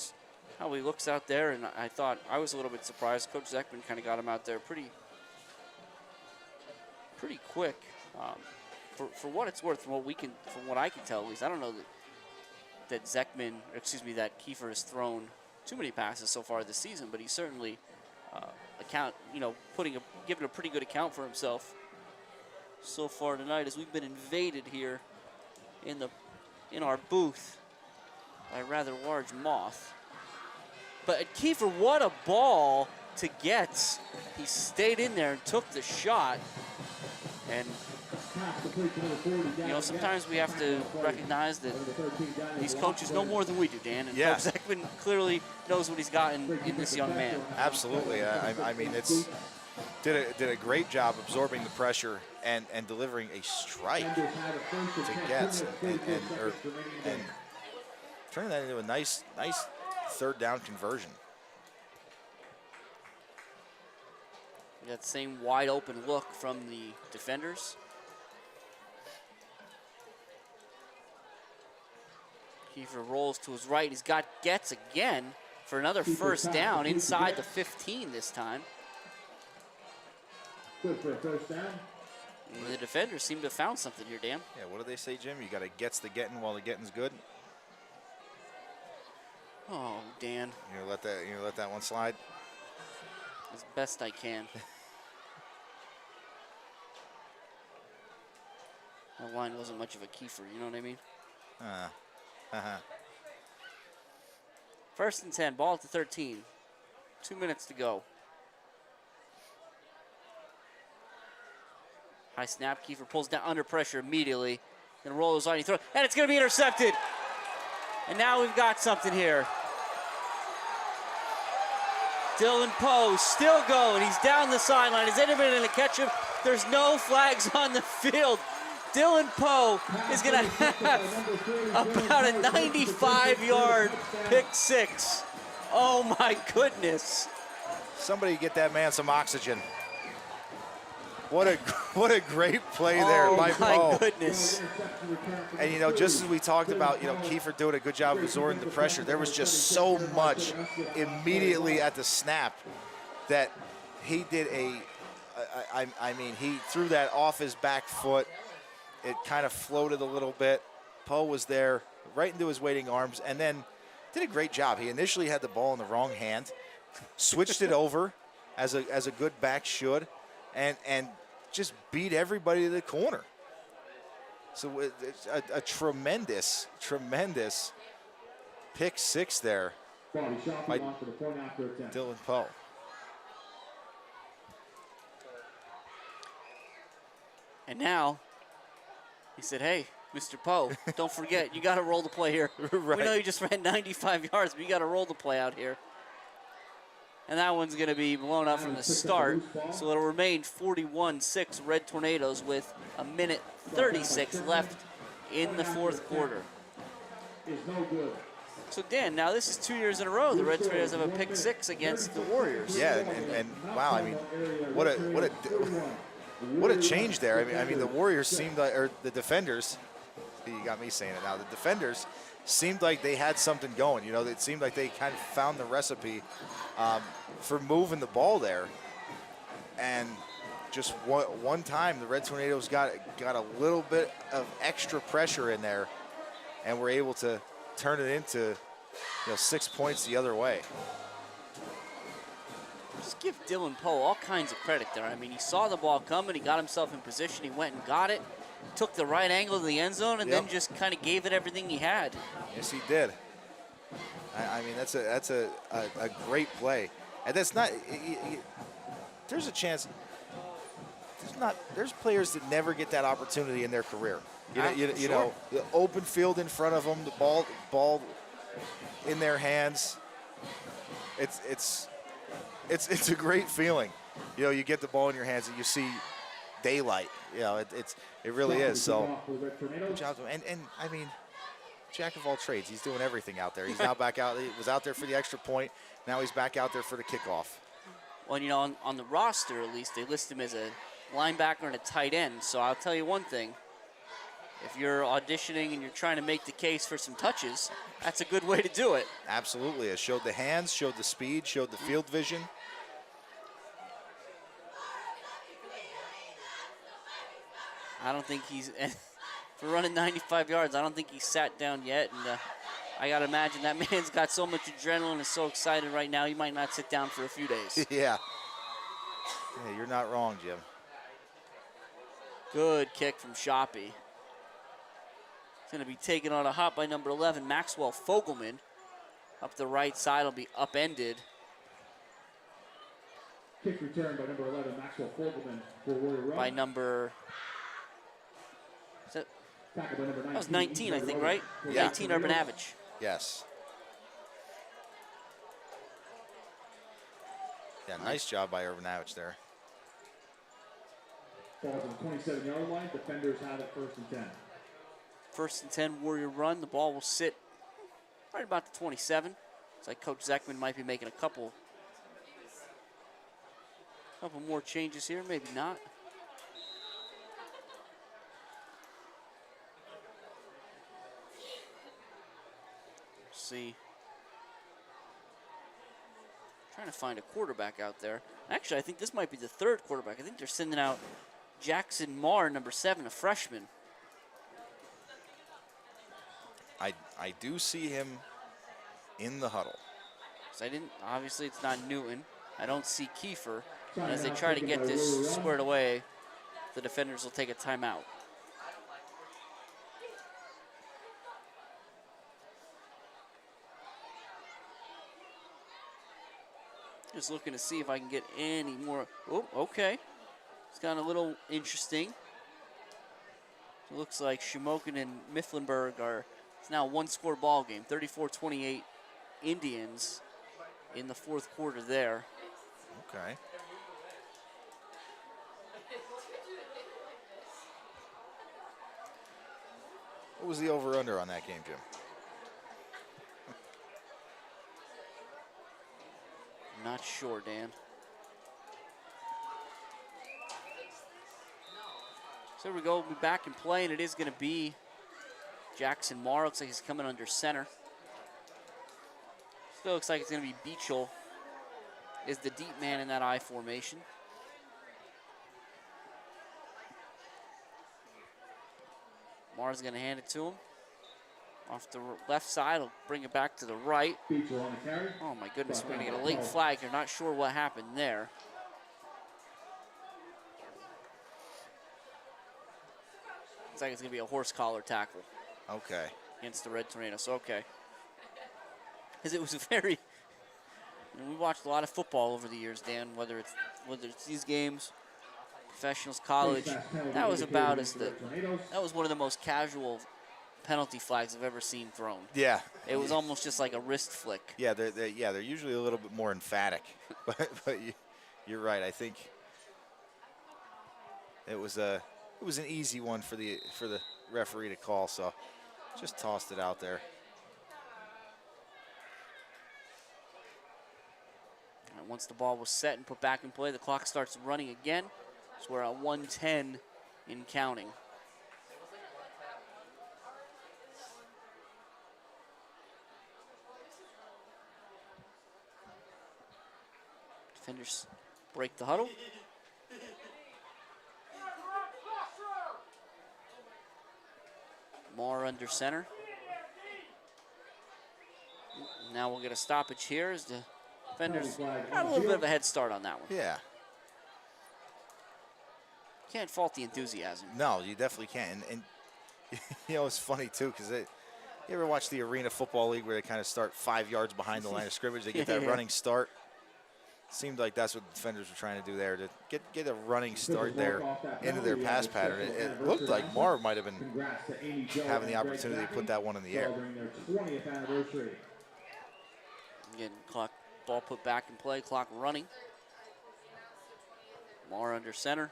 looks out there, and I was a little bit surprised. Coach Zekman kind of got him out there pretty quick. For what it's worth, from what I can tell, at least, I don't know that Kiefer has thrown too many passes so far this season, but he's certainly giving a pretty good account for himself so far tonight, as we've been invaded here in our booth by a rather large moth. But Kiefer, what a ball to get. He stayed in there and took the shot. And sometimes we have to recognize that these coaches know more than we do, Dan. And Yeah. Coach Zekman clearly knows what he's got in this young man. Absolutely. I mean, did a great job absorbing the pressure and delivering a strike to Getz and turning that into a nice third down conversion. That same wide open look from the defenders. Kiefer rolls to his right. He's got Getz again for another first down inside the 15 this time. Good for a first down. And the defenders seem to have found something here, Dan. Yeah, what do they say, Jim? You got to Getz the getting while the getting's good. Oh, Dan. You let that one slide. As best I can. That line wasn't much of a Kiefer, you know what I mean? First and 10, ball at the 13. 2 minutes to go. High snap, Kiefer pulls down under pressure immediately. Gonna roll his line, he throws, and it's gonna be intercepted. And now we've got something here. Dylan Poe still going, he's down the sideline. Is anybody gonna catch him? There's no flags on the field. Dylan Poe is gonna have about a 95-yard pick six. Oh my goodness. Somebody get that man some oxygen. What a great play there by Poe. Oh my goodness. And just as we talked about, Kiefer doing a good job of absorbing the pressure, there was just so much immediately at the snap that he did I mean, he threw that off his back foot. It kind of floated a little bit. Poe was there right into his waiting arms and then did a great job. He initially had the ball in the wrong hand, switched it over as a good back should, and just beat everybody to the corner. So it's a tremendous pick six there by Dylan Poe. And now, he said, hey, Mr. Poe, don't forget, you got to roll the play here. Right. We know you just ran 95 yards, but you got to roll the play out here. And that one's going to be blown up from the start. So it'll remain 41-6 Red Tornadoes with a minute 36 left in the fourth quarter. So, Dan, now this is 2 years in a row the Red Tornadoes have a pick six against the Warriors. Yeah, and wow, I mean, what a change there. I mean, the Warriors seemed like, or the defenders, you got me saying it now, the defenders seemed like they had something going. It seemed like they kind of found the recipe for moving the ball there. And just one time, the Red Tornadoes got a little bit of extra pressure in there and were able to turn it into 6 points the other way. Just give Dylan Poe all kinds of credit there. I mean, he saw the ball coming, he got himself in position, he went and got it, took the right angle to the end zone, and then just kind of gave it everything he had. Yes, he did. I mean, that's a great play, and that's not. There's a chance. There's players that never get that opportunity in their career. You know, the open field in front of them, the ball in their hands. It's a great feeling. You get the ball in your hands and you see daylight. It really is. So good job to him. And I mean, jack of all trades. He's doing everything out there. He's now back out. He was out there for the extra point. Now he's back out there for the kickoff. Well, on the roster at least, they list him as a linebacker and a tight end. So I'll tell you one thing. If you're auditioning and you're trying to make the case for some touches, that's a good way to do it. Absolutely. It showed the hands, showed the speed, showed the field vision. I don't think he's, for running 95 yards, I don't think he's sat down yet. And I got to imagine that man's got so much adrenaline and is so excited right now, he might not sit down for a few days. Yeah. Yeah, you're not wrong, Jim. Good kick from Shoppy. It's going to be taken on a hop by number 11, Maxwell Fogelman. Up the right side will be upended. Kick return by number 11, Maxwell Fogelman for Warrior Run. By number, Tackled by number 19, that was 19, I think, right? Yeah. 19 Urban Average. Yes. Yeah, nice job by Urban Avich there. Falls on the 27-yard line. Defenders have it 1st and 10. 1st and 10, Warrior Run. The ball will sit right about the 27. Looks like Coach Zeckman might be making a couple more changes here, maybe not. See. Trying to find a quarterback out there. Actually, I think this might be the 3rd quarterback. I think they're sending out Jackson Marr, number 7, a freshman. I do see him in the huddle. So obviously it's not Newton. I don't see Kiefer. And as they try to get this squared away, the defenders will take a timeout. Just looking to see if I can get any more. Oh, okay. It's gotten a little interesting. It looks like Shamokin and Mifflinburg are, it's now a 1-score ball game. 34-28 Indians in the 4th quarter there. Okay. What was the over-under on that game, Jim? Not sure, Dan. So here we go. We'll be back in play, and it is going to be Jackson Marr. Looks like he's coming under center. Still looks like it's going to be Beachel is the deep man in that I formation. Marr's going to hand it to him. Off the left side, he'll bring it back to the right. Oh my goodness, we're gonna get a late flag here. Not sure what happened there. Looks like it's gonna be a horse collar tackle. Okay. Against the Red Tornadoes, okay. Because it was a very, we watched a lot of football over the years, Dan, whether it's these games, professionals, college. That was about that was one of the most casual penalty flags I've ever seen thrown. Yeah. It was almost just like a wrist flick. Yeah, they're usually a little bit more emphatic, but you're right. I think it was an easy one for the referee to call, so just tossed it out there. And once the ball was set and put back in play, the clock starts running again. So we're at 1:10 in counting. Defenders break the huddle. Marr under center. Now we'll get a stoppage here as the defenders got a little bit of a head start on that one. Yeah. Can't fault the enthusiasm. No, you definitely can't. And you know, it's funny too, because you ever watch the Arena Football League where they kind of start 5 yards behind the line of scrimmage? They get that running start. Seemed like that's what the defenders were trying to do there, to get a running start there into their pass pattern. It looked like Marr might have been having the opportunity to put that one in the air. Again, ball put back in play, clock running. Marr under center.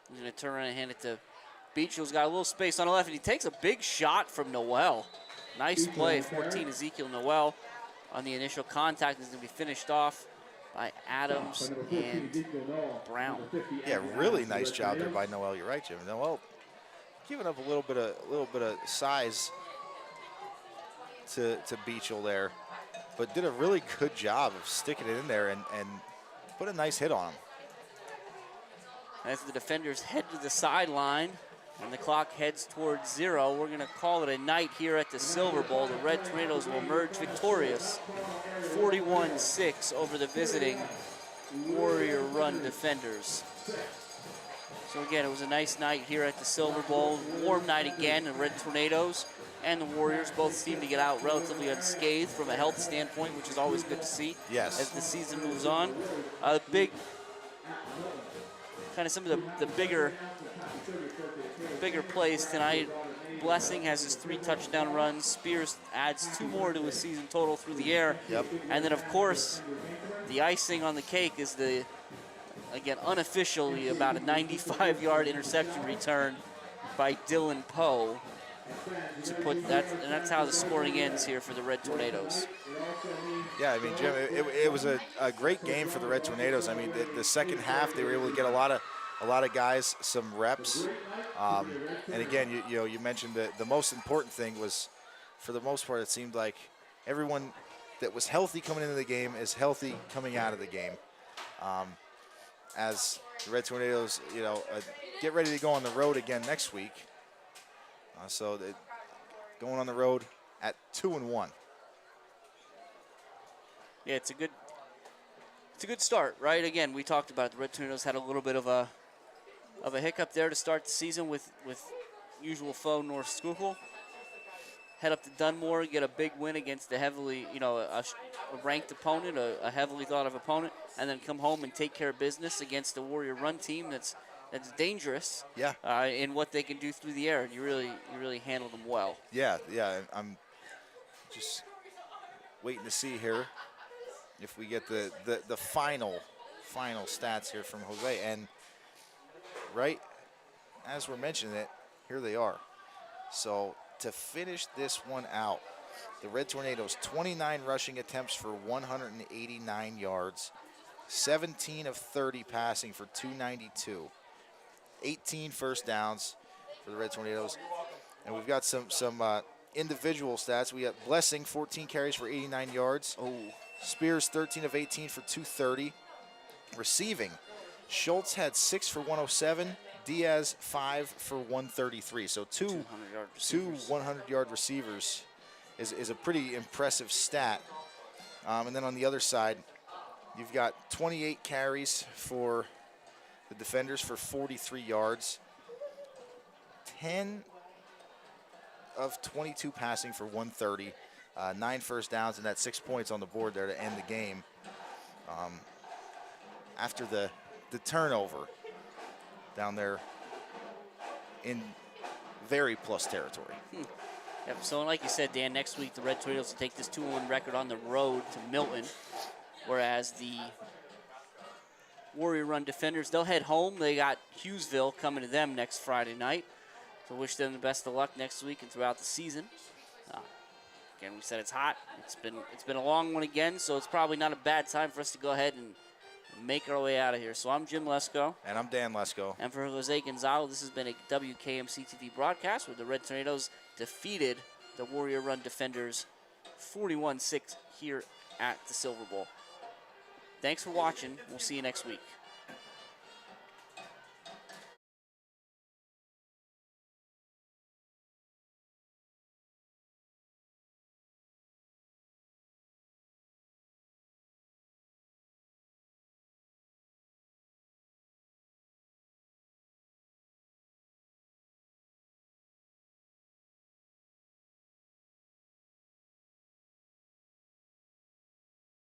He's going to turn around and hand it to Beachel's got a little space on the left, and he takes a big shot from Noel. Nice play, 14 Ezekiel Noel on the initial contact. Is going to be finished off by Adams and Brown. Yeah, really nice job there by Noel. You're right, Jim. Noel giving up a little bit of size to Beachel there, but did a really good job of sticking it in there and put a nice hit on him. As the defenders head to the sideline and the clock heads towards 0, we're going to call it a night here at the Silver Bowl. The Red Tornadoes will emerge victorious, 41-6 over the visiting Warrior Run defenders. So again, it was a nice night here at the Silver Bowl. Warm night again. The Red Tornadoes and the Warriors both seem to get out relatively unscathed from a health standpoint, which is always good to see. Yes. As the season moves on. Some of the bigger plays tonight. Blessing has his 3 touchdown runs. Spears adds 2 more to his season total through the air. Yep. And then, of course, the icing on the cake is again, unofficially about a 95-yard interception return by Dylan Poe to put that, and that's how the scoring ends here for the Red Tornadoes. Yeah, I mean, Jim, it was a great game for the Red Tornadoes. I mean, the second half they were able to get a lot of guys some reps. And again, you mentioned that the most important thing was, for the most part, it seemed like everyone that was healthy coming into the game is healthy coming out of the game. As the Red Tornadoes, get ready to go on the road again next week. So going on the road at 2-1. Yeah, it's a good start, right? Again, we talked about it. The Red Tornadoes had a little bit of a hiccup there to start the season with usual foe North Schuylkill. Head up to Dunmore, get a big win against a heavily, a ranked opponent, a heavily thought of opponent, and then come home and take care of business against the Warrior Run team that's dangerous. Yeah. In what they can do through the air. You really handled them well. Yeah. I'm just waiting to see here if we get the final stats here from Jose. And right as we're mentioning it, here they are. So to finish this one out, the Red Tornadoes, 29 rushing attempts for 189 yards, 17 of 30 passing for 292, 18 first downs for the Red Tornadoes. And we've got some individual stats. We got Blessing, 14 carries for 89 yards. Oh. Spears, 13 of 18 for 230. Receiving, Schultz had 6 for 107. Diaz, 5 for 133. So two 100-yard receivers is a pretty impressive stat. And then on the other side, you've got 28 carries for the defenders for 43 yards. 10 of 22 passing for 130. 9 first downs, and that's 6 points on the board there to end the game. After the turnover down there in very plus territory. Yep, so like you said, Dan, next week the Red Tornadoes will take this 2-1 record on the road to Milton, whereas the Warrior Run defenders, they'll head home. They got Hughesville coming to them next Friday night. So wish them the best of luck next week and throughout the season. Again, we said it's hot. It's been a long one again, so it's probably not a bad time for us to go ahead and make our way out of here. So I'm Jim Lesko. And I'm Dan Lesko. And for Jose Gonzalo, this has been a WKMC TV broadcast where the Red Tornadoes defeated the Warrior Run defenders 41-6 here at the Silver Bowl. Thanks for watching. We'll see you next week.